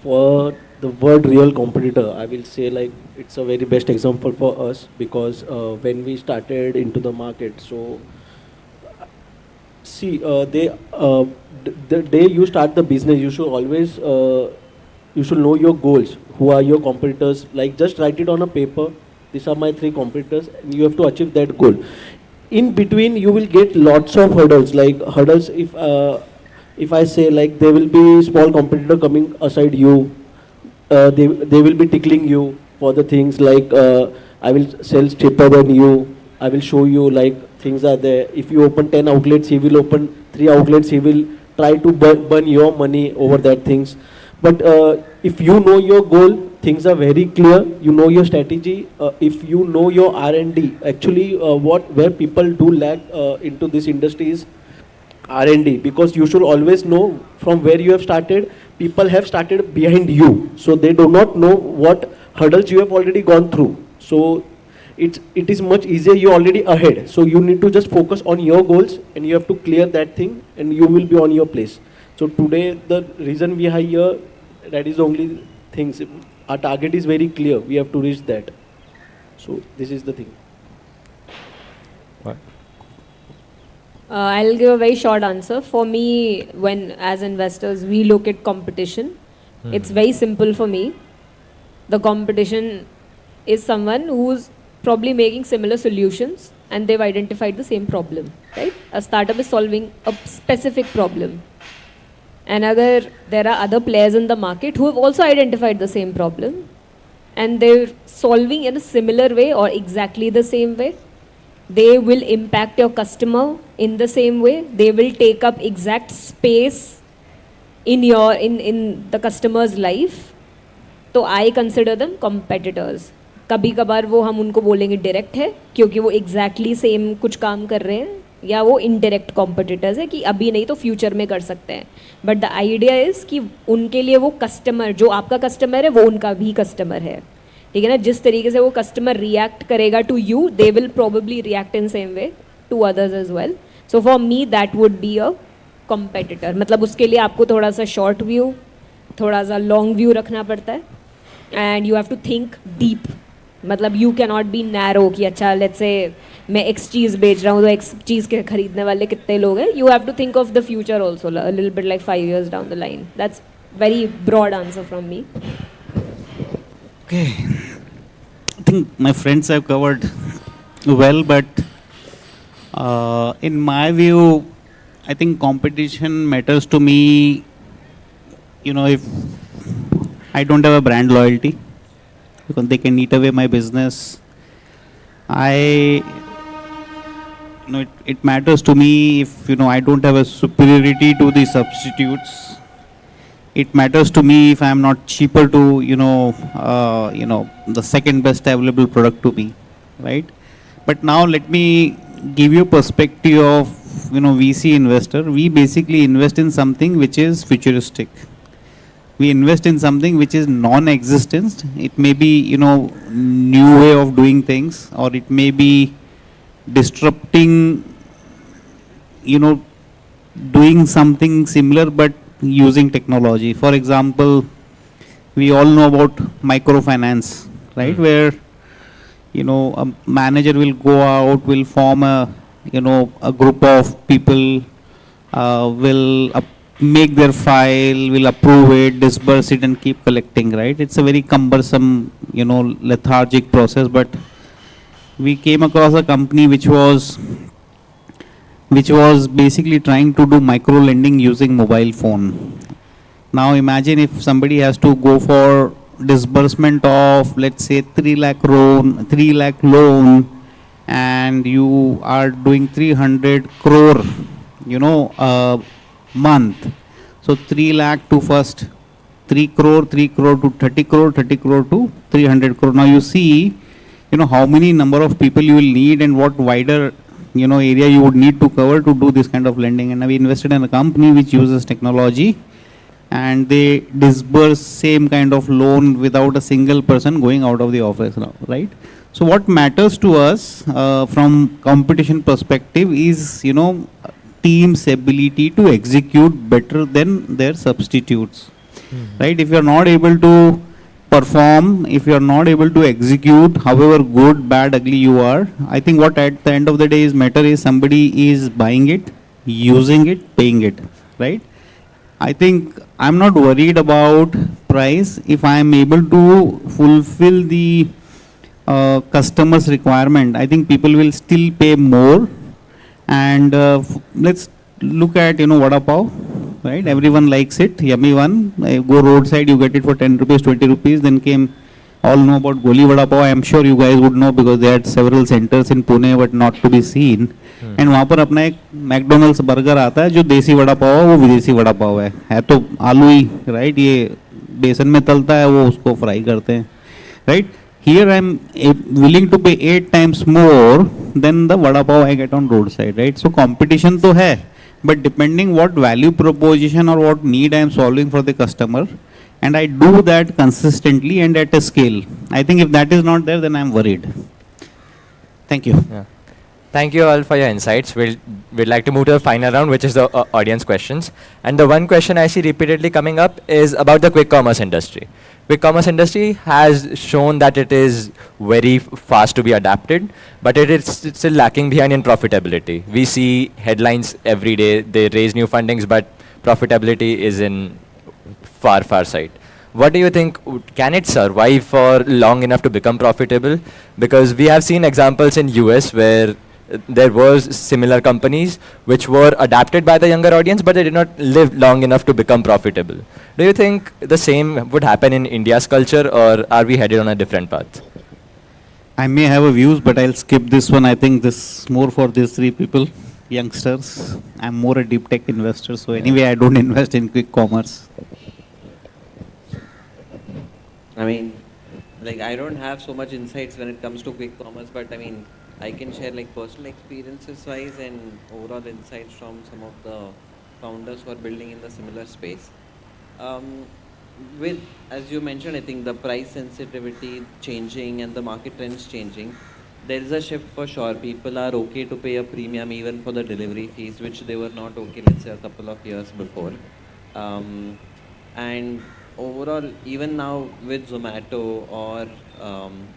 For the word real competitor, I will say like it's a very best example for us because when we started into the market, so see, the day you start the business, you should always you should know your goals. Who are your competitors? Like just write it on a paper. These are my 3 competitors, and you have to achieve that goal. In between, you will get lots of hurdles. Like hurdles, if I say like there will be small competitor coming aside you, they will be tickling you for the things like I will sell cheaper than you. I will show you like things are there. If you open 10 outlets, he will open 3 outlets. He will try to burn your money over that things. But if you know your goal, things are very clear. You know your strategy. If you know your R&D, actually, where people do lag into this industry is R&D, because you should always know from where you have started. People have started behind you, so they do not know what hurdles you have already gone through. So it is much easier. You're already ahead, so you need to just focus on your goals and you have to clear that thing, and you will be on your place. So today, the reason we are here, that is the only things. Our target is very clear. We have to reach that. So this is the thing. I'll give a very short answer. For me, when as investors we look at competition, it's very simple for me. The competition is someone who's probably making similar solutions and they've identified the same problem, right? A startup is solving a specific problem. And there are other players in the market who have also identified the same problem and they're solving in a similar way or exactly the same way. They will impact your customer in the same way. They will take up exact space in the customer's life. तो I consider them competitors. कभी कभार वो हम उनको बोलेंगे direct है क्योंकि वो exactly same कुछ काम कर रहे हैं, या वो indirect competitors है कि अभी नहीं तो future में कर सकते हैं. But the idea is कि उनके लिए वो customer, जो आपका customer है वो उनका भी customer है. ठीक है ना, जिस तरीके से वो कस्टमर रिएक्ट करेगा to you, they will probably react in same way to others as well. So for me that would be a competitor. मतलब उसके लिए आपको थोड़ा सा शॉर्ट व्यू, थोड़ा सा लॉन्ग व्यू रखना पड़ता है and you have to think deep. मतलब you can not be narrow कि अच्छा लेट्स से मैं एक्स चीज़ बेच रहा हूँ तो एक्स चीज़ के खरीदने वाले कितने लोग हैं. You have to think of the future also a little bit like 5 years down the line. That's very broad answer from me. Okay, I think my friends have covered well, but in my view, I think competition matters to me. You know, if I don't have a brand loyalty, because they can eat away my business. It matters to me if, I don't have a superiority to the substitutes. It matters to me if I am not cheaper to, the second best available product to me, right? But now let me give you perspective of, VC investor. We basically invest in something which is futuristic. We invest in something which is non-existent. It may be, new way of doing things, or it may be disrupting, doing something similar, but using technology. For example, we all know about microfinance, right? Where, a manager will go out, will form a group of people, will make their file, will approve it, disburse it and keep collecting, right? It's a very cumbersome, lethargic process. But we came across a company which was basically trying to do micro lending using mobile phone. Now imagine if somebody has to go for disbursement of, let's say, 3 lakh loan, and you are doing 300 crore, a month. So 3 lakh to first 3 crore to 30 crore, 30 crore to 300 crore. Now you see, how many number of people you will need and what wider area you would need to cover to do this kind of lending. And we invested in a company which uses technology, and they disburse same kind of loan without a single person going out of the office now, right? So what matters to us from competition perspective is, team's ability to execute better than their substitutes, right? If you are not able to perform, if you are not able to execute, however good, bad, ugly you are, I think what at the end of the day is matter is somebody is buying it, using it, paying it, right? I think I'm not worried about price. If I am able to fulfill the customer's requirement, I think people will still pay more. And let's look at, vada pav, right? Everyone likes it, yummy one. I go roadside, you get it for 10 rupees, 20 rupees. Then came all know about Goli Vada Pav. I am sure you guys would know because they had several centers in Pune but not to be seen. And वहाँ पर अपना एक McDonald's burger आता है जो देसी वड़ा पाव है, वो विदेशी वड़ा पाव है तो आलू ही, राइट, ये बेसन में तलता है, वो उसको फ्राई करते हैं, right. Here I am willing to pay 8 times more than the vada pav I get on roadside, right? So competition तो है, but depending what value proposition or what need I am solving for the customer, and I do that consistently and at a scale. I think if that is not there, then I am worried. Thank you. Yeah. Thank you all for your insights. We'd like to move to the final round, which is the audience questions. And the one question I see repeatedly coming up is about the quick commerce industry. Quick commerce industry has shown that it is very fast to be adapted, but it is still lacking behind in profitability. We see headlines every day. They raise new fundings, but profitability is in far side. What do you think? Can it survive for long enough to become profitable? Because we have seen examples in US where there was similar companies which were adapted by the younger audience, but they did not live long enough to become profitable. Do you think the same would happen in India's culture, or are we headed on a different path? I may have a views, but I'll skip this one. I think this more for these three people, youngsters. I'm more a deep tech investor, so anyway, I don't invest in quick commerce. I mean, like, I don't have so much insights when it comes to quick commerce, but I mean, I can share like personal experiences wise and overall insights from some of the founders who are building in the similar space. With, as you mentioned, I think the price sensitivity changing and the market trends changing, there is a shift for sure. People are okay to pay a premium even for the delivery fees, which they were not okay, let's say, a couple of years before. And overall, even now with Zomato or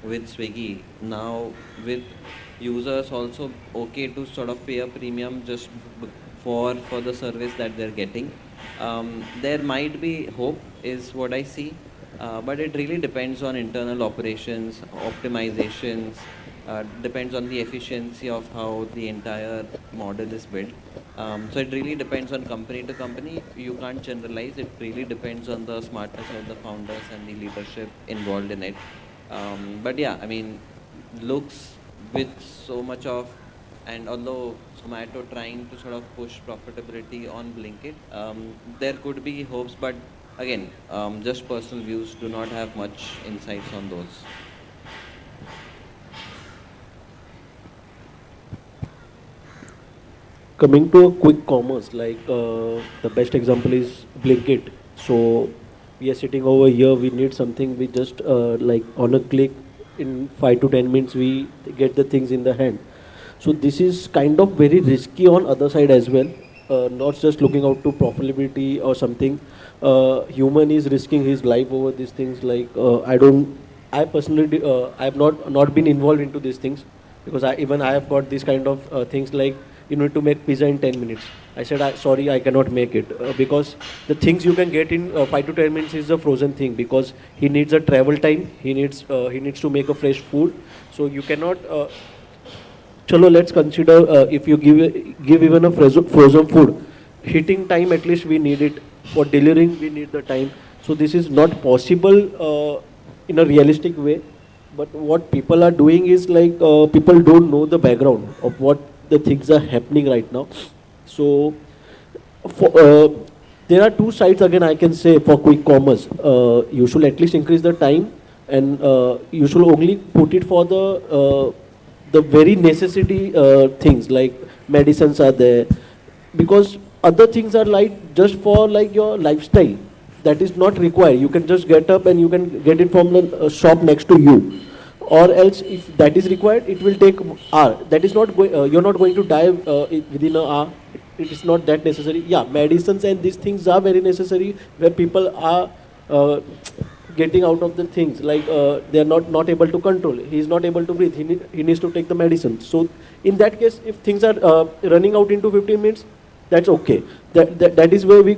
with Swiggy, now with users also okay to sort of pay a premium just for the service that they're getting. There might be hope is what I see, but it really depends on internal operations, optimizations, depends on the efficiency of how the entire model is built. So it really depends on company to company. You can't generalize. It really depends on the smartness of the founders and the leadership involved in it. But yeah, I mean, looks with so much of, and although Zomato trying to sort of push profitability on Blinkit, there could be hopes, but again, just personal views, do not have much insights on those. Coming to a quick commerce, like the best example is Blinkit. So we are sitting over here, we need something, we just like on a click, in 5 to 10 minutes we get the things in the hand. So this is kind of very risky on other side as well, not just looking out to profitability or something. Human is risking his life over these things. Like I personally I have not been involved into these things, because I have got these kind of things like, you need to make pizza in 10 minutes. I said, sorry, I cannot make it, because the things you can get in 5 to 10 minutes is a frozen thing, because he needs a travel time, he needs to make a fresh food. So you cannot, chalo, let's consider if you give even a frozen food, heating time at least we need it, for delivering we need the time. So this is not possible in a realistic way. But what people are doing is like, people don't know the background of what the things are happening right now. So there are two sides again, I can say, for quick commerce. You should at least increase the time, and you should only put it for the very necessity things, like medicines are there, because other things are like just for like your lifestyle, that is not required. You can just get up and you can get it from the shop next to you. Or else, if that is required, it will take an hour. That is not going. You're not going to die within an hour. It is not that necessary. Yeah, medicines and these things are very necessary, where people are getting out of the things, like they are not able to control. He is not able to breathe. He needs to take the medicine. So in that case, if things are running out into 15 minutes, that's okay. That is where we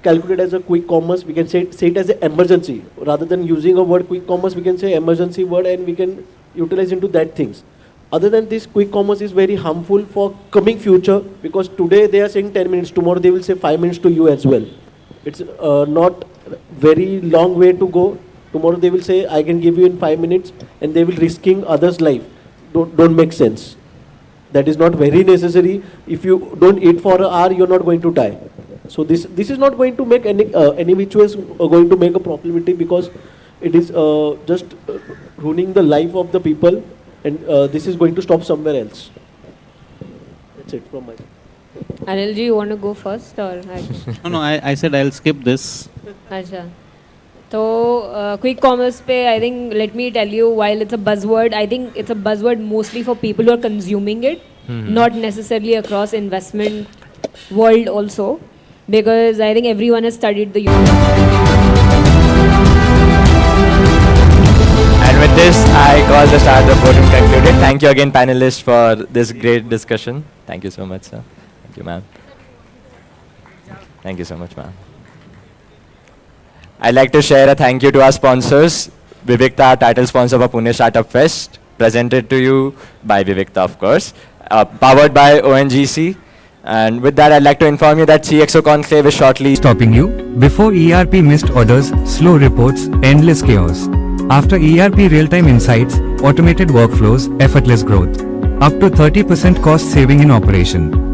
calculate as a quick commerce. We can say it as an emergency. Rather than using a word quick commerce, we can say emergency word, and we can utilize into that things. Other than this, quick commerce is very harmful for coming future, because today they are saying 10 minutes, tomorrow they will say 5 minutes to you as well. It's not very long way to go. Tomorrow they will say, I can give you in 5 minutes, and they will risking others' life. Don't make sense. That is not very necessary. If you don't eat for an hour, you're not going to die. So this is not going to make any which ways going to make a probability, because it is just ruining the life of the people, and this is going to stop somewhere else. That's it from my side. Anilji, you want to go first or? No, I said I'll skip this. Acha. So, quick commerce pe, I think, let me tell you, while it's a buzzword, I think it's a buzzword mostly for people who are consuming it, not necessarily across investment world also, because I think everyone has studied the And with this, I call the start of voting concluded. Thank you again, panelists, for this great discussion. Thank you so much, sir. Thank you, ma'am. Thank you so much, ma'am. I'd like to share a thank you to our sponsors, Vivikta, title sponsor for Pune Startup Fest, presented to you by Vivikta, of course, powered by ONGC. And with that, I'd like to inform you that CXO Conclave is shortly stopping you. Before ERP, missed orders, slow reports, endless chaos. After ERP, real-time insights, automated workflows, effortless growth. Up to 30% cost saving in operation.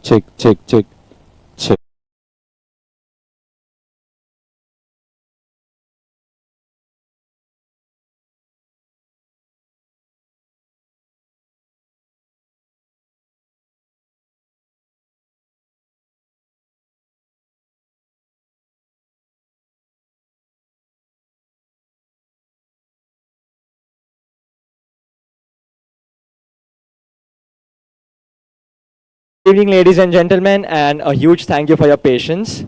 Check, check, check, check. Good evening, ladies and gentlemen, and a huge thank you for your patience.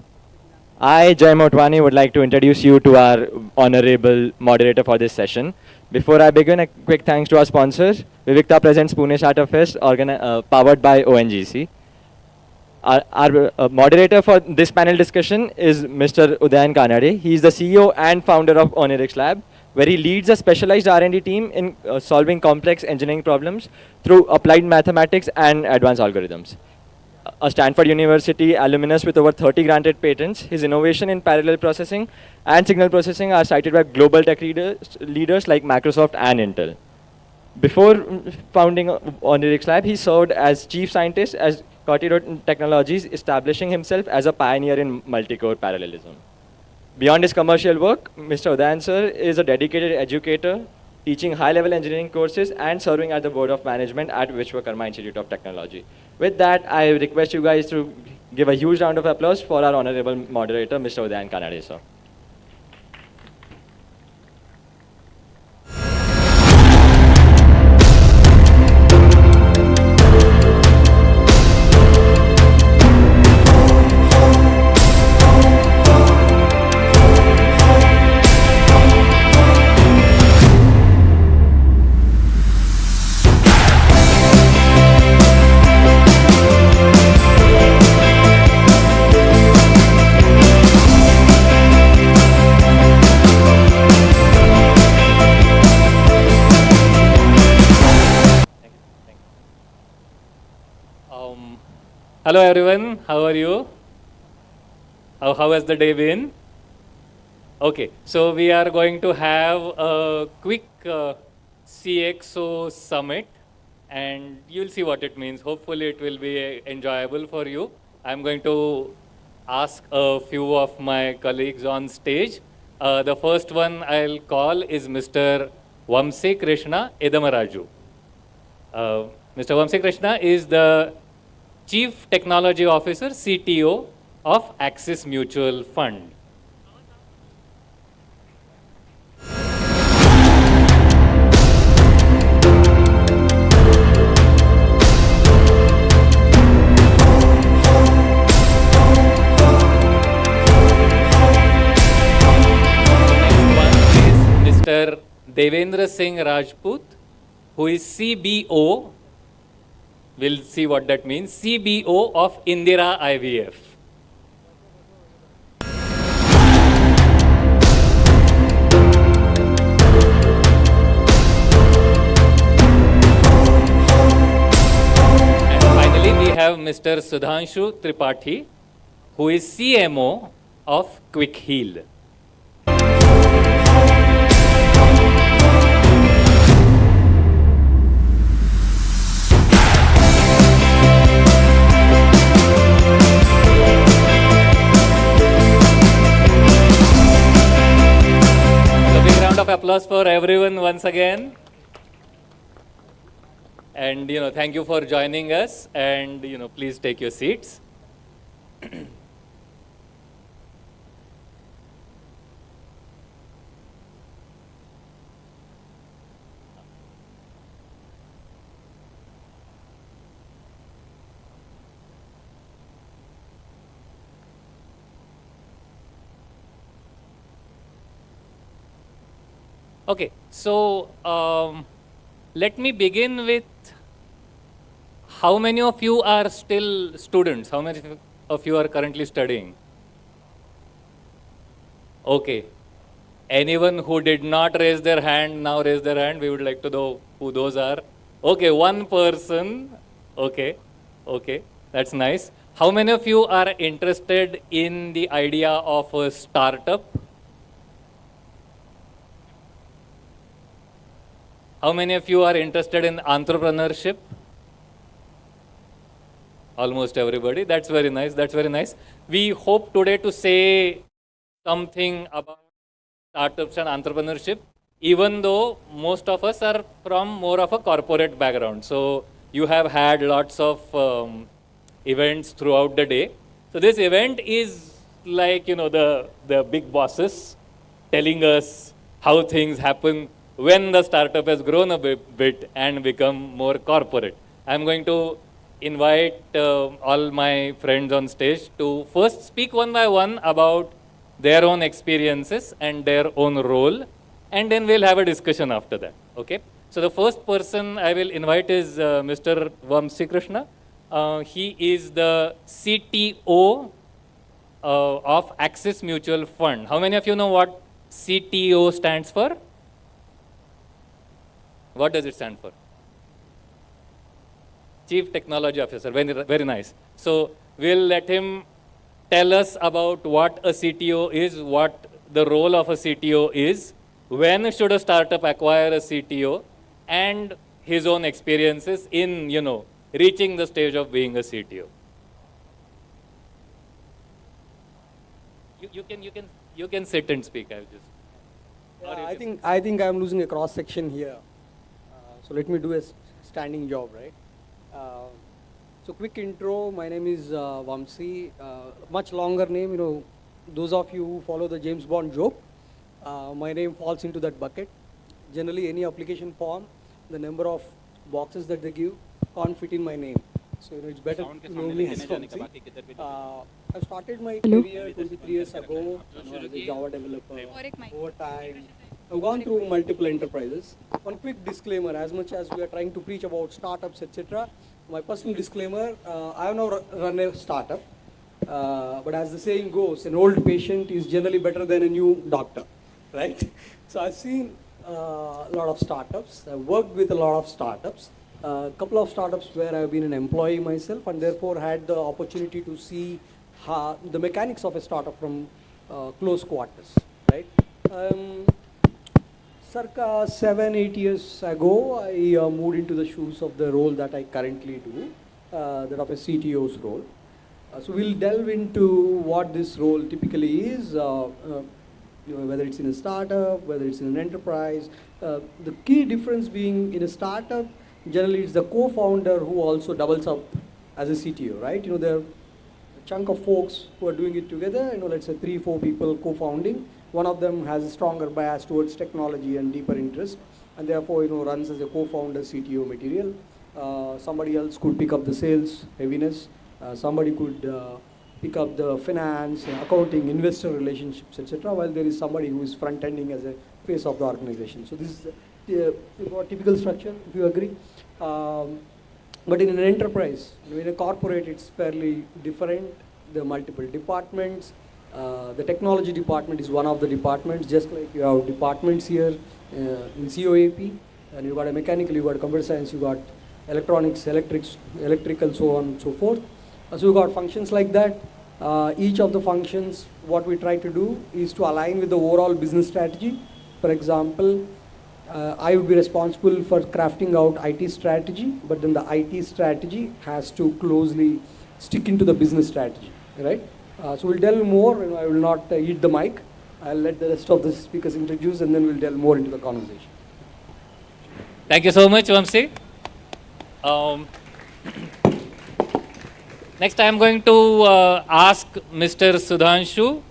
I, Jay Motwani, would like to introduce you to our honorable moderator for this session. Before I begin, a quick thanks to our sponsors. Vivikta presents Pune Startup Fest, powered by ONGC. Our moderator for this panel discussion is Mr. Udayan Kanade. He is the CEO and founder of Onirix Lab, where he leads a specialized R&D team in solving complex engineering problems through applied mathematics and advanced algorithms. A Stanford University alumnus with over 30 granted patents, his innovation in parallel processing and signal processing are cited by global tech leaders like Microsoft and Intel. Before founding Onirix Lab, he served as chief scientist at Cortidot Technologies, establishing himself as a pioneer in multi-core parallelism. Beyond his commercial work, Mr. Udayan sir is a dedicated educator, teaching high-level engineering courses and serving at the Board of Management at Vishwakarma Institute of Technology. With that, I request you guys to give a huge round of applause for our honorable moderator, Mr. Udayan Kanade, sir. Hello everyone, how are you? How has the day been? Okay, so we are going to have a quick CXO summit, and you'll see what it means. Hopefully it will be enjoyable for you. I'm going to ask a few of my colleagues on stage. The first one I'll call is Mr. Vamsi Krishna Edamaraju. Mr. Vamsi Krishna is the Chief Technology Officer, CTO of Axis Mutual Fund. Mr. Devendra Singh Rajput, who is CBO. We'll see what that means. CBO of Indira IVF. Mr. Sudhanshu Tripathi, who is CMO of Quick Heal. A big round of applause for everyone once again. And thank you for joining us. And please take your seats. Okay, so let me begin with how many of you are still students? How many of you are currently studying? Okay. Anyone who did not raise their hand, now raise their hand. We would like to know who those are. Okay, one person. Okay, okay, that's nice. How many of you are interested in the idea of a startup? How many of you are interested in entrepreneurship? Almost everybody. That's very nice. That's very nice. We hope today to say something about startups and entrepreneurship, even though most of us are from more of a corporate background. So you have had lots of events throughout the day. So this event is like, the big bosses telling us how things happen when the startup has grown a bit and become more corporate. I'm going to invite all my friends on stage to first speak one by one about their own experiences and their own role, and then we'll have a discussion after that. Okay? So the first person I will invite is Mr. Vamsi Krishna. He is the CTO of Axis Mutual Fund. How many of you know what CTO stands for? What does it stand for? Chief Technology Officer. Very, very nice. So we'll let him tell us about what a CTO is, what the role of a CTO is, when should a startup acquire a CTO, and his own experiences in, reaching the stage of being a CTO. You can sit and speak. I'll just. Yeah, I think I'm losing a cross section here. So let me do a standing job, right? So quick intro. My name is Vamsi. Much longer name. Those of you who follow the James Bond joke, my name falls into that bucket. Generally, any application form, the number of boxes that they give can't fit in my name. So it's better to know me as Vamsi. I started my career 23 years ago as a Java developer. Over time, I've gone through multiple enterprises. One quick disclaimer: as much as we are trying to preach about startups, etc., my personal disclaimer: I have now run a startup. But as the saying goes, an old patient is generally better than a new doctor, right? So I've seen a lot of startups. I've worked with a lot of startups. A couple of startups where I've been an employee myself, and therefore had the opportunity to see the mechanics of a startup from close quarters, right? Circa 7-8 years ago, I moved into the shoes of the role that I currently do, that of a CTO's role. So we'll delve into what this role typically is, whether it's in a startup, whether it's in an enterprise. The key difference being in a startup, generally it's the co-founder who also doubles up as a CTO, right? There are a chunk of folks who are doing it together, let's say 3-4 people co-founding. One of them has a stronger bias towards technology and deeper interest, and therefore, runs as a co-founder CTO material. Somebody else could pick up the sales heaviness. Somebody could pick up the finance, accounting, investor relationships, etc., while there is somebody who is front-ending as a face of the organization. So this is the typical structure, if you agree. But in an enterprise, in a corporate, it's fairly different. There are multiple departments. The technology department is one of the departments, just like you have departments here in COAP, and you got a mechanical, you got computer science, you got electronics, electrical, so on and so forth. So we've got functions like that. Each of the functions, what we try to do is to align with the overall business strategy. For example, I would be responsible for crafting out IT strategy, but then the IT strategy has to closely stick into the business strategy, right? So we'll delve more, and I will not eat the mic. I'll let the rest of the speakers introduce, and then we'll delve more into the conversation. Thank you so much, Vamsi. Next, I am going to ask Mr. Sudhanshu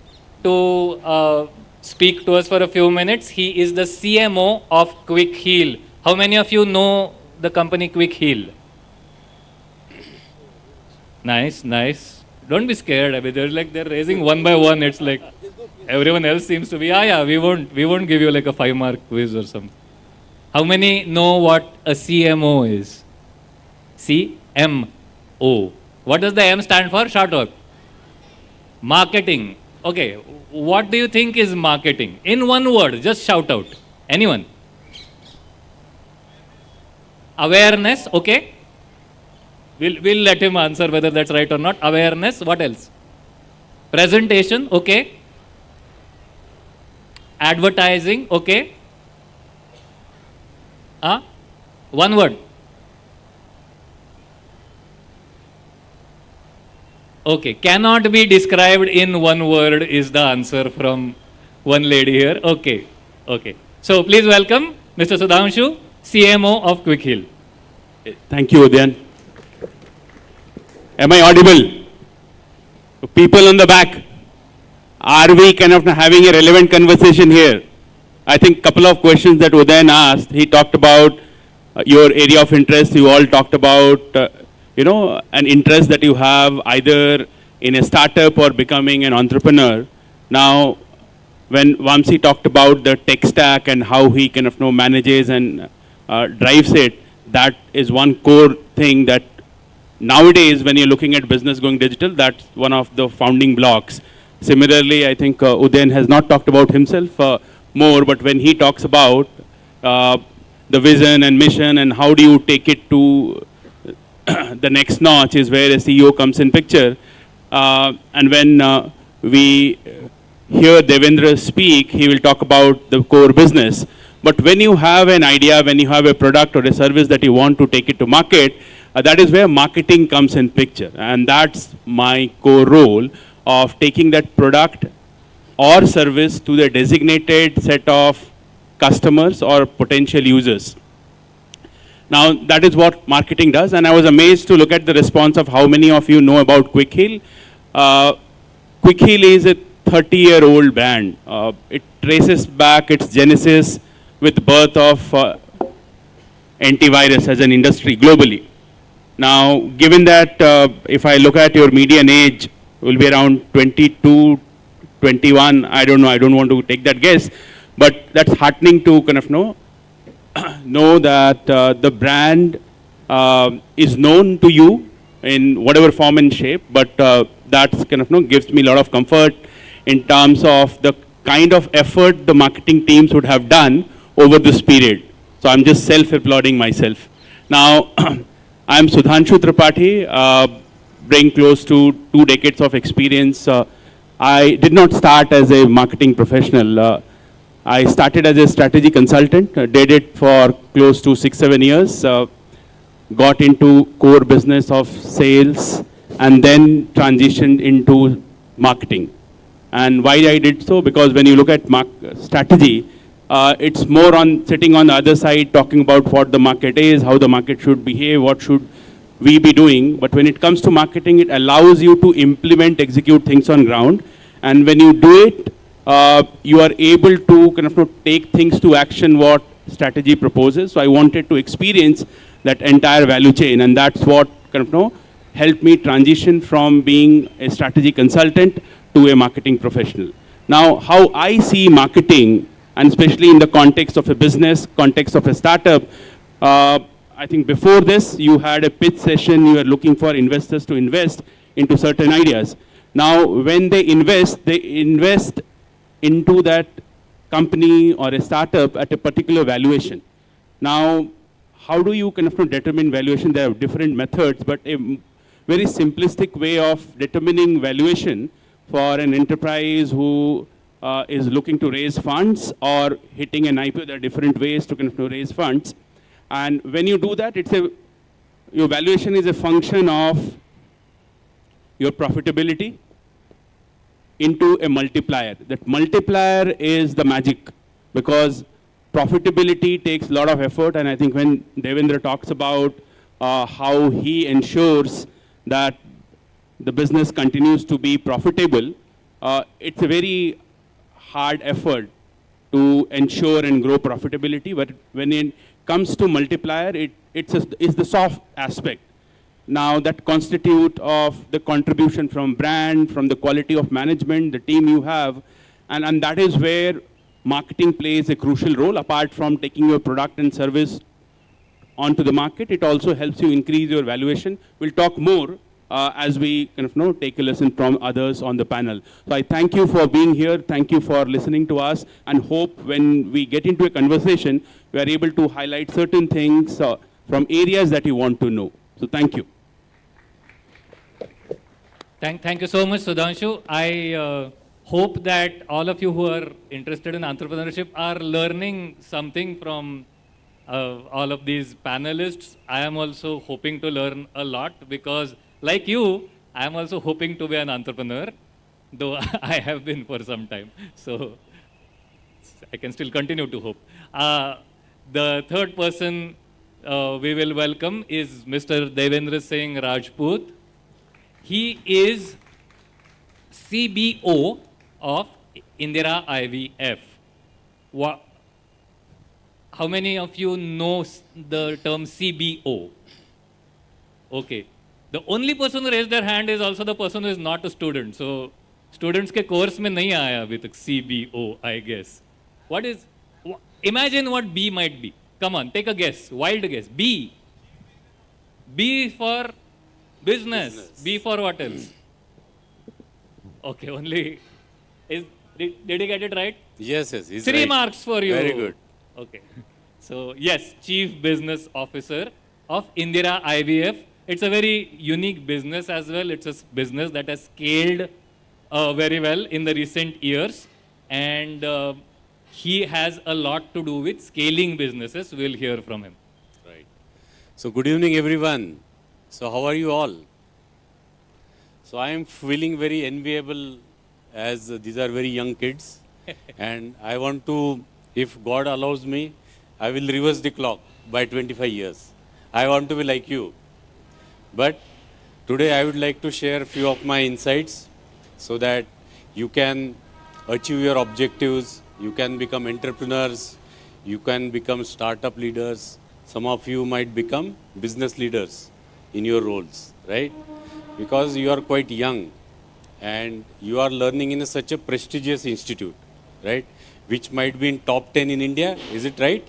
to speak to us for a few minutes. He is the CMO of Quick Heal. How many of you know the company Quick Heal? Nice, nice. Don't be scared. I mean, they're raising one by one. It's like everyone else seems to be. Yeah, we won't give you like a 5-mark quiz or something. How many know what a CMO is? CMO. What does the M stand for? Short work. Marketing. Okay. What do you think is marketing? In one word, just shout out. Anyone? Awareness. Okay. We'll let him answer whether that's right or not. Awareness. What else? Presentation. Okay. Advertising. Okay. One word. Okay, cannot be described in one word is the answer from one lady here. Okay, okay. So please welcome Mr. Sudhanshu, CMO of Quick Heal. Thank you, Udyan. Am I audible? People on the back, are we kind of having a relevant conversation here? I think a couple of questions that Udayan asked, he talked about your area of interest. You all talked about an interest that you have either in a startup or becoming an entrepreneur. Now, when Vamsi talked about the tech stack and how he kind of manages and drives it, that is one core thing that nowadays when you're looking at business going digital, that's one of the founding blocks. Similarly, I think Udayan has not talked about himself more, but when he talks about the vision and mission and how do you take it to the next notch is where a CEO comes in picture. And when we hear Devendra speak, he will talk about the core business. But when you have an idea, when you have a product or a service that you want to take it to market, that is where marketing comes in picture. And that's my core role of taking that product or service to the designated set of customers or potential users. Now, that is what marketing does, and I was amazed to look at the response of how many of you know about Quick Heal. Quick Heal is a 30-year-old brand. It traces back its genesis with the birth of antivirus as an industry globally. Now, given that if I look at your median age, will be around 22, 21, I don't know, I don't want to take that guess, but that's heartening to kind of know that the brand is known to you in whatever form and shape, but that's kind of gives me a lot of comfort in terms of the kind of effort the marketing teams would have done over this period. So I'm just self-applauding myself. Now, I'm Sudhanshu Tripathi, bring close to 2 decades of experience. I did not start as a marketing professional. I started as a strategy consultant, did it for close to 6-7 years, got into core business of sales, and then transitioned into marketing. And why I did so? Because when you look at strategy, it's more on sitting on the other side, talking about what the market is, how the market should behave, what should we be doing. But when it comes to marketing, it allows you to implement, execute things on ground. And when you do it, you are able to kind of take things to action what strategy proposes. So I wanted to experience that entire value chain, and that's what kind of helped me transition from being a strategy consultant to a marketing professional. Now, how I see marketing, and especially in the context of a business, context of a startup, I think before this, you had a pitch session, you were looking for investors to invest into certain ideas. Now, when they invest into that company or a startup at a particular valuation. Now, how do you kind of determine valuation? There are different methods, but a very simplistic way of determining valuation for an enterprise who is looking to raise funds or hitting an IPO. There are different ways to kind of raise funds. And when you do that, your valuation is a function of your profitability into a multiplier. That multiplier is the magic, because profitability takes a lot of effort, and I think when Devendra talks about how he ensures that the business continues to be profitable, it's a very hard effort to ensure and grow profitability. But when it comes to multiplier, it's the soft aspect. Now that constitute of the contribution from brand, from the quality of management, the team you have, and that is where marketing plays a crucial role. Apart from taking your product and service onto the market, it also helps you increase your valuation. We'll talk more as we kind of take a lesson from others on the panel. So I thank you for being here. Thank you for listening to us, and hope when we get into a conversation, we are able to highlight certain things from areas that you want to know. So thank you. Thank you so much, Sudhanshu. I hope that all of you who are interested in entrepreneurship are learning something from all of these panelists. I am also hoping to learn a lot, because like you, I am also hoping to be an entrepreneur, though I have been for some time. So I can still continue to hope. The third person we will welcome is Mr. Devendra Singh Rajput. He is CBO of Indira IVF. How many of you know the term CBO? Okay. The only person who raised their hand is also the person who is not a student. So students के course में नहीं आया अभी तक CBO, I guess. What is? Imagine what B might be. Come on, take a guess. Wild guess. B. B for business. B for what else? Okay, only. Did he get it right? Yes, yes. He's 3 right. marks for you. Very good. Okay. So, yes, Chief Business Officer of Indira IVF. It's a very unique business as well. It's a business that has scaled very well in the recent years. And he has a lot to do with scaling businesses. We'll hear from him. Right. So, good evening, everyone. So, how are you all? So, I am feeling very enviable, as these are very young kids. And I want to, if God allows me, I will reverse the clock by 25 years. I want to be like you. But today I would like to share a few of my insights so that you can achieve your objectives, you can become entrepreneurs, you can become startup leaders. Some of you might become business leaders in your roles, right? Because you are quite young and you are learning in such a prestigious institute, right? Which might be in top 10 in India, is it right?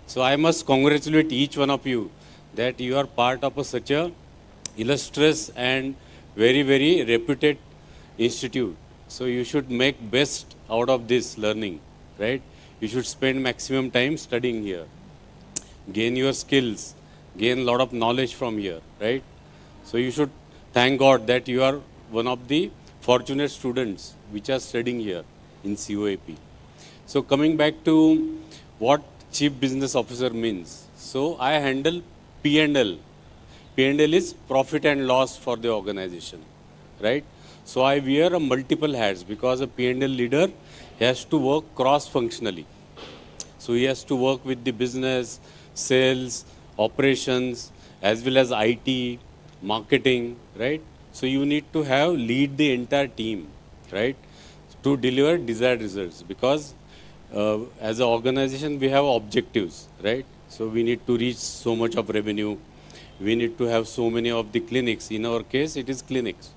So I must congratulate each one of you that you are part of such a illustrious and very, very reputed institute. So you should make best out of this learning, right? You should spend maximum time studying here, gain your skills, gain a lot of knowledge from here, right? So you should thank God that you are one of the fortunate students which are studying here in COAP. So coming back to what Chief Business Officer means. So I handle P&L. P&L is profit and loss for the organization, right? So I wear a multiple hats because a P&L leader has to work cross-functionally. So he has to work with the business, sales, operations, as well as IT, marketing, right? So you need to lead the entire team, right, to deliver desired results, because as an organization we have objectives, right? So we need to reach so much of revenue, we need to have so many of the clinics. In our case it is clinics.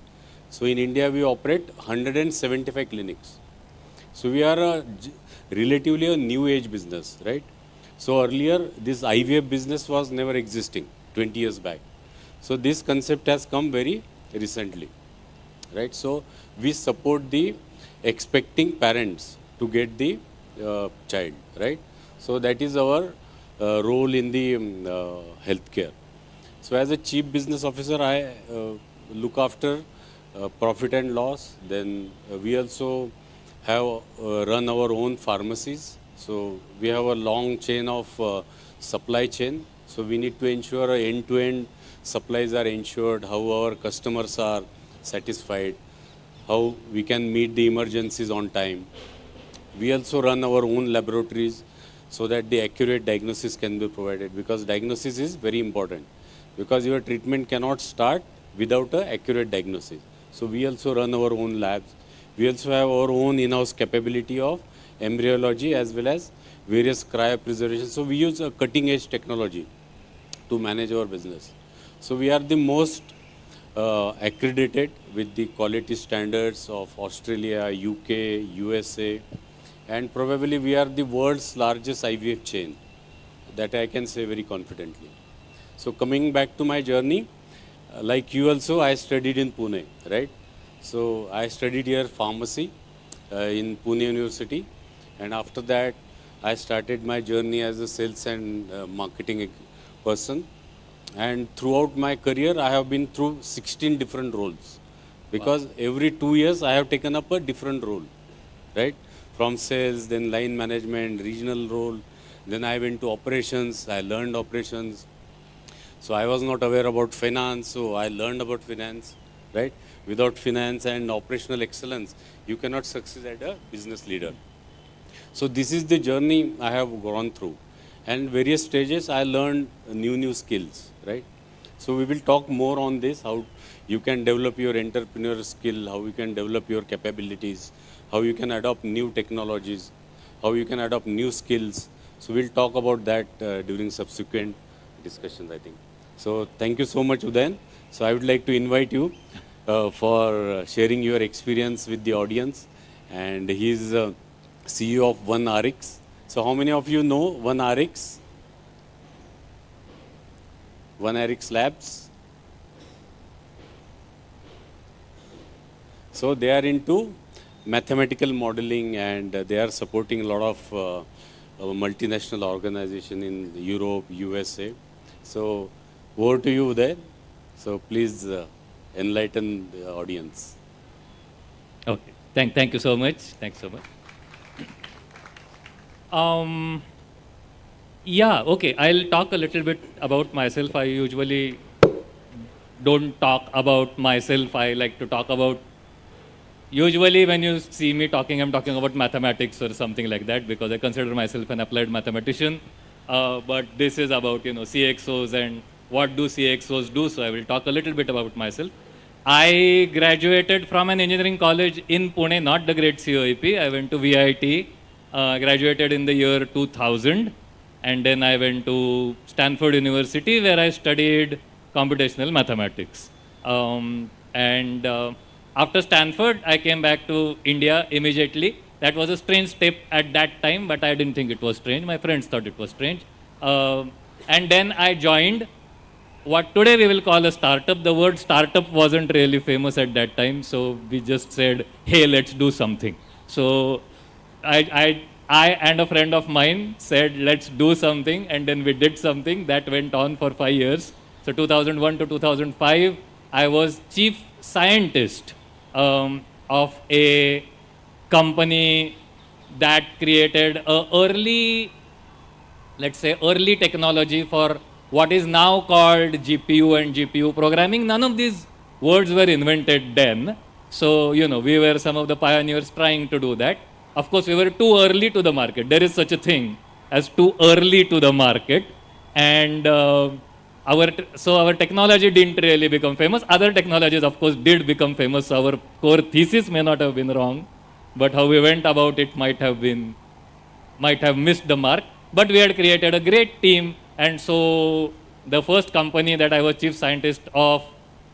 So in India we operate 175 clinics. So we are relatively a new age business, right? So earlier this IVF business was never existing 20 years back. So this concept has come very recently, right? So we support the expecting parents to get the child, right? So that is our role in the healthcare. So as a chief business officer, I look after profit and loss. Then we also have run our own pharmacies. So we have a long chain of supply chain. So we need to ensure end-to-end supplies are ensured, how our customers are satisfied, how we can meet the emergencies on time. We also run our own laboratories so that the accurate diagnosis can be provided, because diagnosis is very important, because your treatment cannot start without an accurate diagnosis. So we also run our own labs. We also have our own in-house capability of embryology as well as various cryopreservation. So we use a cutting edge technology to manage our business. So we are the most accredited with the quality standards of Australia, UK, USA, and probably we are the world's largest IVF chain. That I can say very confidently. So coming back to my journey, like you also, I studied in Pune, right? So I studied here pharmacy in Pune University, and after that, I started my journey as a sales and marketing person. And throughout my career, I have been through 16 different roles, because every 2 years I have taken up a different role, right? From sales, then line management, regional role. Then I went to operations. I learned operations. So I was not aware about finance, so I learned about finance, right? Without finance and operational excellence, you cannot succeed as a business leader. So this is the journey I have gone through. And various stages I learned new skills, right? So we will talk more on this, how you can develop your entrepreneur skill, how you can develop your capabilities, how you can adopt new technologies, how you can adopt new skills. So we'll talk about that during subsequent discussions, I think. So thank you so much, Udayan. So I would like to invite you for sharing your experience with the audience. And he is CEO of One RX. So how many of you know One RX? One RX Labs. So they are into mathematical modeling, and they are supporting a lot of multinational organization in Europe, USA. So over to you there. So please enlighten the audience. Okay. Thank you so much. Thanks so much. Yeah, okay. I'll talk a little bit about myself. I usually don't talk about myself. I like to talk about, usually when you see me talking, I'm talking about mathematics or something like that, because I consider myself an applied mathematician. But this is about, CXOs and what do CXOs do. So I will talk a little bit about myself. I graduated from an engineering college in Pune, not the great COEP. I went to VIT, graduated in the year 2000. And then I went to Stanford University, where I studied computational mathematics. After Stanford, I came back to India immediately. That was a strange step at that time, but I didn't think it was strange. My friends thought it was strange. And then I joined what today we will call a startup. The word startup wasn't really famous at that time, so we just said, hey, let's do something. So I and a friend of mine said, let's do something, and then we did something. That went on for 5 years. So 2001 to 2005, I was chief scientist of a company that created a early technology for what is now called GPU and GPU programming. None of these words were invented then. So, we were some of the pioneers trying to do that. Of course, we were too early to the market. There is such a thing as too early to the market. And our technology didn't really become famous. Other technologies, of course, did become famous. Our core thesis may not have been wrong, but how we went about it might have missed the mark. But we had created a great team. And so the first company that I was chief scientist of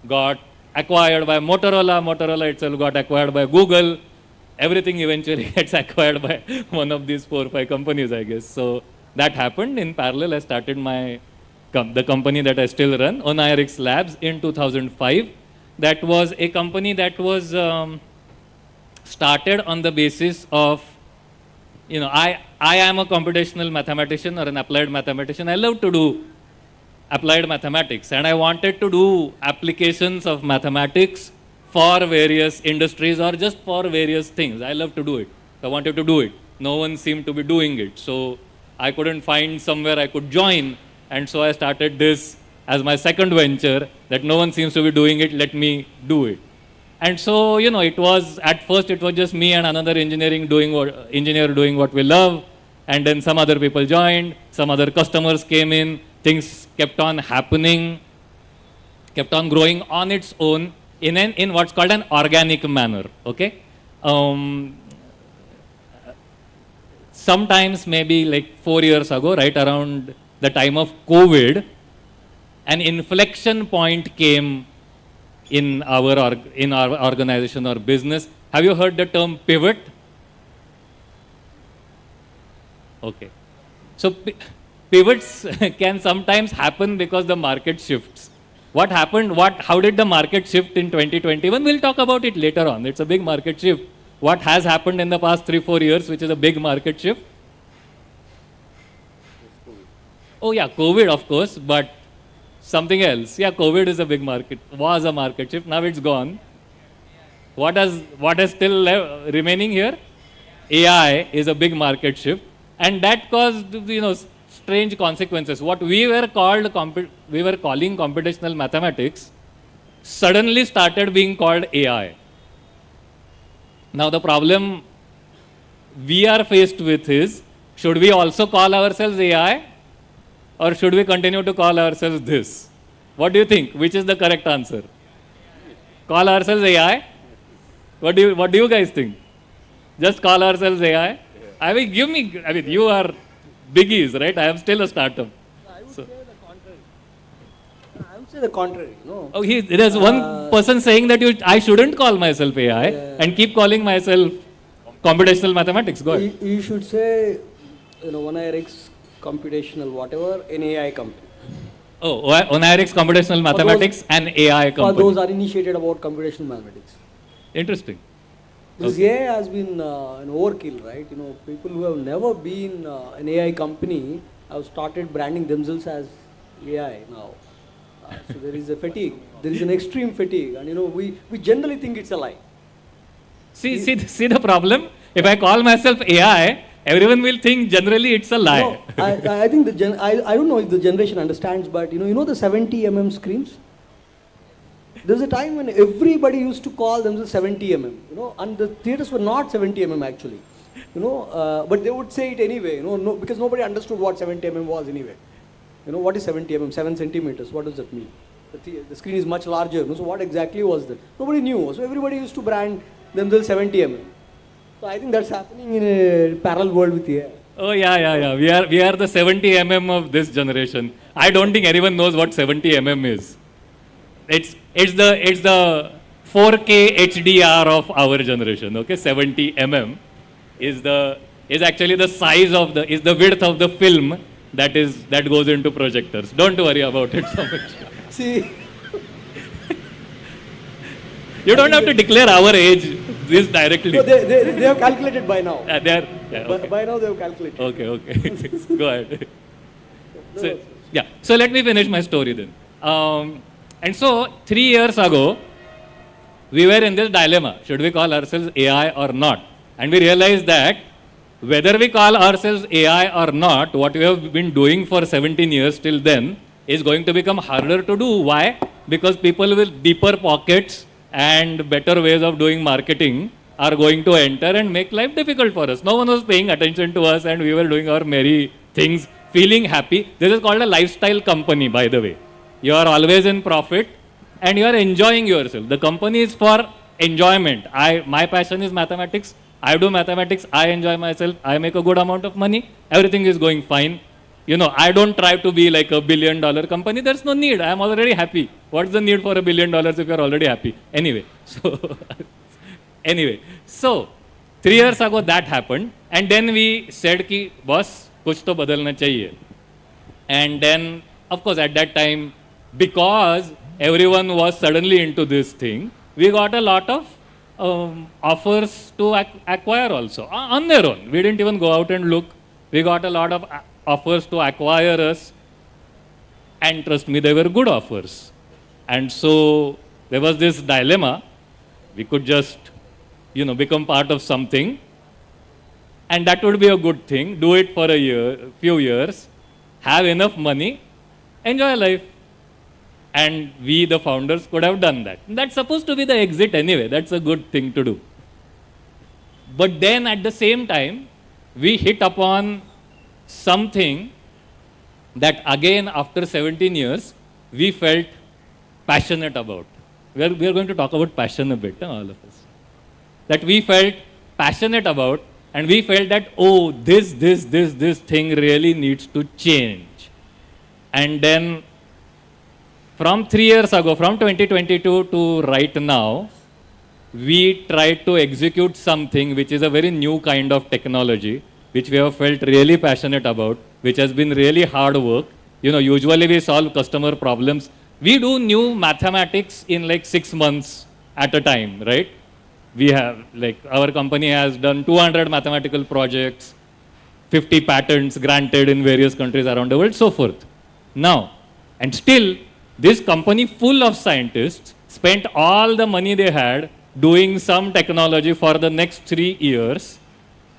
got acquired by Motorola. Motorola itself got acquired by Google. Everything eventually gets acquired by one of these 4 or 5 companies, I guess. So that happened. In parallel, I started the company that I still run, OneIRX Labs, in 2005. That was a company that was started on the basis of, I am a computational mathematician or an applied mathematician. I love to do applied mathematics, and I wanted to do applications of mathematics for various industries or just for various things. I love to do it. I wanted to do it. No one seemed to be doing it. So I couldn't find somewhere I could join. And so I started this as my second venture, that no one seems to be doing it, let me do it. And so, you know, it was, at first it was just me and another engineer doing what we love. And then some other people joined, some other customers came in, things kept on happening, kept on growing on its own in what's called an organic manner, okay? Sometimes maybe like 4 years ago, right around the time of COVID, an inflection point came in our organization or business. Have you heard the term pivot? Okay. So pivots can sometimes happen because the market shifts. What happened? How did the market shift in 2021? We'll talk about it later on. It's a big market shift. What has happened in the past 3-4 years, which is a big market shift? Oh yeah, COVID of course, but something else. Yeah, COVID is a big market, was a market shift. Now it's gone. What is still remaining here? AI is a big market shift, and that caused, you know, strange consequences. What we were calling computational mathematics suddenly started being called AI. Now the problem we are faced with is, should we also call ourselves AI, or should we continue to call ourselves this? What do you think? Which is the correct answer? Call ourselves AI? What do you guys think? Just call ourselves AI? I mean, you are biggies, right? I am still a startup. I would say the contrary. No. Oh, there's one person saying that I shouldn't call myself AI and keep calling myself computational mathematics. Go ahead. You should say, you know, 1IRX computational whatever, an AI company. Oh, 1IRX computational mathematics and AI company. For those uninitiated about computational mathematics. Interesting. Because AI has been an overkill, right? You know, people who have never been an AI company have started branding themselves as AI now. So there is a fatigue. There is an extreme fatigue, and you know, we generally think it's a lie. See the problem. If I call myself AI, everyone will think generally it's a lie. No, I think I don't know if the generation understands, but you know the 70mm screens. There was a time when everybody used to call themselves 70mm, you know, and the theaters were not 70mm actually, you know, but they would say it anyway, you know, because nobody understood what 70mm was anyway. You know, what is 70mm? 7 centimeters. What does that mean? The screen is much larger. You know, so what exactly was that? Nobody knew. So everybody used to brand themselves 70mm. So I think that's happening in a parallel world with AI. Oh yeah. We are the 70mm of this generation. I don't think anyone knows what 70mm is. It's the 4K HDR of our generation. Okay, 70mm is actually the size of the width of the film that goes into projectors. Don't worry about it so much. See, you don't have to declare our age this directly. No, they have calculated by now. Okay. By now they have calculated. Okay. Go ahead. So let me finish my story then. And so 3 years ago, we were in this dilemma. Should we call ourselves AI or not? And we realized that whether we call ourselves AI or not, what we have been doing for 17 years till then is going to become harder to do. Why? Because people with deeper pockets and better ways of doing marketing are going to enter and make life difficult for us. No one was paying attention to us, and we were doing our merry things, feeling happy. This is called a lifestyle company, by the way. You are always in profit and you are enjoying yourself. The company is for enjoyment. My passion is mathematics. I do mathematics. I enjoy myself. I make a good amount of money. Everything is going fine. You know, I don't try to be like a $1 billion company. There's no need. I'm already happy. What's the need for $1 billion if you're already happy? Anyway, so 3 years ago that happened, and then we said ki boss, kuch to badalna chahiye. And then, of course, at that time, because everyone was suddenly into this thing, we got a lot of offers to acquire also on their own. We didn't even go out and look. We got a lot of offers to acquire us. And trust me, they were good offers. And so there was this dilemma. We could just, become part of something. And that would be a good thing. Do it for a year, few years, have enough money, enjoy life. And we, the founders, could have done that. That's supposed to be the exit anyway. That's a good thing to do. But then at the same time, we hit upon something that again, after 17 years, we felt passionate about. We are going to talk about passion a bit, all of us. That we felt passionate about, and we felt that, oh, this thing really needs to change. And then from 3 years ago, from 2022 to right now, we tried to execute something which is a very new kind of technology, which we have felt really passionate about, which has been really hard work. Usually we solve customer problems. We do new mathematics in like 6 months at a time, right? We have, our company has done 200 mathematical projects, 50 patents granted in various countries around the world, so forth. Now, and still, this company full of scientists spent all the money they had doing some technology for the next 3 years,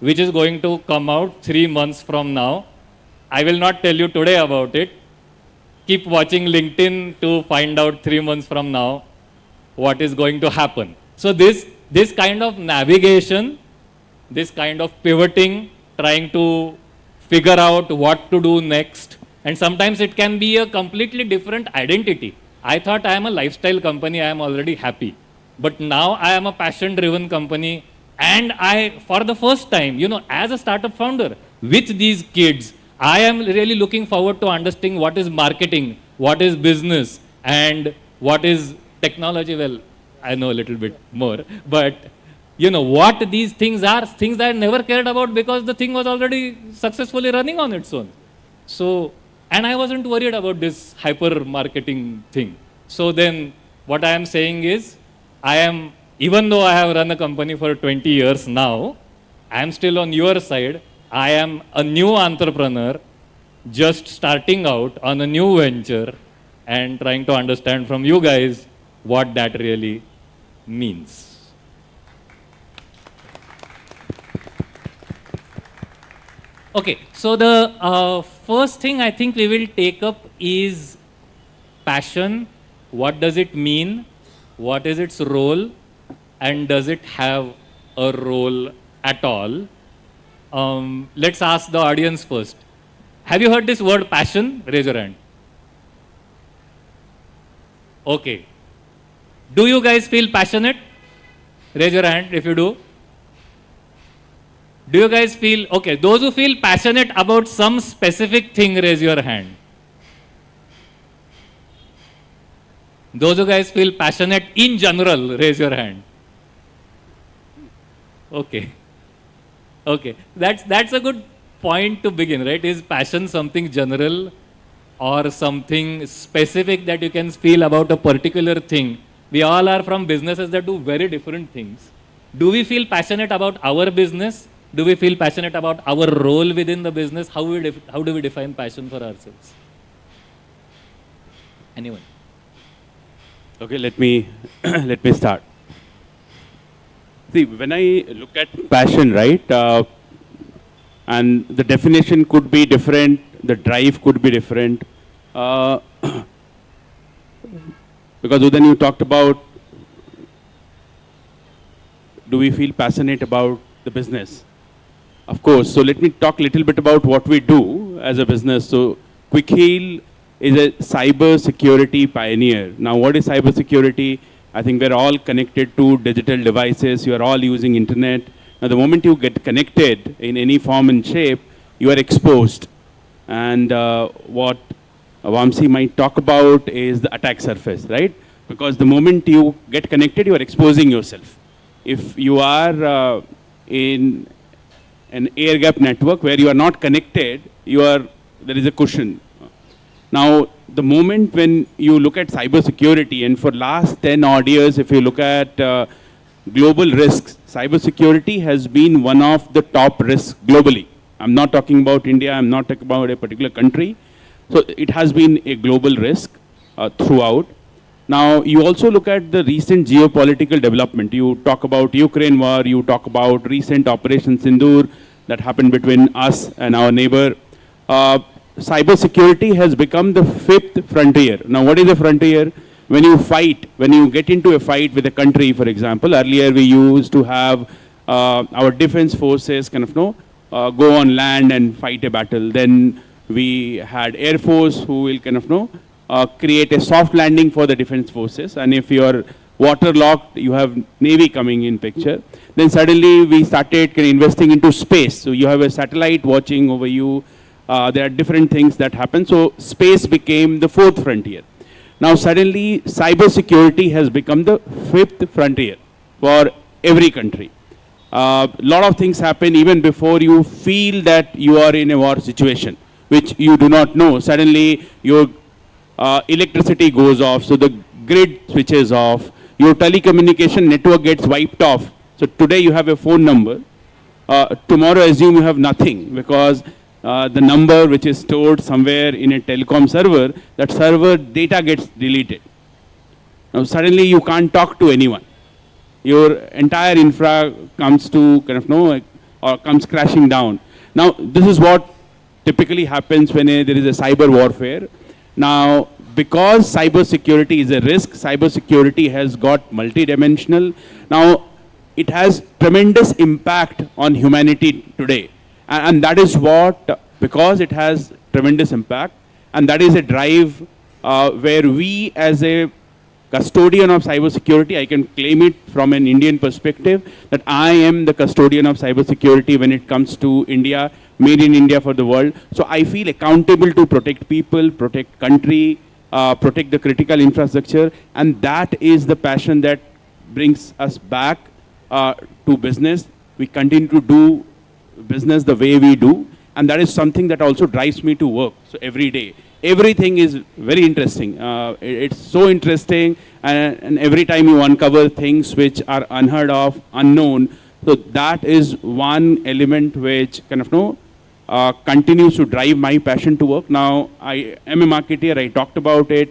which is going to come out 3 months from now. I will not tell you today about it. Keep watching LinkedIn to find out 3 months from now what is going to happen. So this kind of navigation, this kind of pivoting, trying to figure out what to do next, and sometimes it can be a completely different identity. I thought I am a lifestyle company, I am already happy. But now I am a passion-driven company, and for the first time, as a startup founder, with these kids, I am really looking forward to understanding what is marketing, what is business, and what is technology. Well, I know a little bit more, but what these things are, things that I never cared about because the thing was already successfully running on its own. So, and I wasn't worried about this hyper marketing thing. So then what I am saying is, even though I have run a company for 20 years now, I am still on your side. I am a new entrepreneur, just starting out on a new venture and trying to understand from you guys what that really means. Okay, so the first thing I think we will take up is passion. What does it mean? What is its role? And does it have a role at all? Let's ask the audience first. Have you heard this word passion? Raise your hand. Okay. Do you guys feel passionate? Raise your hand if you do. Do you guys feel, okay, those who feel passionate about some specific thing, raise your hand. Those who guys feel passionate in general, raise your hand. Okay. Okay, that's a good point to begin, right? Is passion something general or something specific that you can feel about a particular thing? We all are from businesses that do very different things. Do we feel passionate about our business? Do we feel passionate about our role within the business? How do we define passion for ourselves? Anyone? Okay, let me start. See, when I look at passion, right, and the definition could be different, the drive could be different, because then you talked about, do we feel passionate about the business? Of course. So let me talk a little bit about what we do as a business. So Quick Heal is a cyber security pioneer. Now, what is cyber security? I think we're all connected to digital devices. You are all using internet. Now, the moment you get connected in any form and shape, you are exposed. And what Vamsi might talk about is the attack surface, right? Because the moment you get connected, you are exposing yourself. If you are in an air gap network where you are not connected, there is a cushion. Now, the moment when you look at cybersecurity, and for last 10 odd years, if you look at global risks, cybersecurity has been one of the top risks globally. I'm not talking about India, I'm not talking about a particular country, So it has been a global risk throughout. Now, you also look at the recent geopolitical development. You talk about Ukraine war, you talk about recent Operation Sindoor that happened between us and our neighbor. Cybersecurity has become the fifth frontier. Now, what is a frontier? When you fight, when you get into a fight with a country, for example, earlier we used to have our defense forces kind of go on land and fight a battle. Then we had Air Force who will kind of create a soft landing for the defense forces. And if you're waterlogged, you have Navy coming in picture. Then suddenly we started investing into space. So you have a satellite watching over you. There are different things that happen. So space became the fourth frontier. Now suddenly cybersecurity has become the fifth frontier for every country. A lot of things happen even before you feel that you are in a war situation, which you do not know. Suddenly your electricity goes off, so the grid switches off, your telecommunication network gets wiped off. So today you have a phone number, tomorrow assume you have nothing because the number which is stored somewhere in a telecom server, that server data gets deleted. Now suddenly you can't talk to anyone. Your entire infra comes to or comes crashing down. Now this is what typically happens when there is a cyber warfare. Now, because cybersecurity is a risk, cybersecurity has got multidimensional. Now, it has tremendous impact on humanity today. And that is what, because it has tremendous impact, and that is a drive where we as a custodian of cybersecurity, I can claim it from an Indian perspective, that I am the custodian of cybersecurity when it comes to India, made in India for the world. So I feel accountable to protect people, protect country, protect the critical infrastructure, and that is the passion that brings us back to business. We continue to do business the way we do, and that is something that also drives me to work. So every day, everything is very interesting. It's so interesting, and every time you uncover things which are unheard of, unknown. So that is one element which kind of continues to drive my passion to work. Now, I am a marketer, I talked about it.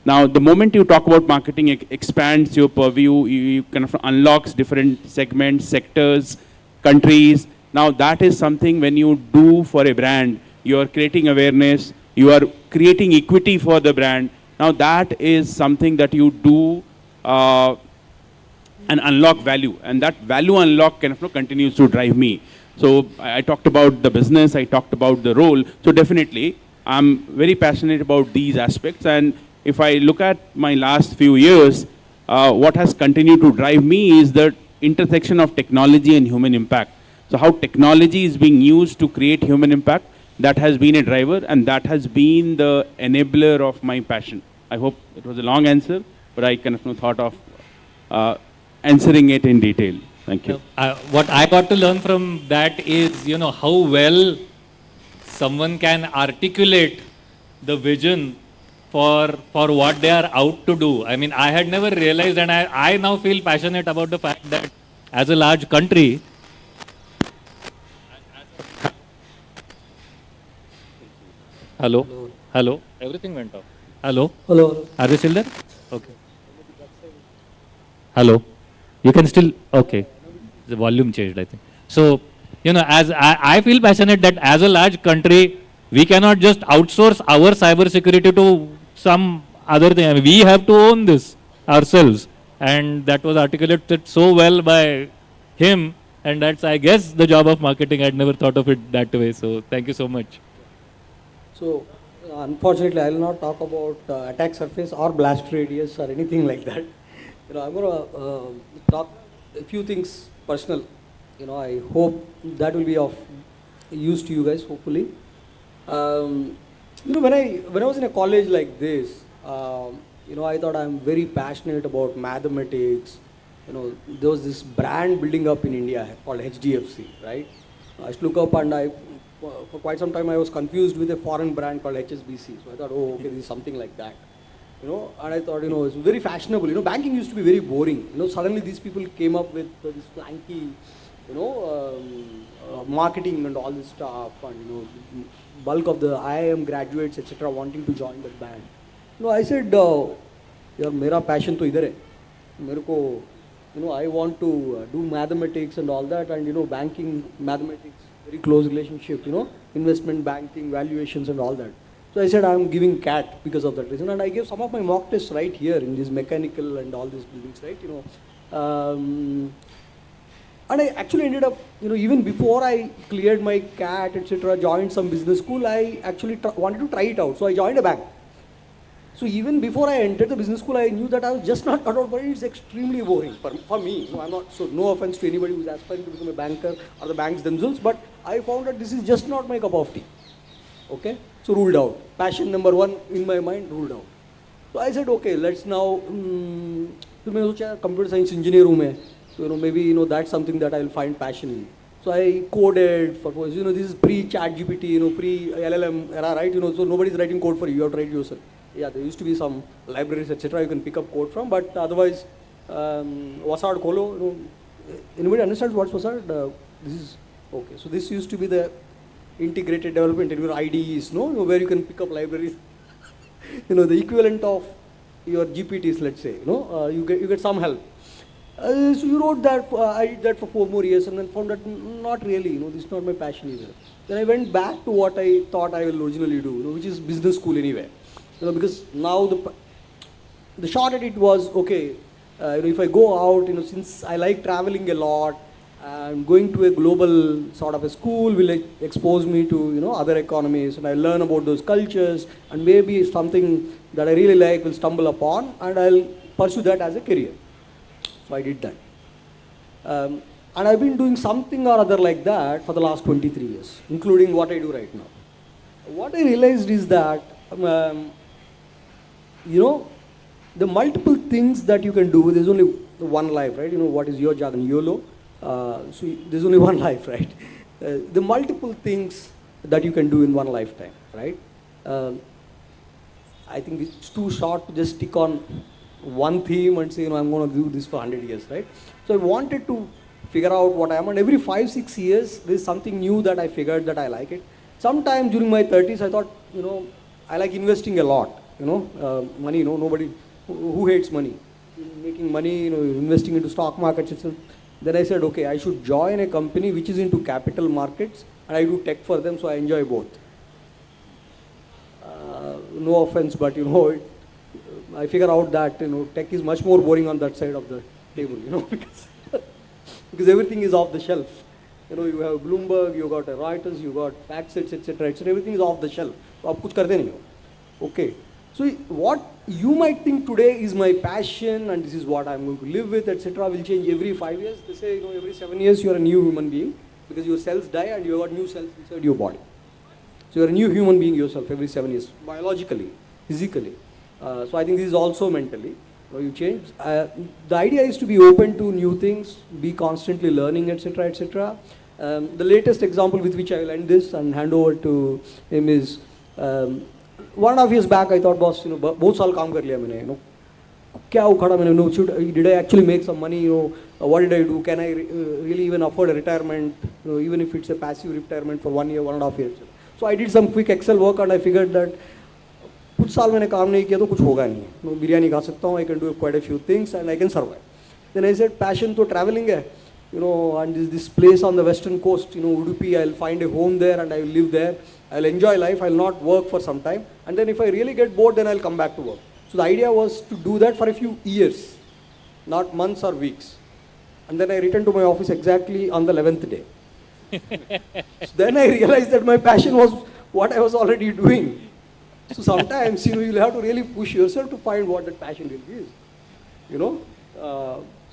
Now, the moment you talk about marketing, it expands your purview, you kind of unlocks different segments, sectors, countries. Now, that is something when you do for a brand, you are creating awareness, you are creating equity for the brand. Now, that is something that you do and unlock value. And that value unlock kind of continues to drive me. So I talked about the business, I talked about the role. So definitely, I'm very passionate about these aspects. And if I look at my last few years, what has continued to drive me is the intersection of technology and human impact. So how technology is being used to create human impact, that has been a driver, and that has been the enabler of my passion. I hope it was a long answer, but I kind of thought of answering it in detail. Thank you. What I got to learn from that is, how well someone can articulate the vision for what they are out to do. I mean, I had never realized, and I now feel passionate about the fact that as a large country, Hello, everything went off. Hello? Are you still there? Okay. Hello? You can still, okay. The volume changed, I think. So, as I feel passionate that as a large country, we cannot just outsource our cyber security to some other thing. I mean, we have to own this ourselves. And that was articulated so well by him. And that's, I guess, the job of marketing. I'd never thought of it that way. So, thank you so much. So, unfortunately, I will not talk about attack surface or blast radius or anything like that. I'm going to talk a few things personal. I hope that will be of use to you guys, hopefully. When I was in a college like this, I thought I'm very passionate about mathematics. There was this brand building up in India called HDFC, right? I used to look up, and for quite some time I was confused with a foreign brand called HSBC. So I thought, oh, okay, this is something like that. And I thought, it's very fashionable. Banking used to be very boring. Suddenly these people came up with this flanky, marketing and all this stuff, and bulk of the IIM graduates, etc., wanting to join the band. No, I said, यार मेरा passion तो इधर है, मेरे को, I want to do mathematics and all that, and banking, mathematics, very close relationship, investment banking, valuations and all that. So I said I'm giving CAT because of that reason, and I gave some of my mock tests right here in this mechanical and all these buildings, right? And I actually ended up, even before I cleared my CAT, etc., joined some business school, I actually wanted to try it out. So I joined a bank. So even before I entered the business school, I knew that I was just not cut out for it. It's extremely boring for me. I'm not, so no offense to anybody who's aspiring to become a banker or the banks themselves, but I found that this is just not my cup of tea. Okay? So ruled out. Passion number one in my mind, ruled out. So I said, okay, let's now, तो मैं सोचा computer science engineer हूँ मैं, so maybe that's something that I'll find passion in. So I coded for, this is pre-chat GPT, pre-LLM era, right? So nobody's writing code for you, you have to write yourself. Yeah, there used to be some libraries, etc. you can pick up code from, but otherwise, Wasad Kolo, anybody understands what's Wasad? This is, okay, so this used to be the integrated development in your IDEs, where you can pick up libraries, the equivalent of your GPTs, let's say, you get some help. So you wrote that, I did that for 4 more years and then found that not really, this is not my passion either. Then I went back to what I thought I will originally do, which is business school anyway. Because now the short at it was, okay, if I go out, since I like traveling a lot, and going to a global sort of a school will expose me to, other economies, and I learn about those cultures, and maybe something that I really like will stumble upon, and I'll pursue that as a career. So I did that. And I've been doing something or other like that for the last 23 years, including what I do right now. What I realized is that, the multiple things that you can do, there's only one life, right? What is your jargon? YOLO. So there's only one life, right? The multiple things that you can do in one lifetime, right? I think it's too short to just stick on one theme and say, I'm going to do this for 100 years, right? So I wanted to figure out what I am, and every 5-6 years, there's something new that I figured that I like it. Sometime during my 30s, I thought, I like investing a lot, money, nobody, who hates money? Making money, investing into stock markets itself. Then I said, okay, I should join a company which is into capital markets, and I do tech for them, so I enjoy both. No offense, but I figure out that tech is much more boring on that side of the table, because everything is off the shelf. You have Bloomberg, you got Reuters, you got FactSets, etc. Everything is off the shelf. So आप कुछ करते नहीं हो. Okay. So what you might think today is my passion and this is what I'm going to live with, etc., will change every 5 years. They say, every 7 years you are a new human being because your cells die and you have got new cells inside your body. So you're a new human being yourself every 7 years, biologically, physically. So I think this is also mentally. You change. The idea is to be open to new things, be constantly learning, etc., etc. The latest example with which I will end this and hand over to him is, 1.5 years back, I thought, boss, बहुत साल काम कर लिया मैंने, क्या उखाड़ा मैंने, did I actually make some money, what did I do, can I really even afford a retirement, even if it's a passive retirement for 1 year, 1.5 years. So I did some quick Excel work and I figured that कुछ साल मैंने काम नहीं किया तो कुछ होगा नहीं, बिरयानी खा सकता हूँ, I can do quite a few things and I can survive. Then I said, passion तो traveling है, and this place on the western coast, Udupi, I'll find a home there and I will live there. I'll enjoy life, I'll not work for some time, and then if I really get bored, then I'll come back to work. So the idea was to do that for a few years, not months or weeks. And then I returned to my office exactly on the 11th day. So then I realized that my passion was what I was already doing. So sometimes, you'll have to really push yourself to find what that passion really is.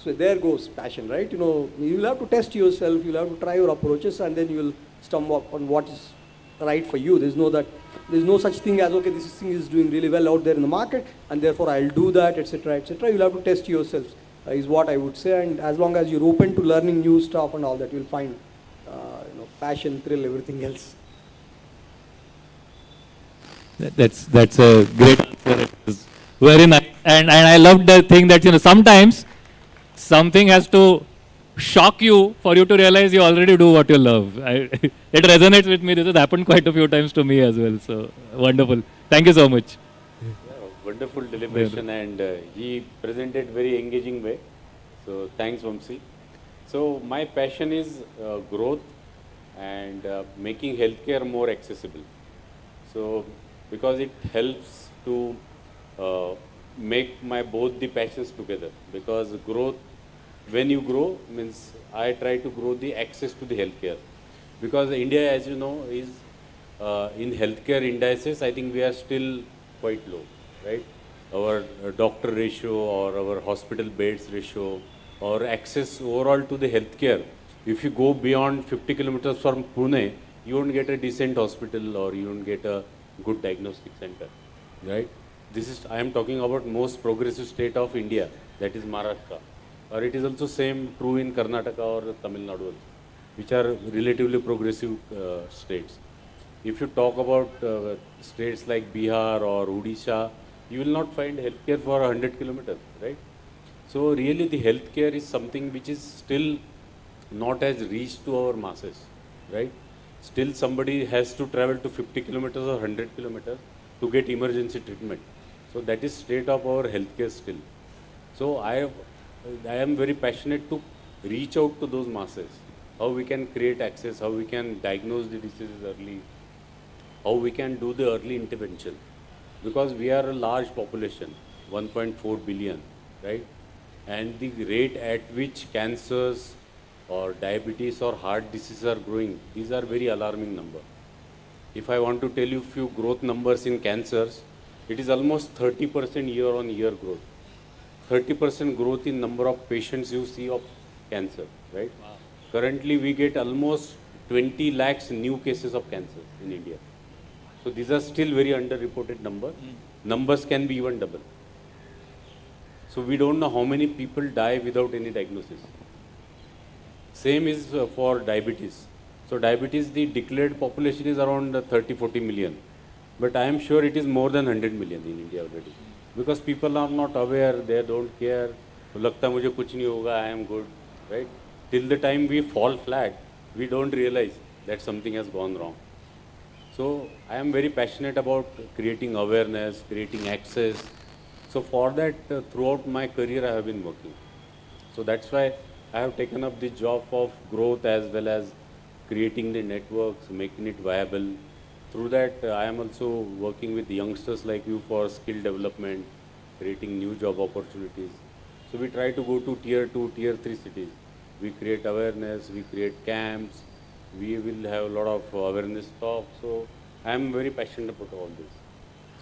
So there goes passion, right? You'll have to test yourself, you'll have to try your approaches, and then you'll stumble upon what is right for you. There's no such thing as, okay, this thing is doing really well out there in the market, and therefore I'll do that, etc., etc. You'll have to test yourselves, is what I would say. And as long as you're open to learning new stuff and all that, you'll find, passion, thrill, everything else. That's a great answer. It was very nice, and I loved the thing that sometimes something has to shock you for you to realize you already do what you love. It resonates with me. This has happened quite a few times to me as well. So wonderful. Thank you so much. Wonderful deliberation, and he presented very engaging way. So thanks, Vamsi. So my passion is growth and making healthcare more accessible. So because it helps to make my both the passions together. Because growth, when you grow, means I try to grow the access to the healthcare. Because India, as you know, is in healthcare indices, I think we are still quite low, right? Our doctor ratio or our hospital beds ratio or access overall to the healthcare. If you go beyond 50 kilometers from Pune, you won't get a decent hospital or you won't get a good diagnostic center, right? This is, I am talking about most progressive state of India, that is Maharashtra. Or it is also same true in Karnataka or Tamil Nadu, which are relatively progressive states. If you talk about states like Bihar or Odisha, you will not find healthcare for 100 kilometers, right? So really the healthcare is something which is still not as reached to our masses, right? Still somebody has to travel to 50 kilometers or 100 kilometers to get emergency treatment. So that is state of our healthcare still. So I am very passionate to reach out to those masses, how we can create access, how we can diagnose the diseases early, how we can do the early intervention. Because we are a large population, 1.4 billion, right? And the rate at which cancers or diabetes or heart disease are growing, these are very alarming numbers. If I want to tell you few growth numbers in cancers, it is almost 30% year on year growth. 30% growth in number of patients you see of cancer, right? Wow. Currently we get almost 20 lakhs new cases of cancer in India. So these are still very underreported numbers. Numbers can be even double. So we don't know how many people die without any diagnosis. Same is for diabetes. So diabetes, the declared population is around 30-40 million. But I am sure it is more than 100 million in India already. Because people are not aware, they don't care. Lagta mujhe kuch nahi hoga, I am good, right? Till the time we fall flat, we don't realize that something has gone wrong. So I am very passionate about creating awareness, creating access. So for that, throughout my career, I have been working. So that's why I have taken up the job of growth as well as creating the networks, making it viable. Through that, I am also working with youngsters like you for skill development, creating new job opportunities. So we try to go to tier 2, tier 3 cities. We create awareness, we create camps, we will have a lot of awareness talks. So I am very passionate about all this.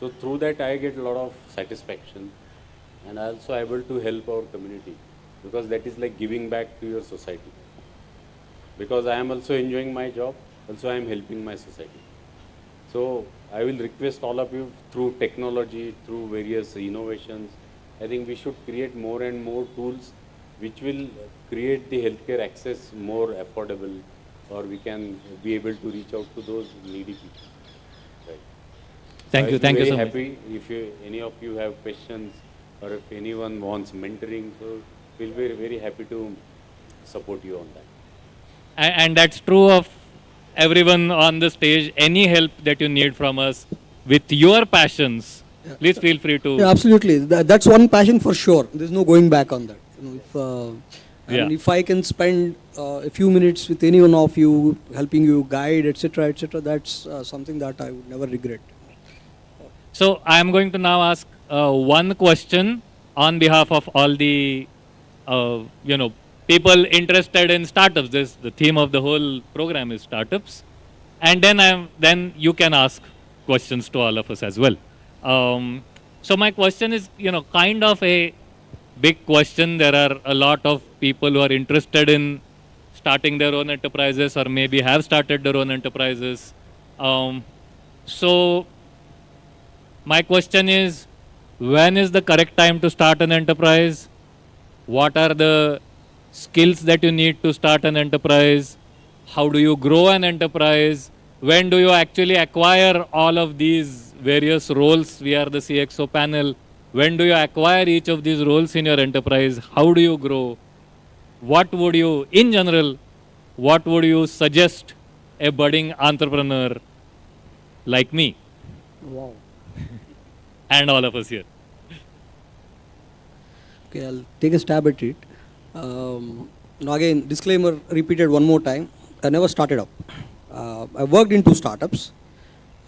So through that, I get a lot of satisfaction, and I also able to help our community, because that is like giving back to your society. Because I am also enjoying my job, also I am helping my society. So I will request all of you through technology, through various innovations, I think we should create more and more tools which will create the healthcare access more affordable, or we can be able to reach out to those needy people. Right. Thank you. Thank you so much. I'm very happy if any of you have questions or if anyone wants mentoring, so we'll be very happy to support you on that. And that's true of everyone on the stage. Any help that you need from us with your passions, please feel free to. Yeah, absolutely. That's one passion for sure. There's no going back on that. You know, and if I can spend a few minutes with any one of you, helping you guide, etc., that's something that I would never regret. So I am going to now ask one question on behalf of all the, people interested in startups. The theme of the whole program is startups, and then you can ask questions to all of us as well. So my question is, kind of a big question. There are a lot of people who are interested in starting their own enterprises, or maybe have started their own enterprises. So my question is, when is the correct time to start an enterprise? What are the skills that you need to start an enterprise? How do you grow an enterprise? When do you actually acquire all of these various roles? We are the CXO panel. When do you acquire each of these roles in your enterprise? How do you grow? what would you, in general, what would you suggest a budding entrepreneur like me Wow. and all of us here? Okay, I'll take a stab at it. Now again, disclaimer repeated one more time. I never started up. I worked in 2 startups.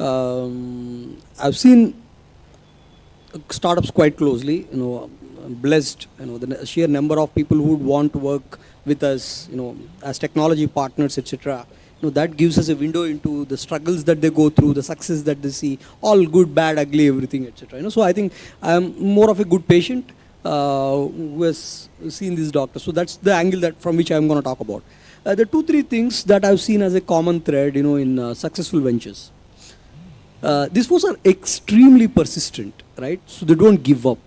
I've seen startups quite closely. I'm blessed. The sheer number of people who would want to work with us. As technology partners, etc. That gives us a window into the struggles that they go through, the success that they see, all good, bad, ugly, everything, etc. So I think I'm more of a good patient who has seen these doctors. So that's the angle that from which I'm going to talk about. There are 2-3 things that I've seen as a common thread, in successful ventures. These folks are extremely persistent, right? So they don't give up.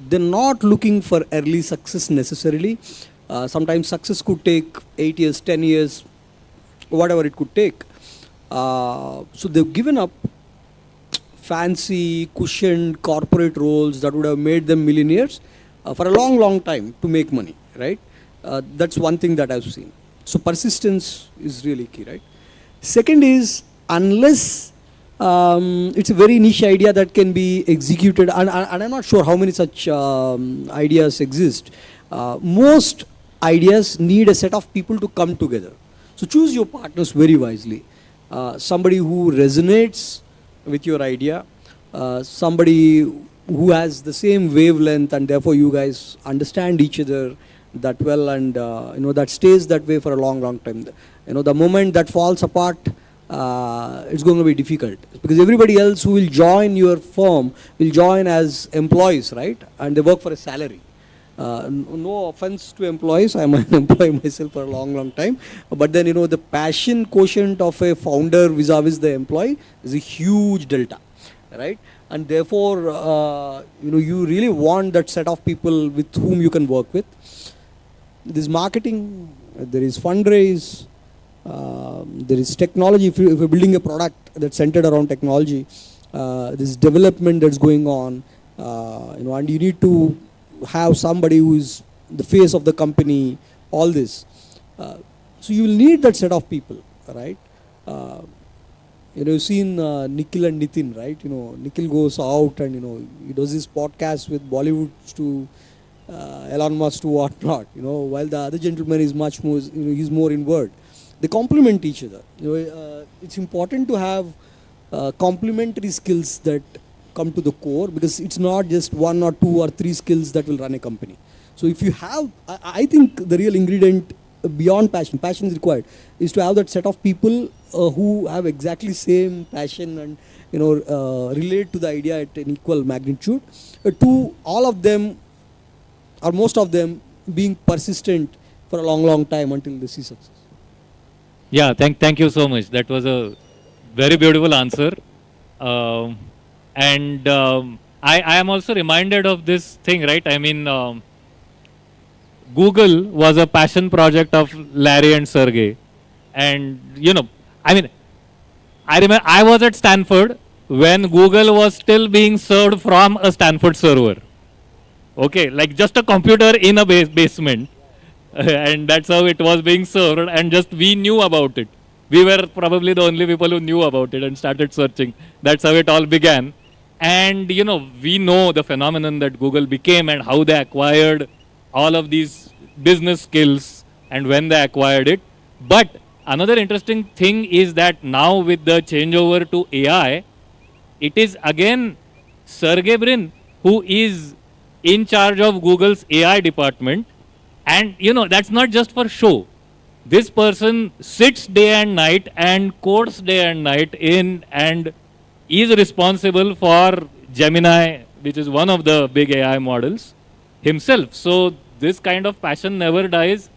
They're not looking for early success necessarily. Sometimes success could take 8 years, 10 years, whatever it could take. So they've given up fancy, cushioned corporate roles that would have made them millionaires for a long, long time to make money, right? That's one thing that I've seen. So persistence is really key, right? Second is, unless it's a very niche idea that can be executed, and I'm not sure how many such ideas exist. Most ideas need a set of people to come together. So choose your partners very wisely. Somebody who resonates with your idea, somebody who has the same wavelength, and therefore you guys understand each other that well, and that stays that way for a long, long time. The moment that falls apart, it's going to be difficult, because everybody else who will join your firm will join as employees, right? And they work for a salary. No offense to employees, I'm an employee myself for a long, long time. But then, the passion quotient of a founder vis-a-vis the employee is a huge delta, right? And therefore, you really want that set of people with whom you can work with. There's marketing, there is fundraise, there is technology. If you're building a product that's centered around technology, there's development that's going on, and you need to have somebody who is the face of the company, all this. So you will need that set of people, right? You've seen Nikhil and Nitin, right? Nikhil goes out and, he does his podcast with Bollywood to Elon Musk to whatnot, while the other gentleman is much more, he's more inward. They complement each other. It's important to have complementary skills that come to the core, because it's not just 1 or 2 or 3 skills that will run a company. So if you have, I think the real ingredient beyond passion is required, is to have that set of people who have exactly same passion and relate to the idea at an equal magnitude. To all of them, or most of them, being persistent for a long, long time until they see success. Yeah, thank you so much. That was a very beautiful answer. And I am also reminded of this thing, right? I mean, Google was a passion project of Larry and Sergey. And, I mean, I remember I was at Stanford when Google was still being served from a Stanford server. Okay, like just a computer in a basement. And that's how it was being served, and just we knew about it. We were probably the only people who knew about it and started searching. That's how it all began. And, we know the phenomenon that Google became and how they acquired all of these business skills and when they acquired it. But another interesting thing is that now with the changeover to AI, it is again Sergey Brin who is in charge of Google's AI department. And, that's not just for show. This person sits day and night and codes day and night in and is responsible for Gemini, which is one of the big AI models, himself. So this kind of passion never dies.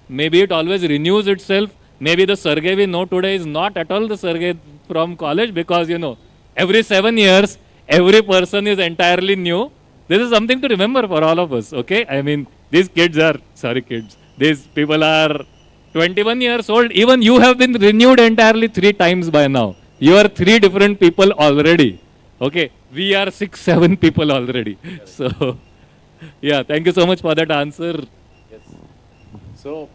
Maybe it always renews itself. Maybe the Sergey we know today is not at all the Sergey from college, because, every 7 years, every person is entirely new. This is something to remember for all of us, okay? I mean, these people are 21 years old. Even you have been renewed entirely 3 times by now. You are 3 different people already. Okay, we are 6, 7 people already. So, yeah, thank you so much for that answer. Yes. So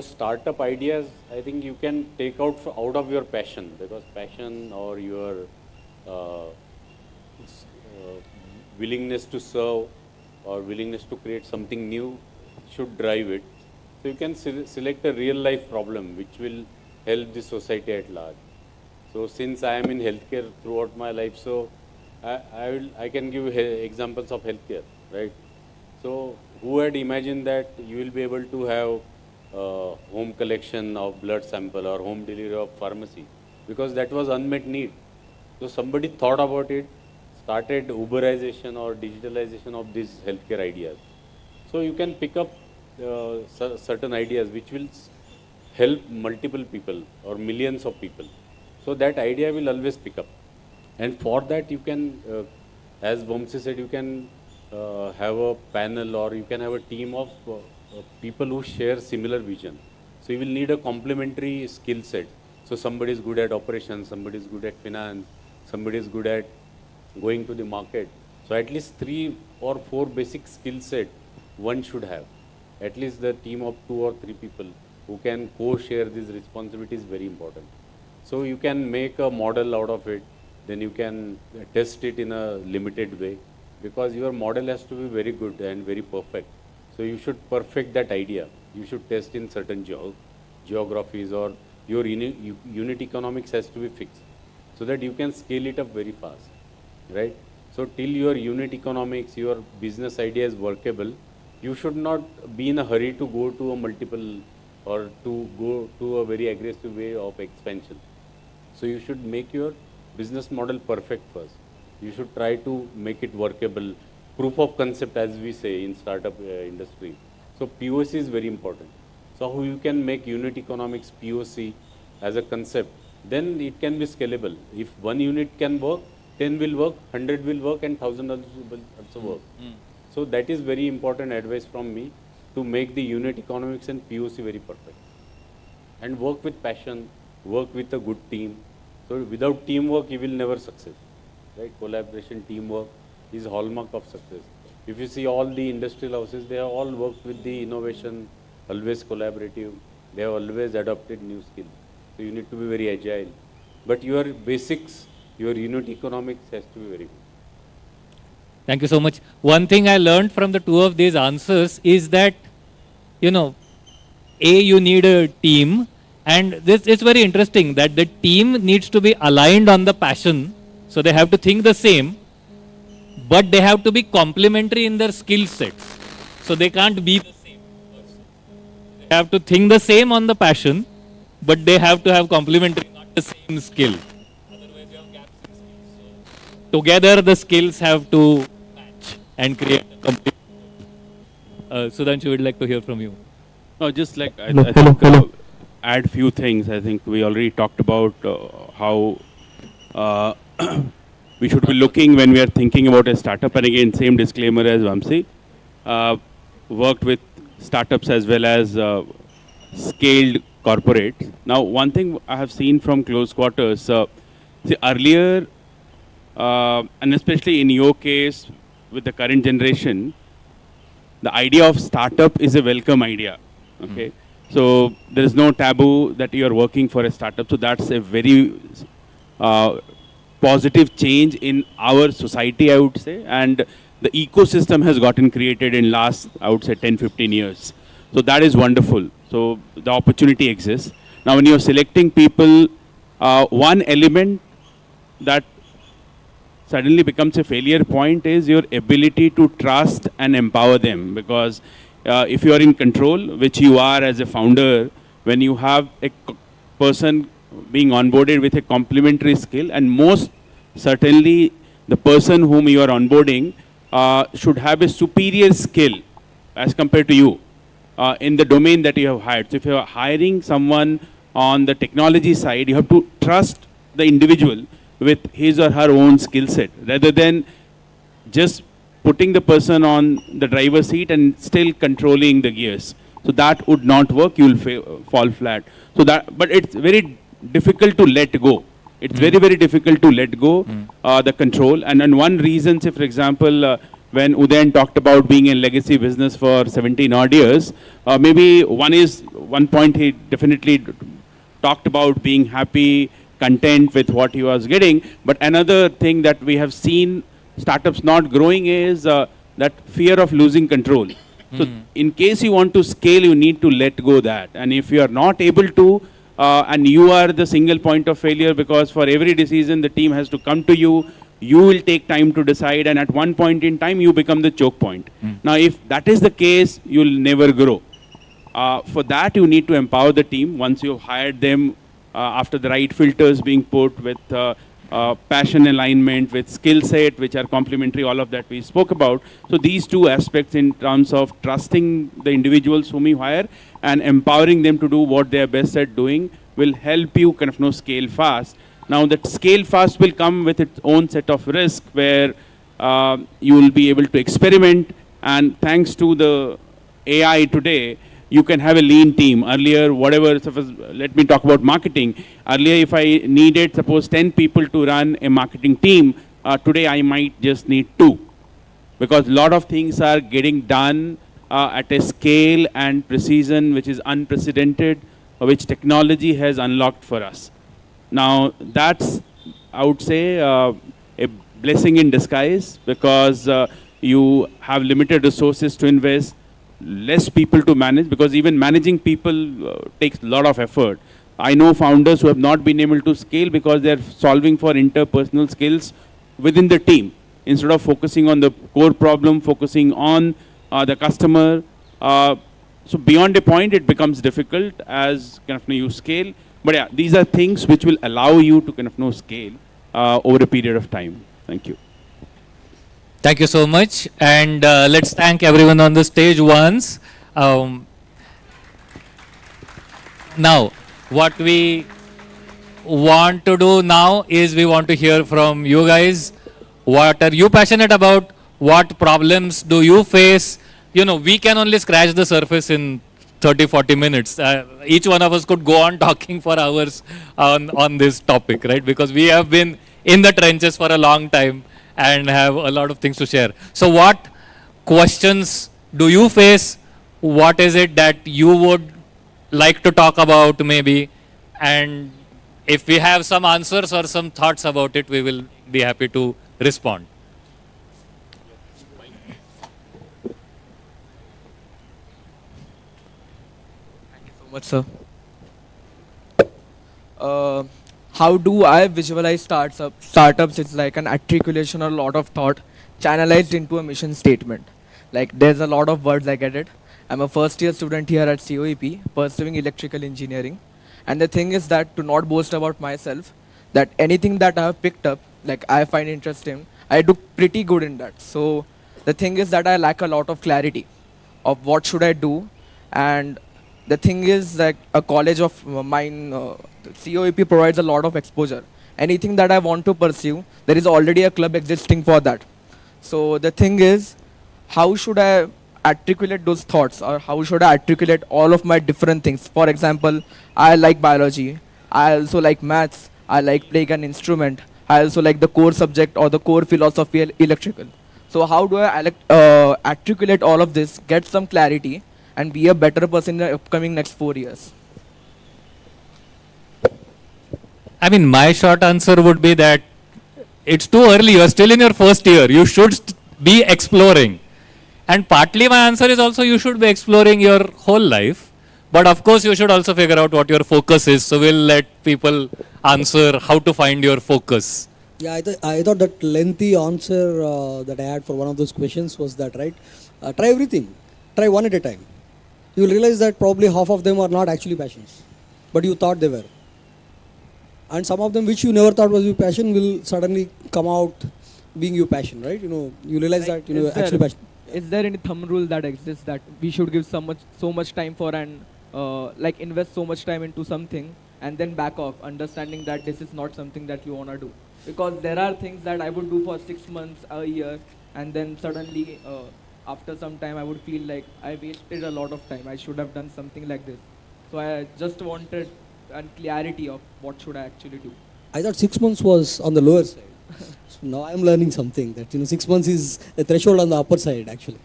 startup ideas, I think you can take out of your passion, because passion or your willingness to serve or willingness to create something new should drive it. So you can select a real life problem which will help the society at large. So since I am in healthcare throughout my life, so I can give examples of healthcare, right? So who had imagined that you will be able to have home collection of blood sample or home delivery of pharmacy, because that was unmet need. So somebody thought about it, started Uberization or digitalization of these healthcare ideas. So you can pick up certain ideas which will help multiple people or millions of people. So that idea will always pick up. And for that you can, as Vamsi said, you can have a panel or you can have a team of people who share similar vision. So you will need a complementary skill set. So somebody is good at operations, somebody is good at finance, somebody is good at going to the market. So at least 3 or 4 basic skill set one should have. At least the team of 2 or 3 people who can co-share these responsibilities is very important. So you can make a model out of it, then you can test it in a limited way, because your model has to be very good and very perfect. So you should perfect that idea. You should test in certain geographies, or your unit economics has to be fixed so that you can scale it up very fast, right? So till your unit economics, your business idea is workable, you should not be in a hurry to go to a multiple or to go to a very aggressive way of expansion. So you should make your business model perfect first. You should try to make it workable. Proof of concept, as we say in startup industry. So POC is very important. So how you can make unit economics POC as a concept, then it can be scalable. If one unit can work, 10 will work, 100 will work, and 1,000 will also work. So that is very important advice from me, to make the unit economics and POC very perfect. And work with passion, work with a good team. So without teamwork, you will never succeed. Right? Collaboration, teamwork is hallmark of success. If you see all the industrial houses, they have all worked with the innovation, always collaborative. They have always adopted new skills. So you need to be very agile. But your basics, your unit economics has to be very good. Thank you so much. One thing I learned from the two of these answers is that, you need a team. And this is very interesting that the team needs to be aligned on the passion. So they have to think the same, but they have to be complementary in their skill sets. So they can't be the same person. They have to think the same on the passion, but they have to have complementary, not the same skill. Otherwise you have gaps in skills. So together the skills have to match and create a complete. Sudhanshu, would like to hear from you. No, just like I think add few things. I think we already talked about how we should be looking when we are thinking about a startup. And again, same disclaimer as Vamsi. Worked with startups as well as scaled corporates. Now, one thing I have seen from close quarters, see earlier, and especially in your case with the current generation, the idea of startup is a welcome idea. Okay. So there is no taboo that you are working for a startup. So that's a very positive change in our society, I would say. And the ecosystem has gotten created in last, I would say, 10, 15 years. So that is wonderful. So the opportunity exists. Now when you're selecting people, one element that suddenly becomes a failure point is your ability to trust and empower them. Because if you are in control, which you are as a founder, when you have a person being onboarded with a complementary skill, and most certainly the person whom you are onboarding should have a superior skill as compared to you in the domain that you have hired. So if you are hiring someone on the technology side, you have to trust the individual with his or her own skill set, rather than just putting the person on the driver's seat and still controlling the gears. So that would not work. You will fall flat. So that, but it's very difficult to let go. It's very, very difficult to let go the control. And one reason, say for example, when Udayan talked about being in legacy business for 17 odd years. Maybe one point he definitely talked about being happy, content with what he was getting. But another thing that we have seen startups not growing is that fear of losing control. So in case you want to scale, you need to let go that. And if you are not able to, and you are the single point of failure, because for every decision the team has to come to you, you will take time to decide, and at one point in time you become the choke point. Now if that is the case, you'll never grow. For that you need to empower the team once you've hired them, after the right filters being put with passion alignment, with skill set which are complementary, all of that we spoke about. So these two aspects in terms of trusting the individuals whom you hire and empowering them to do what they are best at doing will help you kind of scale fast. Now that scale fast will come with its own set of risk where you will be able to experiment, and thanks to the AI today, you can have a lean team. Earlier, whatever, suppose, let me talk about marketing. Earlier, if I needed, suppose, 10 people to run a marketing team, today I might just need 2. Because a lot of things are getting done at a scale and precision which is unprecedented, which technology has unlocked for us. Now, that's, I would say, a blessing in disguise, because you have limited resources to invest, less people to manage, because even managing people takes a lot of effort. I know founders who have not been able to scale because they're solving for interpersonal skills within the team. Instead of focusing on the core problem, focusing on the customer. So beyond a point, it becomes difficult as kind of you scale. But yeah, these are things which will allow you to kind of scale over a period of time. Thank you. Thank you so much, and let's thank everyone on the stage once. Now, what we want to do now is we want to hear from you guys. What are you passionate about? What problems do you face? You know, we can only scratch the surface in 30-40 minutes. Each one of us could go on talking for hours on this topic, right? Because we have been in the trenches for a long time and have a lot of things to share. So what questions do you face? What is it that you would like to talk about maybe? And if we have some answers or some thoughts about it, we will be happy to respond. So much, sir. How do I visualize startups? It's like an articulation or a lot of thought channelized into a mission statement. Like there's a lot of words I get it. I'm a first year student here at COEP pursuing electrical engineering. And the thing is that to not boast about myself, that anything that I have picked up, like I find interesting, I do pretty good in that. So the thing is that I lack a lot of clarity of what should I do. And the thing is that a college of mine, COEP provides a lot of exposure. Anything that I want to pursue, there is already a club existing for that. So the thing is, how should I articulate those thoughts, or how should I articulate all of my different things? For example, I like biology, I also like maths, I like playing an instrument, I also like the core subject or the core philosophy electrical. So how do I articulate all of this, get some clarity, and be a better person in the upcoming next 4 years? I mean, my short answer would be that it's too early. You're still in your first year. You should be exploring. And partly my answer is also you should be exploring your whole life. But of course, you should also figure out what your focus is. So we'll let people answer how to find your focus. Yeah, I thought that lengthy answer that I had for one of those questions was that, right? Try everything. Try one at a time. You will realize that probably half of them are not actually passions, but you thought they were. And some of them which you never thought was your passion will suddenly come out being your passion, right? You realize Like, that actually passion. is there any thumb rule that exists that we should give so much time for, and like invest so much time into something and then back off, understanding that this is not something that you want to do? Because there are things that I would do for 6 months, a year, and then suddenly after some time I would feel like I wasted a lot of time. I should have done something like this. So I just wanted clarity of what should I actually do. I thought 6 months was on the lower side. So now I'm learning something that 6 months is a threshold on the upper side actually.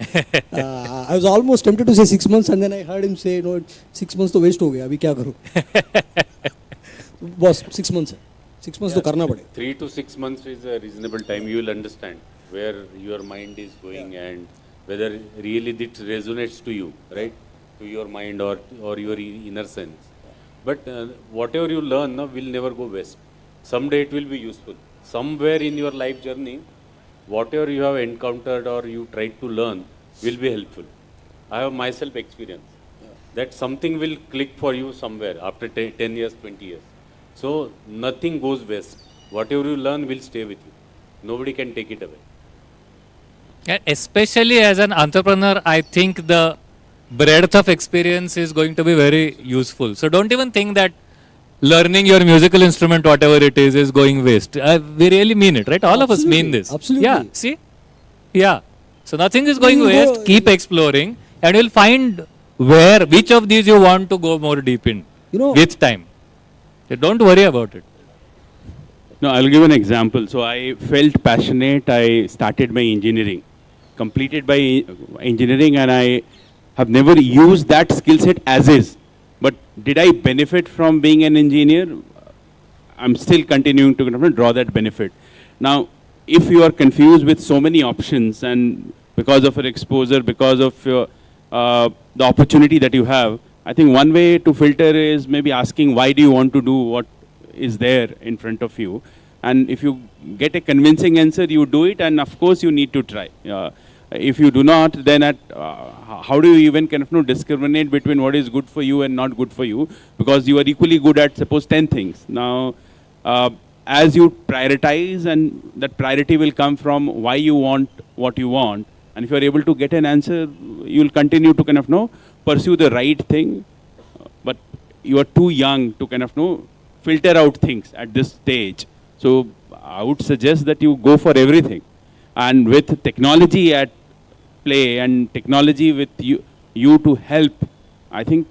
I was almost tempted to say 6 months, and then I heard him say, no, 6 months to waste हो गया, अभी क्या करूँ? Boss, 6 months है. 6 months तो करना पड़ेगा. 3 to 6 months is a reasonable time. You will understand where your mind is going and whether really it resonates to you, right? To your mind or your inner sense. But whatever you learn will never go waste. Someday it will be useful. Somewhere in your life journey, whatever you have encountered or you tried to learn will be helpful. I have myself experienced that something will click for you somewhere after 10 years, 20 years. So nothing goes waste. Whatever you learn will stay with you. Nobody can take it away. And especially as an entrepreneur, I think the breadth of experience is going to be very useful. So don't even think that learning your musical instrument, whatever it is going waste. We really mean it, right? All of us mean this. Absolutely. Yeah, see? Yeah. So nothing is going You will waste. go- Keep exploring and you'll find which of these you want to go more deep in with time. So don't worry about it. No, I'll give an example. So I felt passionate. I started my engineering, completed by engineering, and I have never used that skill set as is. But did I benefit from being an engineer? I'm still continuing to draw that benefit. Now, if you are confused with so many options and because of your exposure, because of your, the opportunity that you have, I think one way to filter is maybe asking why do you want to do what is there in front of you. And if you get a convincing answer, you do it, and of course you need to try. If you do not, then how do you even discriminate between what is good for you and not good for you? Because you are equally good at, suppose, 10 things. Now, as you prioritize, and that priority will come from why you want what you want. And if you are able to get an answer, you will continue to pursue the right thing. But you are too young to filter out things at this stage. So I would suggest that you go for everything. And with technology at play and technology with you to help, I think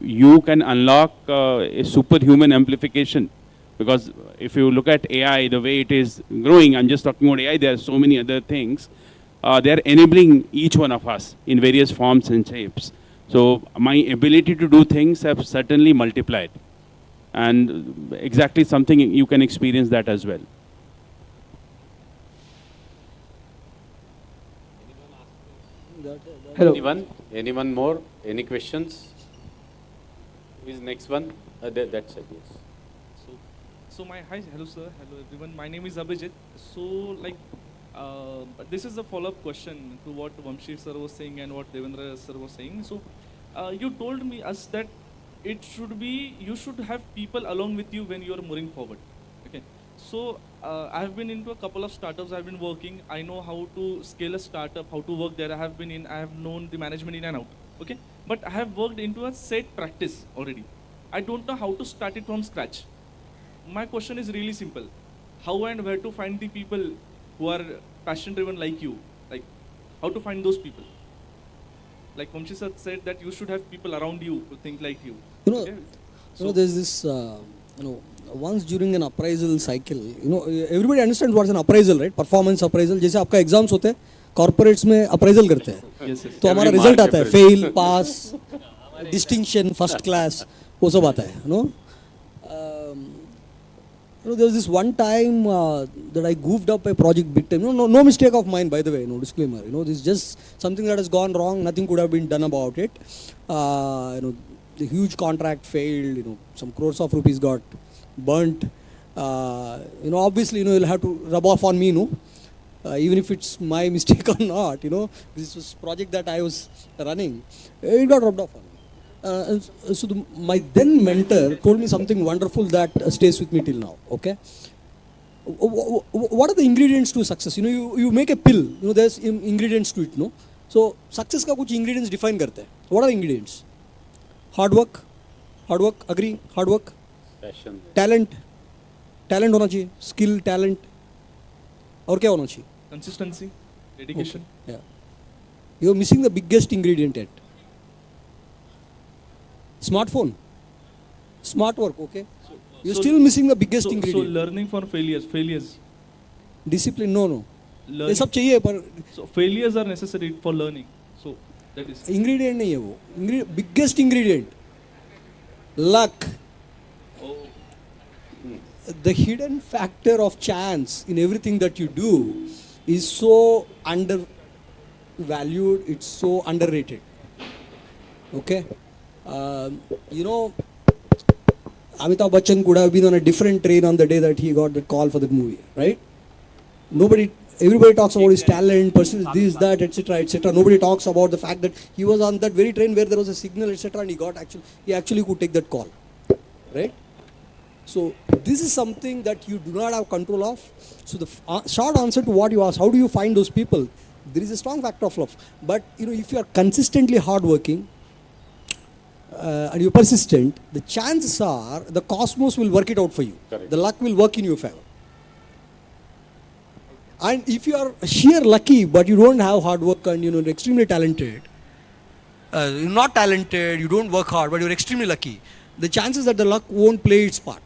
you can unlock a superhuman amplification. Because if you look at AI, the way it is growing, I'm just talking about AI, there are so many other things. They are enabling each one of us in various forms and shapes. So my ability to do things have certainly multiplied. And exactly something you can experience that as well. Hello. Anyone more? Any questions? Who is next one? That's it, yes. Hello sir, hello everyone. My name is Abhijit. So this is a follow-up question to what Vamshi sir was saying and what Devendra sir was saying. So you told us that you should have people along with you when you are moving forward. Okay. So I have been into a couple of startups. I've been working. I know how to scale a startup, how to work there. I have known the management in and out. Okay. But I have worked into a set practice already. I don't know how to start it from scratch. My question is really simple. How and where to find the people who are passion driven like you? Like how to find those people? Like Vamshi sir said that you should have people around you who think like you. Okay? There's this, once during an appraisal cycle, everybody understands what's an appraisal, right? Performance appraisal. जैसे आपका exams होते हैं, corporates में appraisal करते हैं. तो हमारा result आता है, fail, pass, distinction, first class, वो सब आता है, there was this one time that I goofed up a project big time. No mistake of mine, by the way. No disclaimer. This is just something that has gone wrong. Nothing could have been done about it. The huge contract failed. Some crores of rupees got burnt. Obviously, you'll have to rub off on me. Even if it's my mistake or not. This was project that I was running. It got rubbed off on me. My then mentor told me something wonderful that stays with me till now. Okay, what are the ingredients to success? You make a pill. There's ingredients to it. No, so success का कुछ ingredients define करते हैं. What are the ingredients? Hard work. Agree. Hard work. Passion. Talent होना चाहिए. Skill, talent. और क्या होना चाहिए? Consistency, dedication. Okay. Yeah. You're missing the biggest ingredient yet. Smartphone, smart work, okay? You're still missing the biggest ingredient. So learning for failures. Discipline, no. ये Learning. सब चाहिए पर So failures are necessary for learning. So that is. ingredient नहीं है वो. Biggest ingredient. Luck. The hidden factor of chance in everything that you do is so undervalued, it's so underrated. Okay? You know, Amitabh Bachchan could have been on a different train on the day that he got the call for the movie, right? Everybody talks about his talent, this, that, etc., etc. Nobody talks about the fact that he was on that very train where there was a signal, etc., and he actually could take that call, right? So this is something that you do not have control of. So the short answer to what you asked, how do you find those people? There is a strong factor of love. But if you are consistently hardworking and you're persistent, the chances are the cosmos will work it out for you. Correct. The luck will work in your favor. And if you are sheer lucky, but you don't have hard work and you're extremely talented, you're not talented, you don't work hard, but you're extremely lucky, the chances that the luck won't play its part.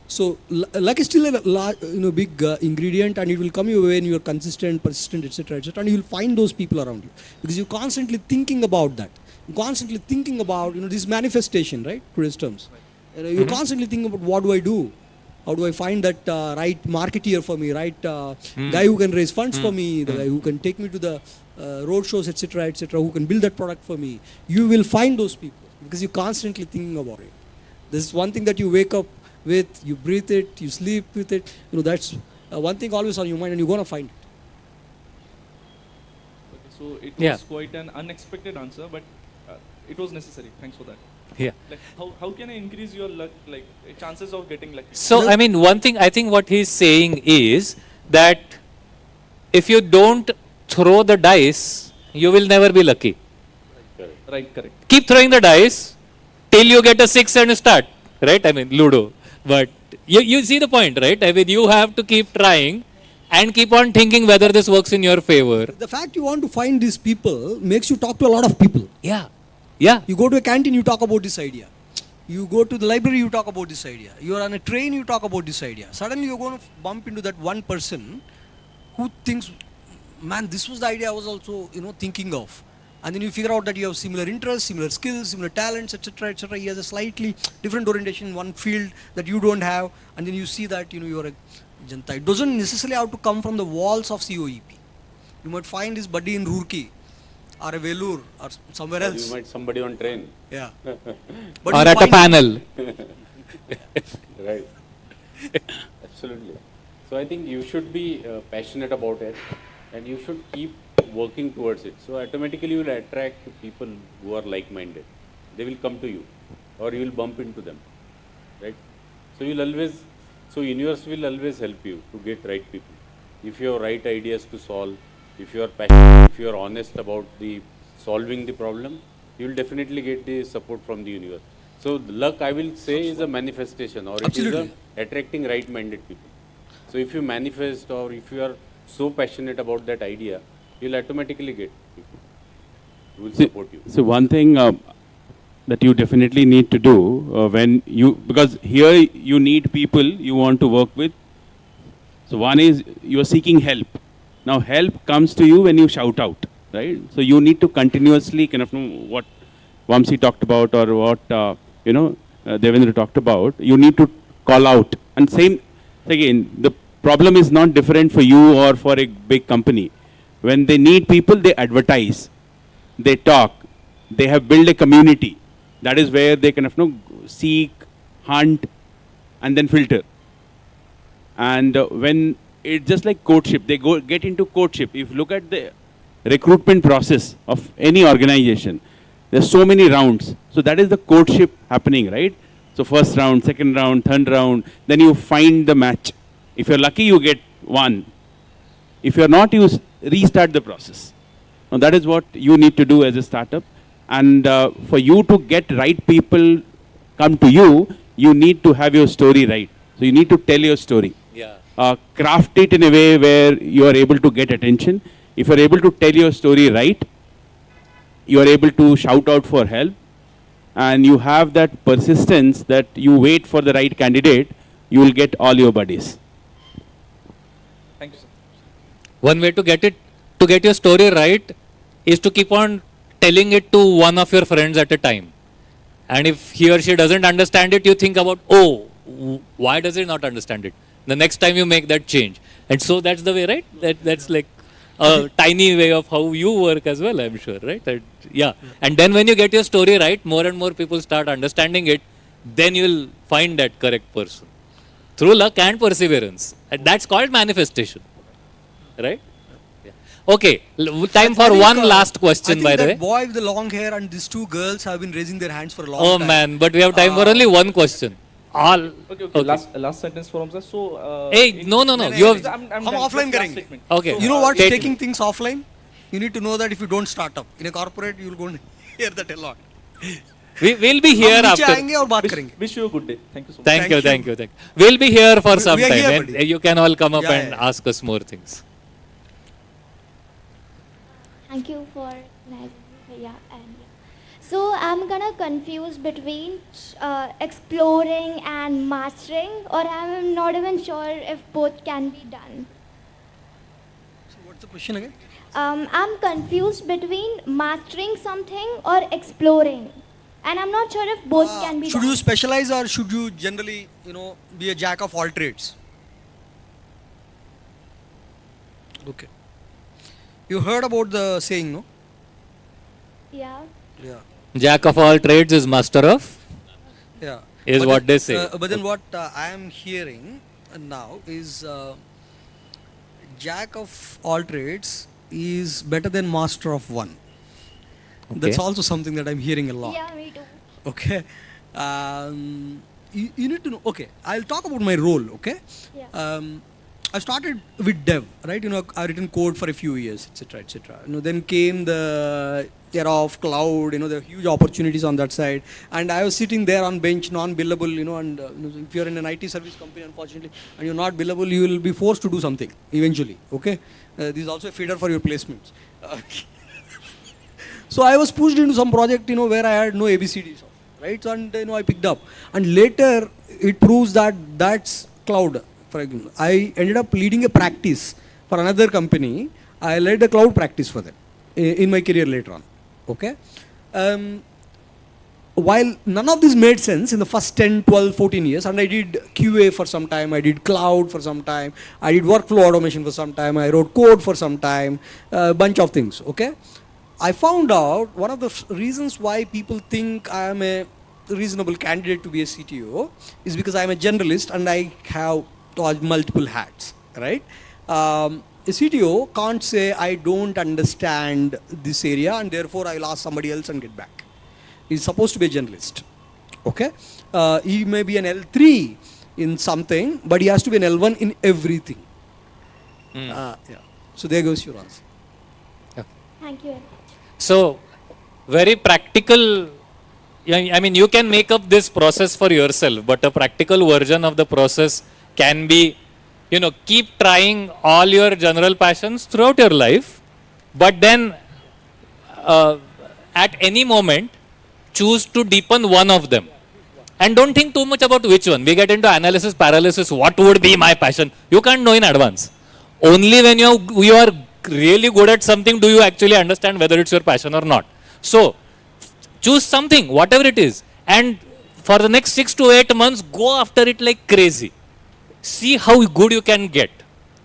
So luck is still a big ingredient, and it will come your way when you are consistent, persistent, etc., etc., and you will find those people around you because you're constantly thinking about that. You're constantly thinking about this manifestation, right? Today's terms. You're constantly thinking about what do I do? How do I find that right marketeer for me, right guy who can raise funds for me, the guy who can take me to the road shows, etc., etc., who can build that product for me? You will find those people because you're constantly thinking about it. This is one thing that you wake up with, you breathe it, you sleep with it. That's one thing always on your mind, and you're gonna find it. Okay, so it was quite an unexpected answer, but it was necessary. Thanks for that. Yeah. Like how can I increase your luck, like chances of getting lucky? So I mean, one thing I think what he's saying is that if you don't throw the dice, you will never be lucky. Right, correct. Keep throwing the dice till you get a 6 and start, right? I mean, Ludo. But you see the point, right? I mean, you have to keep trying and keep on thinking whether this works in your favor. The fact you want to find these people makes you talk to a lot of people. Yeah. Yeah. You go to a canteen, you talk about this idea. You go to the library, you talk about this idea. You are on a train, you talk about this idea. Suddenly you're going to bump into that one person who thinks, man, this was the idea I was also, thinking of. And then you figure out that you have similar interests, similar skills, similar talents, etc., etc. He has a slightly different orientation in one field that you don't have. And then you see that, you're a Janta. It doesn't necessarily have to come from the walls of COEP. You might find his buddy in Roorkee or a Velur or somewhere else. You might somebody on train. Yeah. Or at a panel. Right. Absolutely. So I think you should be passionate about it, and you should keep working towards it. So automatically you will attract people who are like-minded. They will come to you, or you will bump into them, right? So universe will always help you to get right people. If you have right ideas to solve, if you are passionate, if you are honest about solving the problem, you will definitely get the support from the universe. So the luck, I will say, is a manifestation, or it is attracting right-minded people. So if you manifest, or if you are so passionate about that idea, you'll automatically get people who will support you. So one thing that you definitely need to do because here you need people you want to work with. So one is you are seeking help. Now help comes to you when you shout out, right? So you need to continuously kind of know what Vamsi talked about, or what Devendra talked about. You need to call out. And same again, the problem is not different for you or for a big company. When they need people, they advertise, they talk, they have built a community. That is where they kind of seek, hunt, and then filter. And when it's just like courtship, they get into courtship. If you look at the recruitment process of any organization, there's so many rounds. So that is the courtship happening, right? So first round, second round, third round, then you find the match. If you're lucky, you get one. If you're not, you restart the process. Now that is what you need to do as a startup. And for you to get right people come to you, you need to have your story right. So you need to tell your story. Yeah. Craft it in a way where you are able to get attention. If you are able to tell your story right, you are able to shout out for help, and you have that persistence that you wait for the right candidate, you will get all your buddies. One way to get your story right is to keep on telling it to one of your friends at a time. And if he or she doesn't understand it, you think about, oh, why does he not understand it? The next time you make that change. And so that's the way, right? That's like a tiny way of how you work as well, I'm sure, right? Yeah. And then when you get your story right, more and more people start understanding it, then you'll find that correct person. Through luck and perseverance. And that's called manifestation. Right? Yeah. Okay. Time for one last question, by the way. That boy with the long hair and these two girls have been raising their hands for a long Oh time. man, but we have time for only one question. All. Okay. Last sentence from sir. So. Hey, no. You have. हम offline करेंगे. Okay. You know what's State- taking things offline? You need to know that if you don't start up in a corporate, you'll go and hear that a lot. We'll be here हम नीचे after. आएंगे और बात करेंगे. Wish you a good day. Thank you so much. Thank you. We'll be here for some we are time. here, And buddy. you can all come up Yeah, and yeah. ask us more things. Thank you for So I'm gonna confuse between exploring and mastering, or I'm not even sure if both can be done. So what's the question again? I'm confused between mastering something or exploring, and I'm not sure if both can be Should done. you specialize or should you generally, be a jack of all trades? Okay. You heard about the saying, no? Yeah. Yeah. Jack of all trades is master of. Yeah. Is But what then, they say. But then what I am hearing now is jack of all trades is better than master of one. That's Okay. also something that I'm hearing a lot. Yeah, me too. Okay. You need to know. Okay, I'll talk about my role. Okay. Yeah. I started with dev, right? I've written code for a few years, etc., etc. Then came the era of cloud. There are huge opportunities on that side, and I was sitting there on bench, non-billable. And if you're in an IT service company, unfortunately, and you're not billable, you will be forced to do something eventually. Okay. This is also a feeder for your placements. So I was pushed into some project, where I had no ABCDs, right? And I picked up, and later it proves that that's cloud. For example, I ended up leading a practice for another company. I led a cloud practice for them in my career later on. Okay. While none of this made sense in the first 10, 12, 14 years, and I did QA for some time, I did cloud for some time, I did workflow automation for some time, I wrote code for some time, a bunch of things. Okay. I found out one of the reasons why people think I am a reasonable candidate to be a CTO is because I am a generalist and I have multiple hats, right? A CTO can't say I don't understand this area and therefore I'll ask somebody else and get back. He's supposed to be a generalist, okay? He may be an L3 in something, but he has to be an L1 in everything. Yeah. So there goes your answer. Thank you. So, very practical. I mean, you can make up this process for yourself, but a practical version of the process can be, keep trying all your general passions throughout your life, but then at any moment, choose to deepen one of them. And don't think too much about which one. We get into analysis paralysis. What would be my passion? You can't know in advance. Only when you are really good at something do you actually understand whether it's your passion or not. So, choose something, whatever it is. And for the next 6 to 8 months, go after it like crazy. See how good you can get.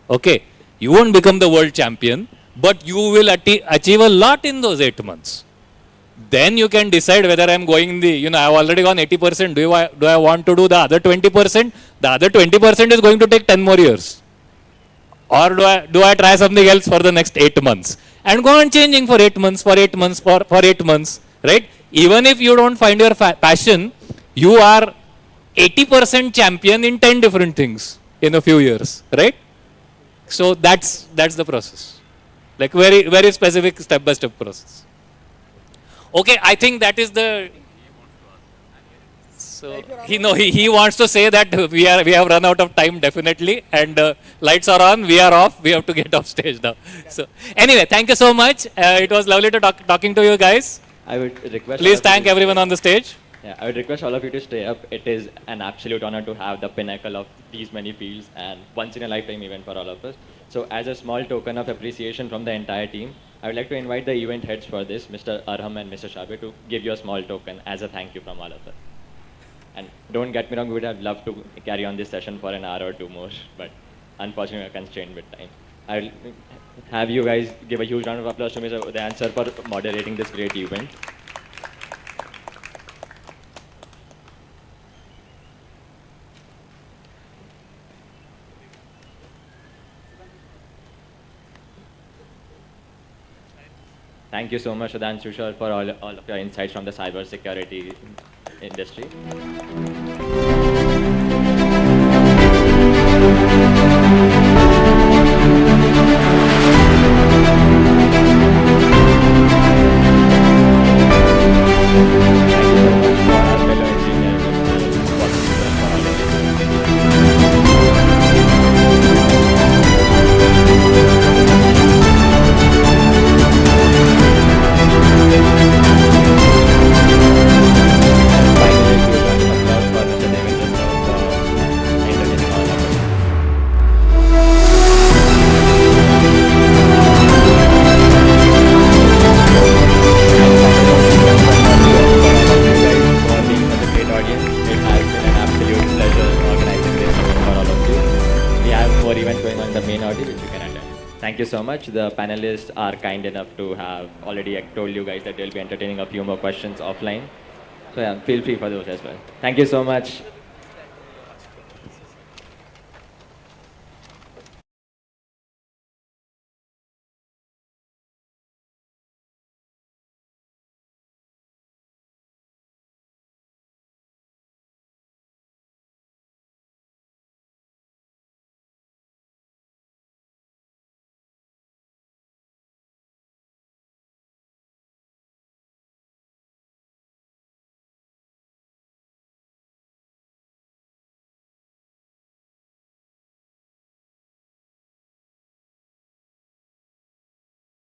Okay. You won't become the world champion, but you will achieve a lot in those 8 months. Then you can decide whether I'm going I've already gone 80%. Do I want to do the other 20%? The other 20% is going to take 10 more years. Or do I try something else for the next 8 months? And go on changing for 8 months, for 8 months, for 8 months, right? Even if you don't find your passion, you are 80% champion in 10 different things in a few years, right? So that's the process. Like very, very specific step-by-step process. Okay, I think that is the. So he wants to say that we have run out of time definitely, and lights are on, we are off, we have to get off stage now. So anyway, thank you so much. It was lovely to talking to you guys. I would request. Please thank everyone on the stage. Yeah, I would request all of you to stay up. It is an absolute honor to have the pinnacle of these many fields and once in a lifetime event for all of us. So as a small token of appreciation from the entire team, I would like to invite the event heads for this, Mr. Arham and Mr. Shabe, to give you a small token as a thank you from all of us. And don't get me wrong, we would have loved to carry on this session for an hour or two more, but unfortunately we're constrained with time. I'll have you guys give a huge round of applause to Mr. Udayan sir for moderating this great event. Thank you so much, Sudhanshu sir, for all of your insights from the cybersecurity industry. Thank you so much. The panelists are kind enough to have already told you guys that they'll be entertaining a few more questions offline. So yeah, feel free for those as well. Thank you so much.